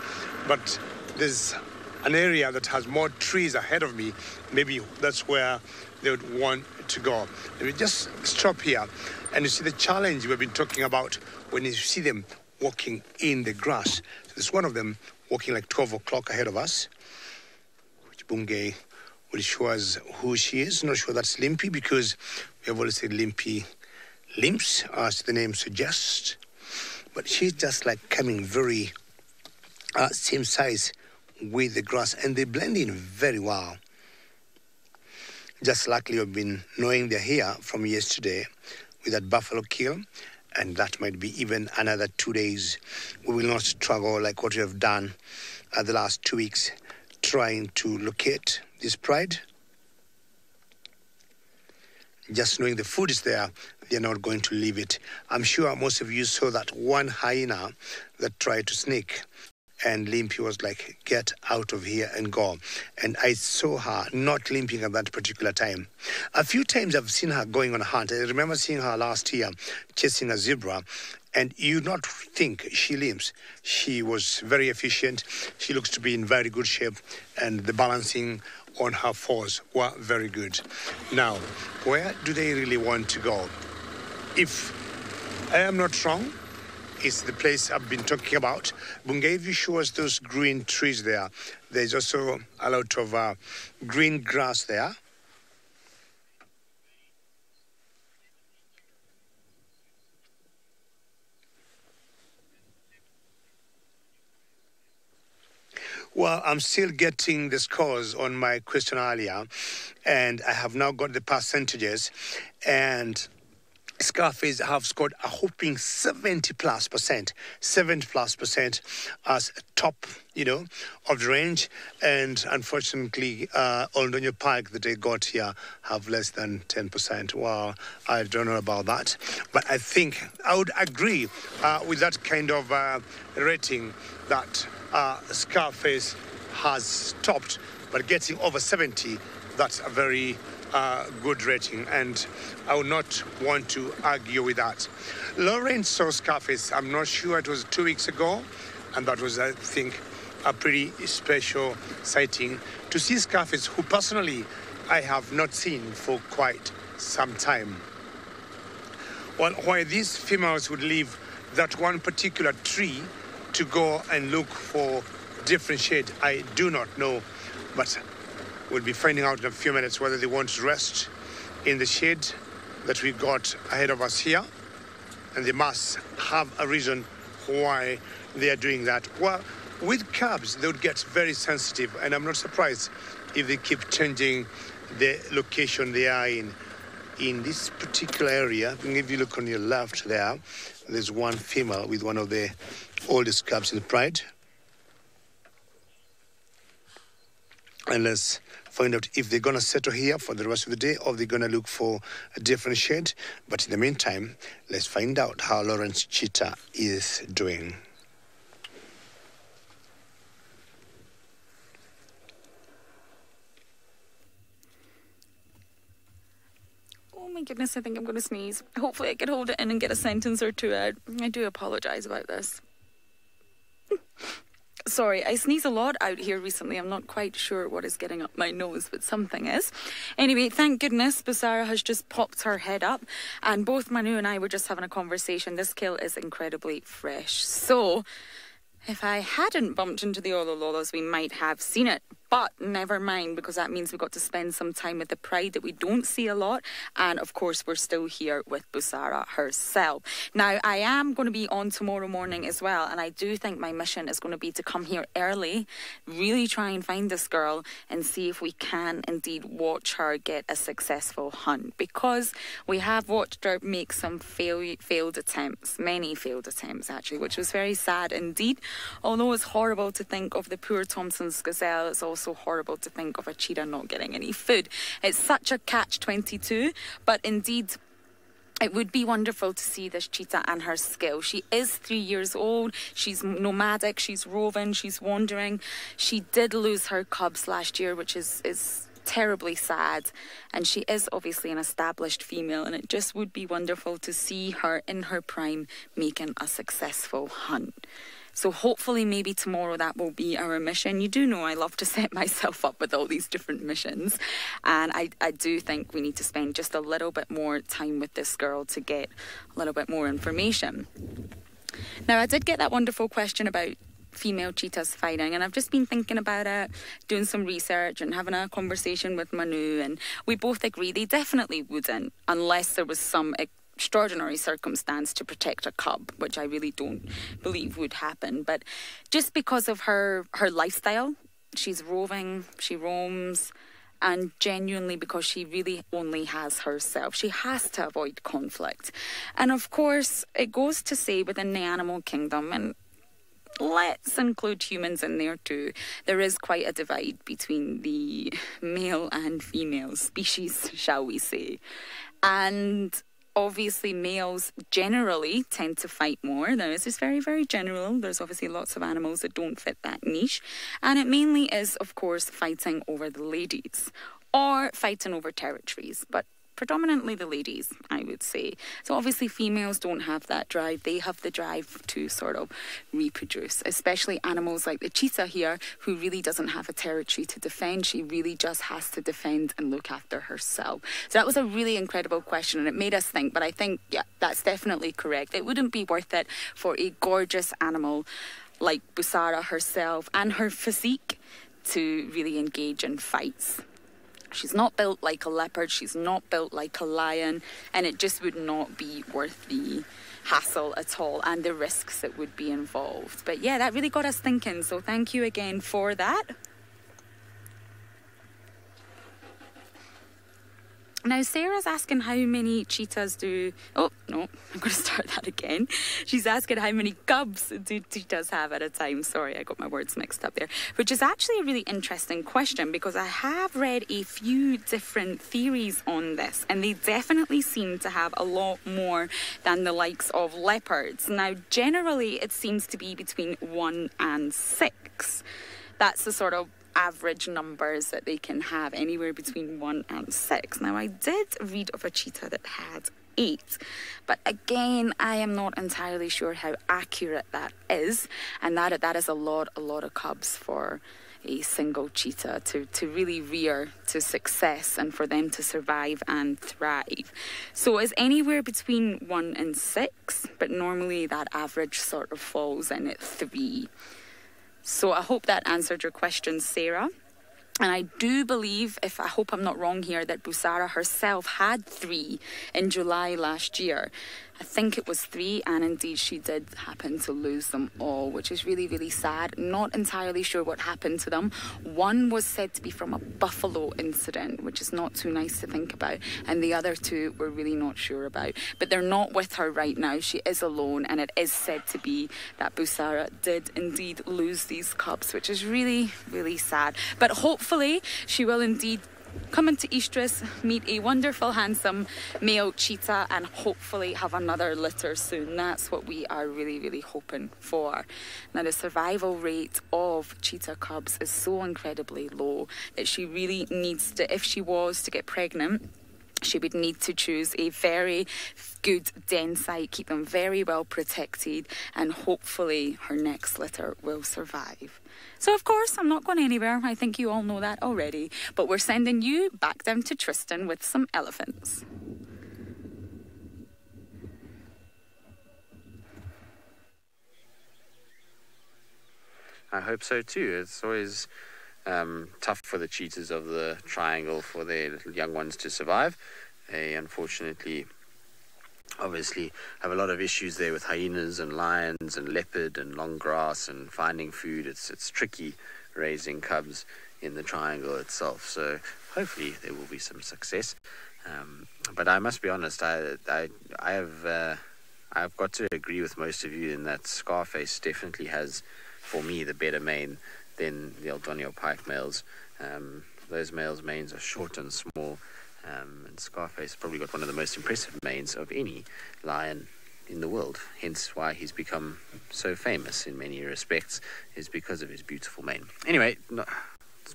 but there's an area that has more trees ahead of me. Maybe that's where they would want to go. Let me just stop here, and you see the challenge we've been talking about when you see them walking in the grass. So there's one of them walking like 12 o'clock ahead of us, which Bungay will show us who she is. Not sure that's Limpy, because we have always said Limpy limps, as the name suggests. But she's just like coming very same size with the grass, and they blend in very well. Just luckily we've been knowing they're here from yesterday with that buffalo kill, and that might be even another 2 days. We will not struggle like what we have done the last 2 weeks trying to locate this pride. Just knowing the food is there, they're not going to leave it. I'm sure most of you saw that one hyena that tried to sneak, and Limpy was like, get out of here and go. And I saw her not limping at that particular time. A few times I've seen her going on a hunt. I remember seeing her last year chasing a zebra, and you not think she limps. She was very efficient. She looks to be in very good shape, and the balancing on her fours were very good. Now, where do they really want to go? If I am not wrong, it's the place I've been talking about. Bungay, if you show us those green trees there, there's also a lot of green grass there. Well, I'm still getting the scores on my question earlier, and I have now got the percentages, and Scarface have scored a whopping 70+%, 70+% as top, of the range. And unfortunately, Old Donyo Park that they got here have less than 10%. Well, I don't know about that. But I think I would agree with that kind of rating that Scarface has topped, but getting over 70, that's a very good rating, and I would not want to argue with that. Lauren saw Scarface, I'm not sure, it was 2 weeks ago, and that was, I think, a pretty special sighting to see Scarface, who personally I have not seen for quite some time. Well, why these females would leave that one particular tree to go and look for different shade, I do not know, but we'll be finding out in a few minutes whether they want to rest in the shade that we got ahead of us here, and they must have a reason why they are doing that. Well, with cubs, they would get very sensitive, and I'm not surprised if they keep changing the location they are in. In this particular area, if you look on your left there, there's one female with one of the oldest cubs in the pride. And let's find out if they're going to settle here for the rest of the day or they're going to look for a different shade. But in the meantime, let's find out how Lawrence Cheetah is doing. Oh my goodness, I think I'm going to sneeze. Hopefully I can hold it in and get a sentence or two out. I do apologise about this. Sorry, I sneeze a lot out here recently. I'm not quite sure what is getting up my nose, but something is. Anyway, thank goodness Busara has just popped her head up, and both Manu and I were just having a conversation. This kill is incredibly fresh. So, if I hadn't bumped into the Olololos, we might have seen it. But never mind, because that means we've got to spend some time with the pride that we don't see a lot. And of course, we're still here with Busara herself. Now, I am going to be on tomorrow morning as well. And I do think my mission is going to be to come here early, really try and find this girl and see if we can indeed watch her get a successful hunt. Because we have watched her make some failed attempts, many failed attempts actually, which was very sad indeed. Although it's horrible to think of the poor Thompson's gazelle, it's also horrible to think of a cheetah not getting any food. It's such a catch-22, but indeed it would be wonderful to see this cheetah and her skill. She is 3 years old. She's nomadic. She's roving. She's wandering. She did lose her cubs last year, which is terribly sad, and she is obviously an established female, and it just would be wonderful to see her in her prime making a successful hunt. So hopefully maybe tomorrow that will be our mission. You do know I love to set myself up with all these different missions, and I do think we need to spend just a little bit more time with this girl to get a little bit more information. Now, I did get that wonderful question about female cheetahs fighting, and I've just been thinking about it, doing some research and having a conversation with Manu, and we both agree they definitely wouldn't unless there was some extraordinary circumstance to protect a cub, which I really don't believe would happen. But just because of her lifestyle, she's roving, she roams, and genuinely because she really only has herself, she has to avoid conflict. And of course, it goes to say within the animal kingdom, and let's include humans in there too, there is quite a divide between the male and female species, shall we say. And obviously males generally tend to fight more. Now, this is very, very general. There's obviously lots of animals that don't fit that niche. And it mainly is, of course, fighting over the ladies or fighting over territories. But predominantly the ladies, I would say. So obviously females don't have that drive. They have the drive to sort of reproduce, especially animals like the cheetah here, who really doesn't have a territory to defend. She really just has to defend and look after herself. So that was a really incredible question, and it made us think, but I think, yeah, that's definitely correct. It wouldn't be worth it for a gorgeous animal like Busara herself and her physique to really engage in fights. She's not built like a leopard, she's not built like a lion, and it just would not be worth the hassle at all and the risks that would be involved. But yeah, that really got us thinking, so thank you again for that. Now, Sarah's asking how many cheetahs do... Oh, no, I'm going to start that again. She's asking how many cubs do cheetahs have at a time. Sorry, I got my words mixed up there. Which is actually a really interesting question, because I have read a few different theories on this, and they definitely seem to have a lot more than the likes of leopards. Now, generally, it seems to be between 1 and 6. That's the sort of average numbers that they can have, anywhere between 1 and 6. Now, I did read of a cheetah that had 8, but again, I am not entirely sure how accurate that is, and that is a lot of cubs for a single cheetah to really rear to success and for them to survive and thrive. So it's anywhere between 1 and 6, but normally that average sort of falls in at 3. So I hope that answered your question, Sarah. And I do believe, I hope I'm not wrong here, that Busara herself had 3 in July last year. I think it was 3, and indeed she did happen to lose them all, which is really, really sad. Not entirely sure what happened to them. One was said to be from a buffalo incident, which is not too nice to think about, and the other 2 we're really not sure about. But they're not with her right now. She is alone, and it is said to be that Busara did indeed lose these cubs, which is really, really sad. But hopefully she will indeed come into Estrus, meet a wonderful, handsome male cheetah, and hopefully have another litter soon. That's what we are really, really hoping for. Now, the survival rate of cheetah cubs is so incredibly low that she really needs to, if she was to get pregnant, she would need to choose a very good den site, keep them very well protected, and hopefully her next litter will survive. So, of course, I'm not going anywhere. I think you all know that already. But we're sending you back down to Tristan with some elephants. I hope so too. It's always tough for the cheetahs of the triangle for their little young ones to survive. They unfortunately obviously have a lot of issues there with hyenas and lions and leopard and long grass and finding food. It's tricky raising cubs in the triangle itself, so hopefully there will be some success. But I must be honest, I've got to agree with most of you in that Scarface definitely has, for me, the better mane than the Aldonio pike males. Those males' manes are short and small, and Scarface probably got one of the most impressive manes of any lion in the world. Hence why he's become so famous in many respects, is because of his beautiful mane. Anyway,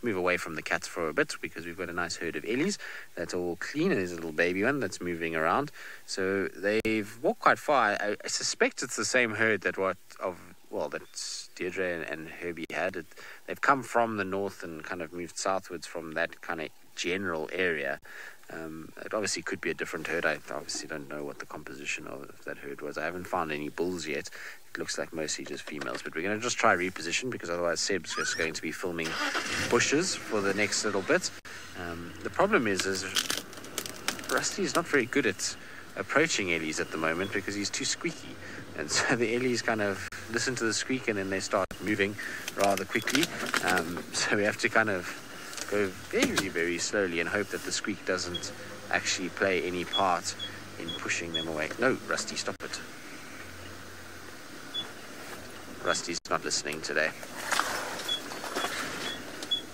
let's move away from the cats for a bit because we've got a nice herd of ellies that's all clean, and there's a little baby one that's moving around. So they've walked quite far. I suspect it's the same herd that Deirdre and Herbie had. They've come from the north and kind of moved southwards from that kind of general area. It obviously could be a different herd. I obviously don't know what the composition of that herd was. I haven't found any bulls yet. It looks like mostly just females, but we're going to just try reposition because otherwise Seb's just going to be filming bushes for the next little bit. The problem is Rusty's not very good at approaching ellies at the moment because he's too squeaky, and so the ellies kind of listen to the squeak and then they start moving rather quickly. So we have to kind of go very, very slowly and hope that the squeak doesn't actually play any part in pushing them away. No, Rusty, stop it. Rusty's not listening today.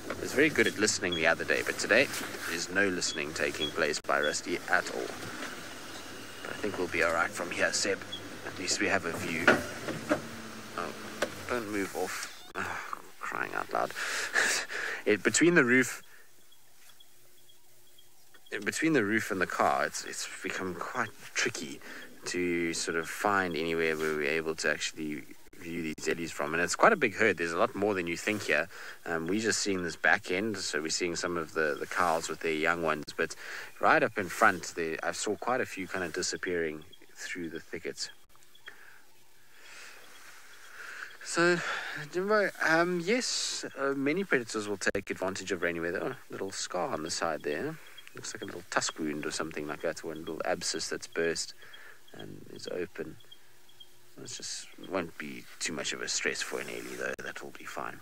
He was very good at listening the other day, but today there's no listening taking place by Rusty at all. But I think we'll be alright from here, Seb. At least we have a view. Oh, don't move off. Oh, crying out loud. Between the roof and the car, it's become quite tricky to sort of find anywhere where we're able to actually view these ellies from. And it's quite a big herd. There's a lot more than you think here. We're just seeing this back end, so we're seeing some of the cows with their young ones. But right up in front, I saw quite a few kind of disappearing through the thickets. So, Jimbo, yes, many predators will take advantage of rainy weather. Oh, little scar on the side there. Looks like a little tusk wound or something like that, or a little abscess that's burst and is open. It won't be too much of a stress for an ellie, though. That will be fine.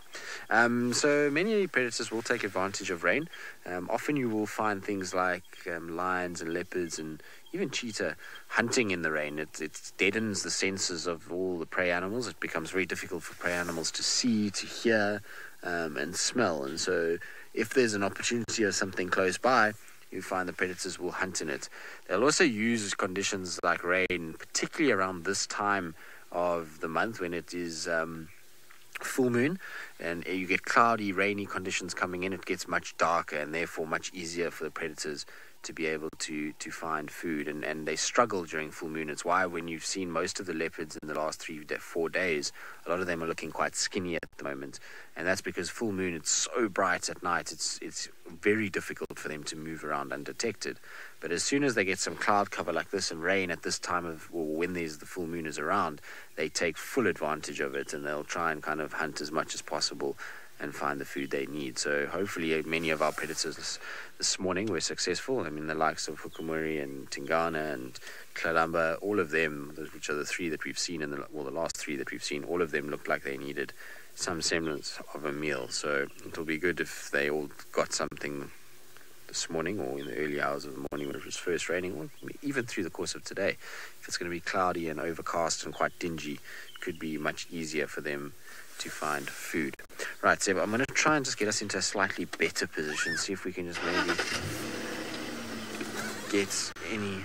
So many predators will take advantage of rain. Often you will find things like lions and leopards and even cheetah hunting in the rain. It deadens the senses of all the prey animals. It becomes very difficult for prey animals to see, to hear, and smell. And so if there's an opportunity or something close by, you find the predators will hunt in it. They'll also use conditions like rain, particularly around this time of the month when it is full moon and you get cloudy, rainy conditions coming in. It gets much darker and therefore much easier for the predators to be able to find food, and they struggle during full moon. It's why when you've seen most of the leopards in the last 4 days, a lot of them are looking quite skinny at the moment, and that's because full moon, it's so bright at night, it's very difficult for them to move around undetected. But as soon as they get some cloud cover like this and rain at this time of, or when the full moon is around, they take full advantage of it, and they'll try and kind of hunt as much as possible and find the food they need. So hopefully many of our predators this morning were successful. I mean, the likes of Hukumuri and Tingana and Tlalamba, all of them, which are the three that we've seen, the last three that we've seen, all of them looked like they needed some semblance of a meal. So it'll be good if they all got something this morning or in the early hours of the morning when it was first raining, or even through the course of today. If it's going to be cloudy and overcast and quite dingy, it could be much easier for them to find food. Right, Seb, I'm going to try and just get us into a slightly better position, see if we can just maybe get any...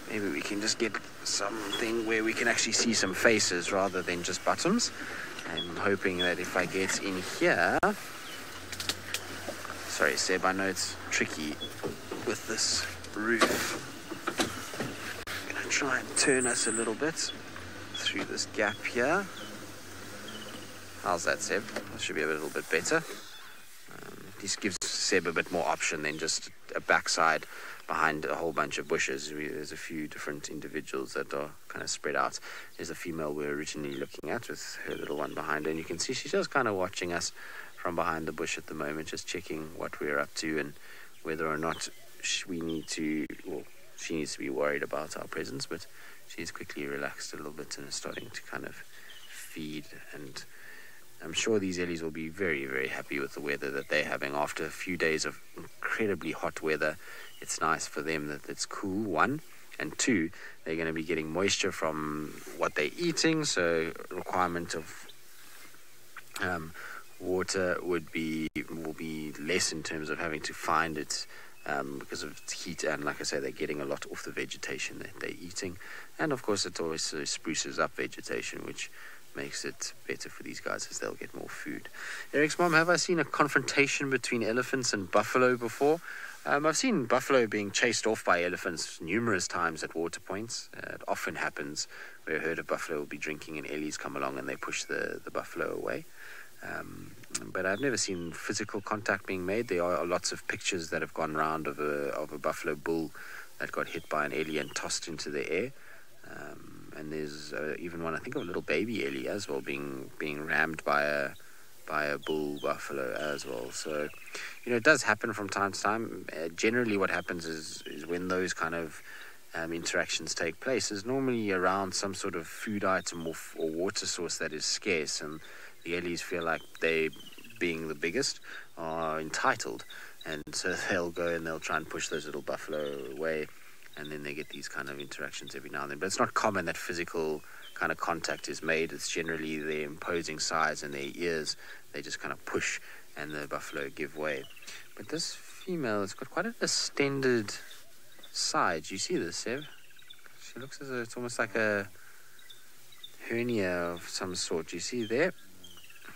Maybe we can just get something where we can actually see some faces rather than just bottoms. I'm hoping that if I get in here... Sorry, Seb, I know it's tricky with this roof. Try and turn us a little bit through this gap here. How's that, Seb? That should be a little bit better. This gives Seb a bit more option than just a backside behind a whole bunch of bushes. There's a few different individuals that are kind of spread out. There's a female we're originally looking at with her little one behind her, and you can see she's just kind of watching us from behind the bush at the moment, just checking what we're up to and whether or not we need to... She needs to be worried about our presence, but she's quickly relaxed a little bit and is starting to kind of feed. And I'm sure these ellies will be very, very happy with the weather that they're having. After a few days of incredibly hot weather, it's nice for them that it's cool, one. And two, they're going to be getting moisture from what they're eating, so requirement of water will be less in terms of having to find it because of its heat, and like I say, they're getting a lot off the vegetation that they're eating, and of course it also spruces up vegetation, which makes it better for these guys as they'll get more food. Eric's mom, have I seen a confrontation between elephants and buffalo before? I've seen buffalo being chased off by elephants numerous times at water points. It often happens where a herd of buffalo will be drinking and ellies come along and they push the buffalo away. But I've never seen physical contact being made. There are lots of pictures that have gone round of a buffalo bull that got hit by an ellie and tossed into the air. And there's even one, I think, of a little baby ellie as well being rammed by a bull buffalo as well. So, it does happen from time to time. Generally what happens is when those kind of interactions take place is normally around some sort of food item or water source that is scarce, and the ellies feel like they, being the biggest, are entitled, and so they'll go and they'll try and push those little buffalo away, and then they get these kind of interactions every now and then. But it's not common that physical kind of contact is made. It's generally their imposing size and their ears. They just kind of push and the buffalo give way. But this female has got quite a distended side. Do you see this, Sev? She looks as though it's almost like a hernia of some sort. Do you see there?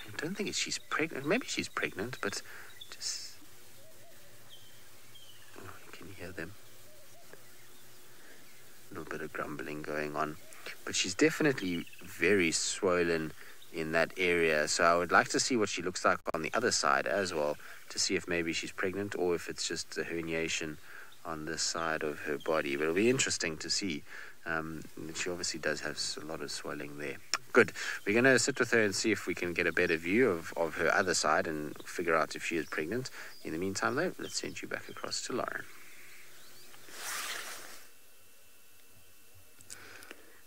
I don't think she's pregnant. Maybe she's pregnant, but just... Oh, can you hear them? A little bit of grumbling going on. But she's definitely very swollen in that area. So I would like to see what she looks like on the other side as well, to see if maybe she's pregnant or if it's just a herniation on this side of her body. But it'll be interesting to see. She obviously does have a lot of swelling there. Good. We're going to sit with her and see if we can get a better view of her other side and figure out if she is pregnant. In the meantime, though, let's send you back across to Lauren.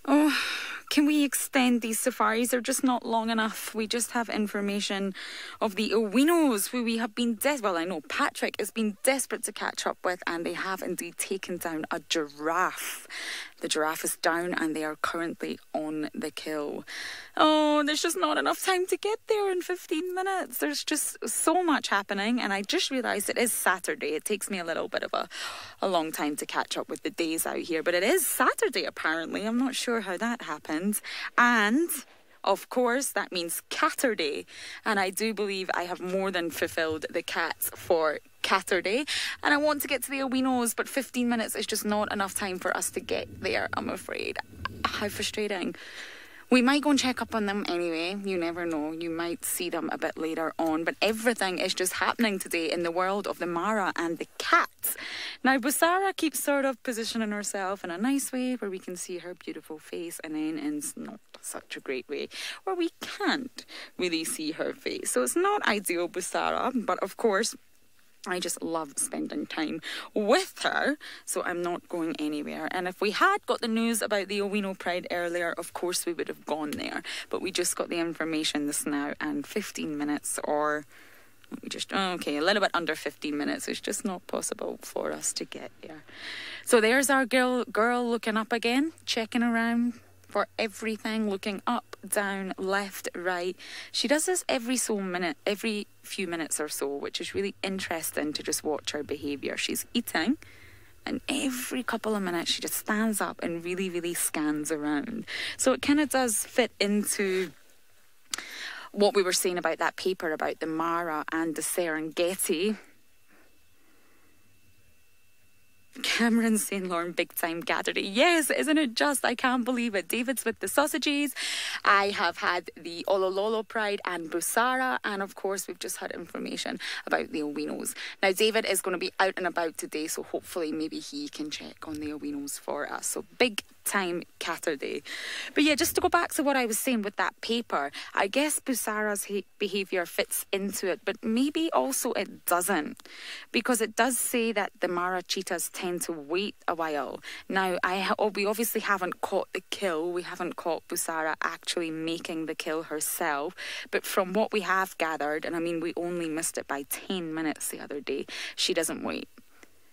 Oh, can we extend these safaris? They're just not long enough. We just have information of the Owinos, who we have been well, I know Patrick has been desperate to catch up with, and they have indeed taken down a giraffe. The giraffe is down and they are currently on the kill. Oh, there's just not enough time to get there in 15 minutes. There's just so much happening, and I just realised it is Saturday. It takes me a little bit of a long time to catch up with the days out here, but it is Saturday apparently. I'm not sure how that happened. And of course, that means Catterday. And I do believe I have more than fulfilled the cats for Catterday. And I want to get to the Owinos, but 15 minutes is just not enough time for us to get there, I'm afraid. How frustrating. We might go and check up on them anyway. You never know. You might see them a bit later on. But everything is just happening today in the world of the Mara and the cats. Now, Busara keeps sort of positioning herself in a nice way where we can see her beautiful face, and then in not such a great way where we can't really see her face. So it's not ideal, Busara. But of course, I just love spending time with her, so I'm not going anywhere. And if we had got the news about the Owino Pride earlier, of course we would have gone there. But we just got the information this now, and 15 minutes or... a little bit under 15 minutes. It's just not possible for us to get there. So there's our girl looking up again, checking around for everything, looking up, down, left, right. She does this every few minutes or so, which is really interesting to just watch her behaviour. She's eating, and every couple of minutes she just stands up and really, really scans around. So it kind of does fit into what we were saying about that paper about the Mara and the Serengeti. Cameron saying, Lauren, big time Catterday. Yes, isn't it just? I can't believe it. David's with the sausages. I have had the Olololo Pride and Busara. And of course, we've just had information about the Owinos. Now, David is going to be out and about today, so hopefully maybe he can check on the Owinos for us. So big time Catterday. But yeah, just to go back to what I was saying with that paper, I guess Busara's behaviour fits into it, but maybe also it doesn't, because it does say that the Mara cheetahs tend to wait a while. Now, we obviously haven't caught the kill. We haven't caught Busara actually making the kill herself, but from what we have gathered, and I mean, we only missed it by 10 minutes the other day, she doesn't wait.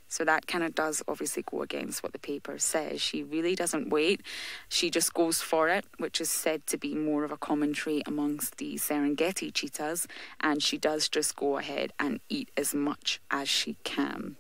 So that kind of does obviously go against what the paper says. She really doesn't wait. She just goes for it, which is said to be more of a common trait amongst the Serengeti cheetahs. And she does just go ahead and eat as much as she can.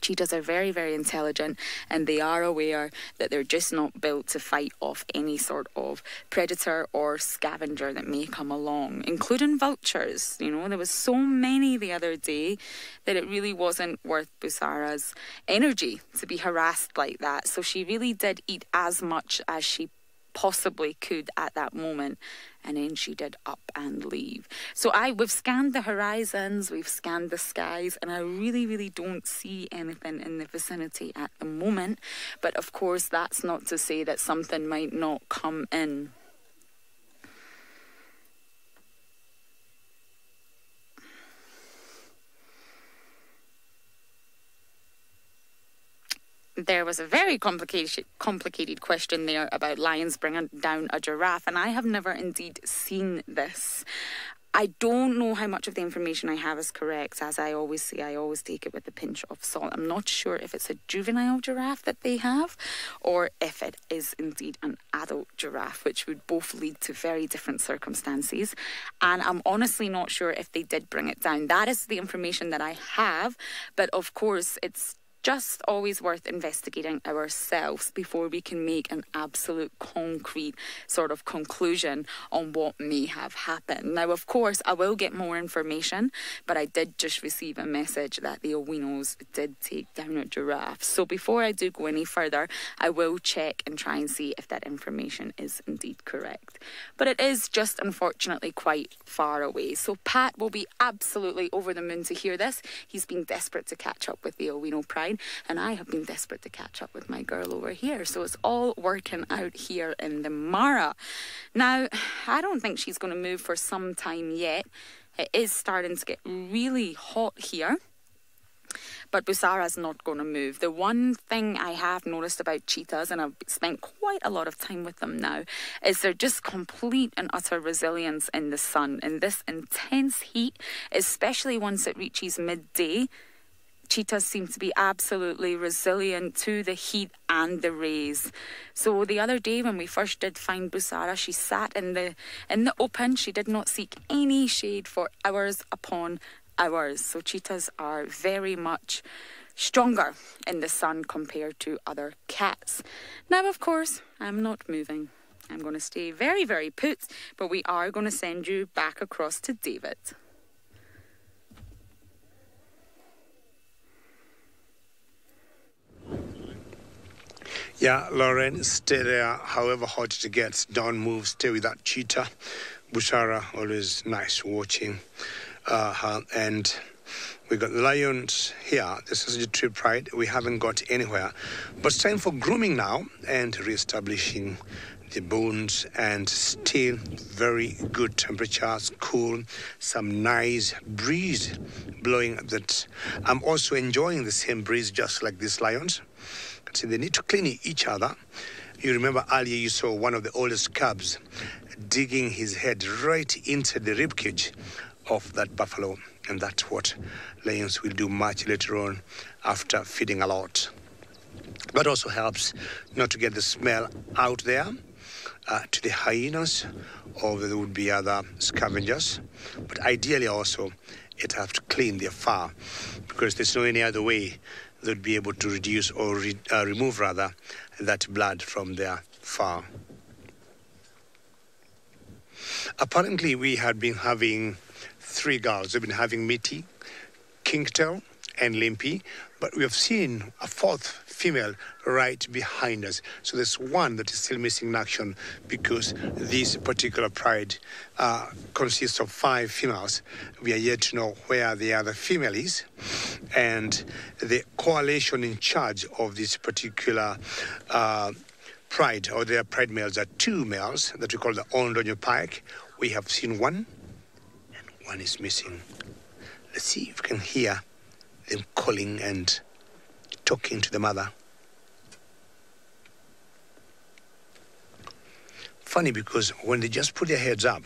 Cheetahs are very, very intelligent, and they are aware that they're just not built to fight off any sort of predator or scavenger that may come along, including vultures. You know, there was so many the other day that it really wasn't worth Busara's energy to be harassed like that. So she really did eat as much as she possibly could at that moment, and then she did up and leave. So we've scanned the horizons, we've scanned the skies, and I really don't see anything in the vicinity at the moment. But of course, that's not to say that something might not come in. There was a very complicated question there about lions bringing down a giraffe, and I have never indeed seen this. I don't know how much of the information I have is correct. As I always say, I always take it with a pinch of salt. I'm not sure if it's a juvenile giraffe that they have, or if it is indeed an adult giraffe, which would both lead to very different circumstances. And I'm honestly not sure if they did bring it down. That is the information that I have, but of course it's just always worth investigating ourselves before we can make an absolute concrete sort of conclusion on what may have happened. Now, of course, I will get more information, but I did just receive a message that the Owinos did take down a giraffe. So before I do go any further, I will check and try and see if that information is indeed correct. But it is just unfortunately quite far away. So Pat will be absolutely over the moon to hear this. He's been desperate to catch up with the Owino Pride, and I have been desperate to catch up with my girl over here. So it's all working out here in the Mara. Now, I don't think she's going to move for some time yet. It is starting to get really hot here. But Busara's not going to move. The one thing I have noticed about cheetahs, and I've spent quite a lot of time with them now, is they're just complete and utter resilience in the sun. In this intense heat, especially once it reaches midday, cheetahs seem to be absolutely resilient to the heat and the rays. So the other day when we first did find Busara, she sat in the open. She did not seek any shade for hours upon hours. So cheetahs are very much stronger in the sun compared to other cats. Now, of course, I'm not moving. I'm going to stay very, very put, but we are going to send you back across to David. Yeah, Lauren, stay there. However hot it gets, don't move. Stay with that cheetah. Busara, always nice watching her. And we got lions here. This is the tree pride. We haven't got anywhere. But it's time for grooming now and reestablishing the bones, and still very good temperatures, cool, some nice breeze blowing that I'm also enjoying the same breeze just like these lions. See, they need to clean each other. You remember earlier you saw one of the oldest cubs digging his head right into the ribcage of that buffalo, and that's what lions will do much later on after feeding a lot. But also helps not to get the smell out there to the hyenas, or there would be other scavengers. But ideally also it has to clean their fur, because there's no any other way they'd be able to reduce or remove rather that blood from their fur. Apparently we had been having 3 girls. We've been having Mitty, Kingtail and Limpy, but we have seen a 4th female right behind us. So there's one that is still missing in action, because this particular pride consists of 5 females. We are yet to know where the other female is. And the coalition in charge of this particular pride, or their pride males, are 2 males that we call the Ondonyo Pike. We have seen one, and one is missing. Let's see if we can hear them calling and talking to the mother. Funny, because when they just put their heads up,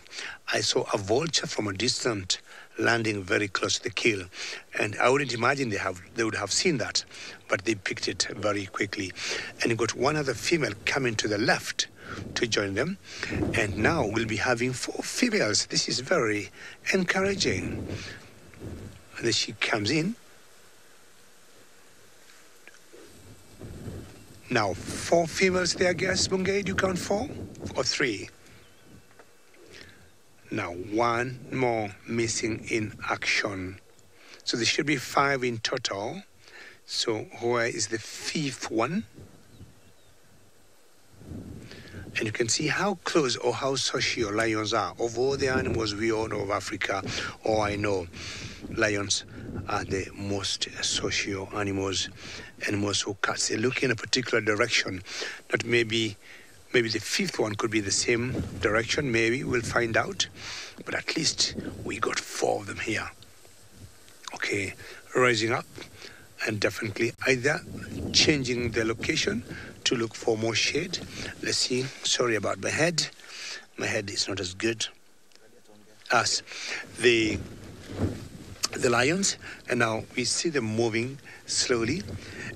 I saw a vulture from a distance landing very close to the kill, and I wouldn't imagine they would have seen that, but they picked it very quickly. And you got one other female coming to the left to join them, and now we'll be having 4 females. This is very encouraging. And then she comes in. Now, 4 females there, guess, Bungay, do you count 4 or 3? Now, 1 more missing in action. So there should be 5 in total. So where is the 5th one? And you can see how close or how social lions are. Of all the animals we all know of Africa, or I know, lions are the most social animals, and also cats. They look in a particular direction. That maybe the 5th one could be the same direction. Maybe we'll find out. But at least we got 4 of them here. Okay, rising up and definitely either changing their location to look for more shade. Let's see. Sorry about my head. My head is not as good as the lions. And now we see them moving slowly.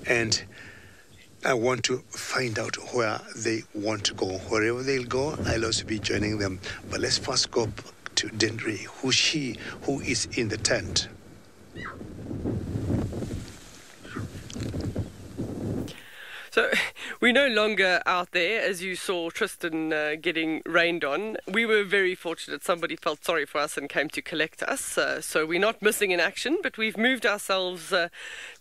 And I want to find out where they want to go. Wherever they'll go, I'll also be joining them. But let's first go to Dendry, who is in the tent. So we're no longer out there, as you saw Tristan getting rained on. We were very fortunate. Somebody felt sorry for us and came to collect us. So we're not missing in action, but we've moved ourselves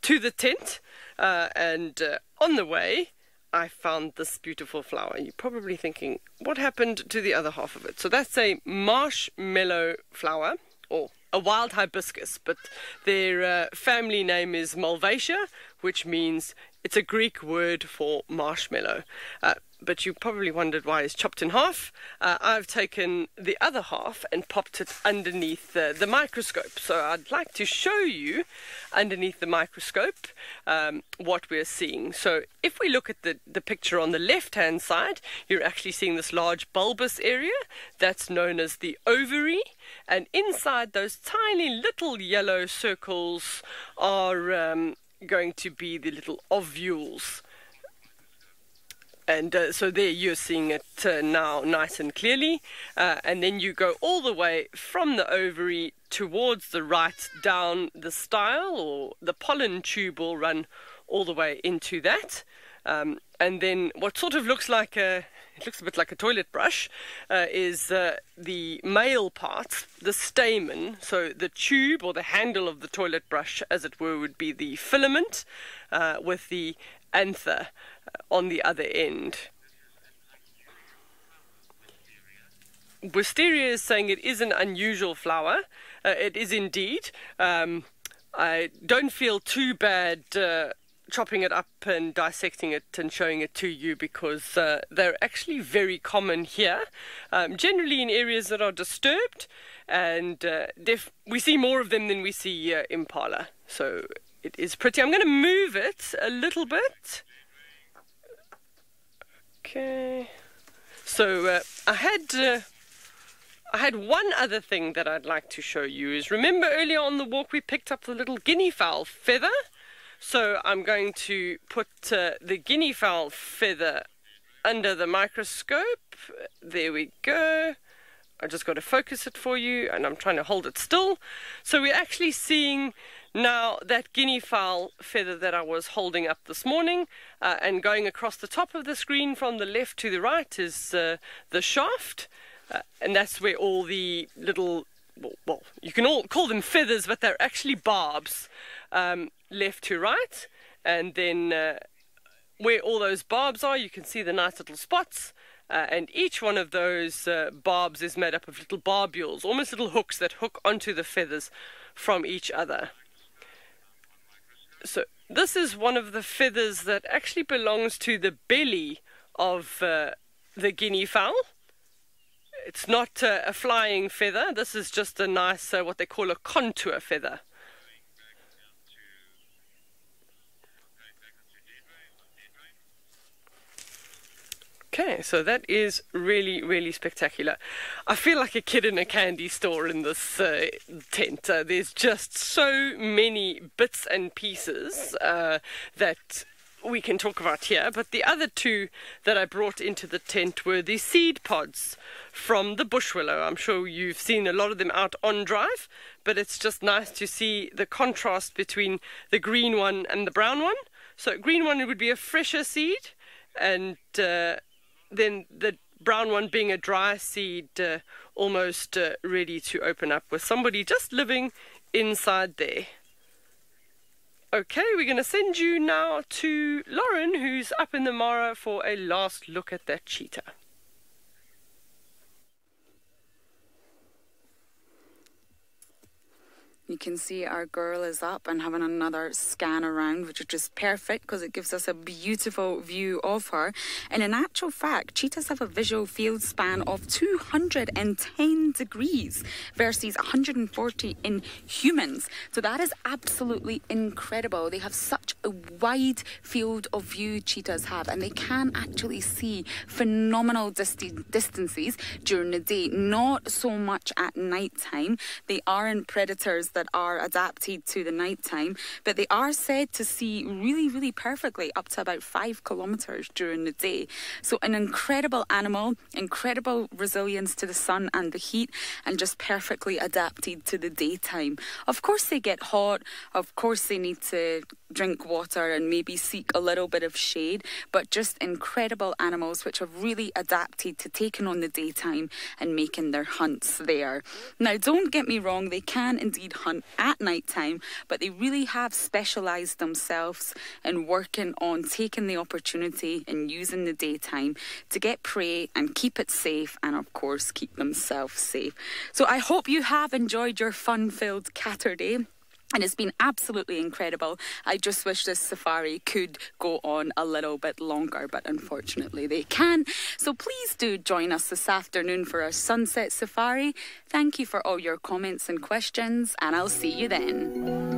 to the tent. And on the way, I found this beautiful flower. You're probably thinking, what happened to the other half of it? So that's a marshmallow flower, or a wild hibiscus, but their family name is Malvasia, which means it's a Greek word for marshmallow. But you probably wondered why it's chopped in half. I've taken the other half and popped it underneath the microscope. So I'd like to show you underneath the microscope what we're seeing. So if we look at the picture on the left-hand side, you're actually seeing this large bulbous area. That's known as the ovary. And inside those tiny little yellow circles are going to be the little ovules. And so there you're seeing it now nice and clearly. And then you go all the way from the ovary towards the right down the style, or the pollen tube will run all the way into that. And then what sort of looks like it looks a bit like a toilet brush, is the male part, the stamen. So the tube, or the handle of the toilet brush, as it were, would be the filament, with the anther on the other end. Wisteria is saying it is an unusual flower. It is indeed. I don't feel too bad chopping it up and dissecting it and showing it to you, because they're actually very common here, generally in areas that are disturbed, and we see more of them than we see impala. So it is pretty. I'm going to move it a little bit. Okay. So I had one other thing that I'd like to show you. Is remember earlier on the walk we picked up the little guinea fowl feather? So I'm going to put the guinea fowl feather under the microscope. There we go. I just got to focus it for you, and I'm trying to hold it still. So we're actually seeing now that guinea fowl feather that I was holding up this morning, and going across the top of the screen from the left to the right is the shaft, and that's where all the little, well, you can all call them feathers, but they're actually barbs, left to right. And then where all those barbs are, you can see the nice little spots. And each one of those barbs is made up of little barbules, almost little hooks that hook onto the feathers from each other. So this is one of the feathers that actually belongs to the belly of the guinea fowl. It's not a flying feather. This is just a nice, what they call a contour feather. Okay, so that is really, really spectacular. I feel like a kid in a candy store in this tent. There's just so many bits and pieces that we can talk about here. But the other two that I brought into the tent were the seed pods from the bush willow. I'm sure you've seen a lot of them out on drive, but it's just nice to see the contrast between the green one and the brown one. So green one would be a fresher seed, and then the brown one being a dry seed, almost ready to open up, with somebody just living inside there. Okay, we're going to send you now to Lauren, who's up in the Mara, for a last look at that cheetah. You can see our girl is up and having another scan around, which is just perfect because it gives us a beautiful view of her. And in actual fact, cheetahs have a visual field span of 210 degrees versus 140 in humans. So that is absolutely incredible. They have such a wide field of view, cheetahs have, and they can actually see phenomenal distances during the day, not so much at night time. They aren't predators that are adapted to the nighttime, but they are said to see really, really perfectly up to about 5 kilometers during the day. So an incredible animal, incredible resilience to the sun and the heat, and just perfectly adapted to the daytime. Of course they get hot, of course they need to drink water and maybe seek a little bit of shade, but just incredible animals which have really adapted to taking on the daytime and making their hunts there. Now, don't get me wrong, they can indeed hunt at night time, but they really have specialised themselves in working on taking the opportunity and using the daytime to get prey and keep it safe, and of course keep themselves safe. So I hope you have enjoyed your fun-filled Catterday. And it's been absolutely incredible. I just wish this safari could go on a little bit longer, but unfortunately they can't. So please do join us this afternoon for our sunset safari. Thank you for all your comments and questions, and I'll see you then.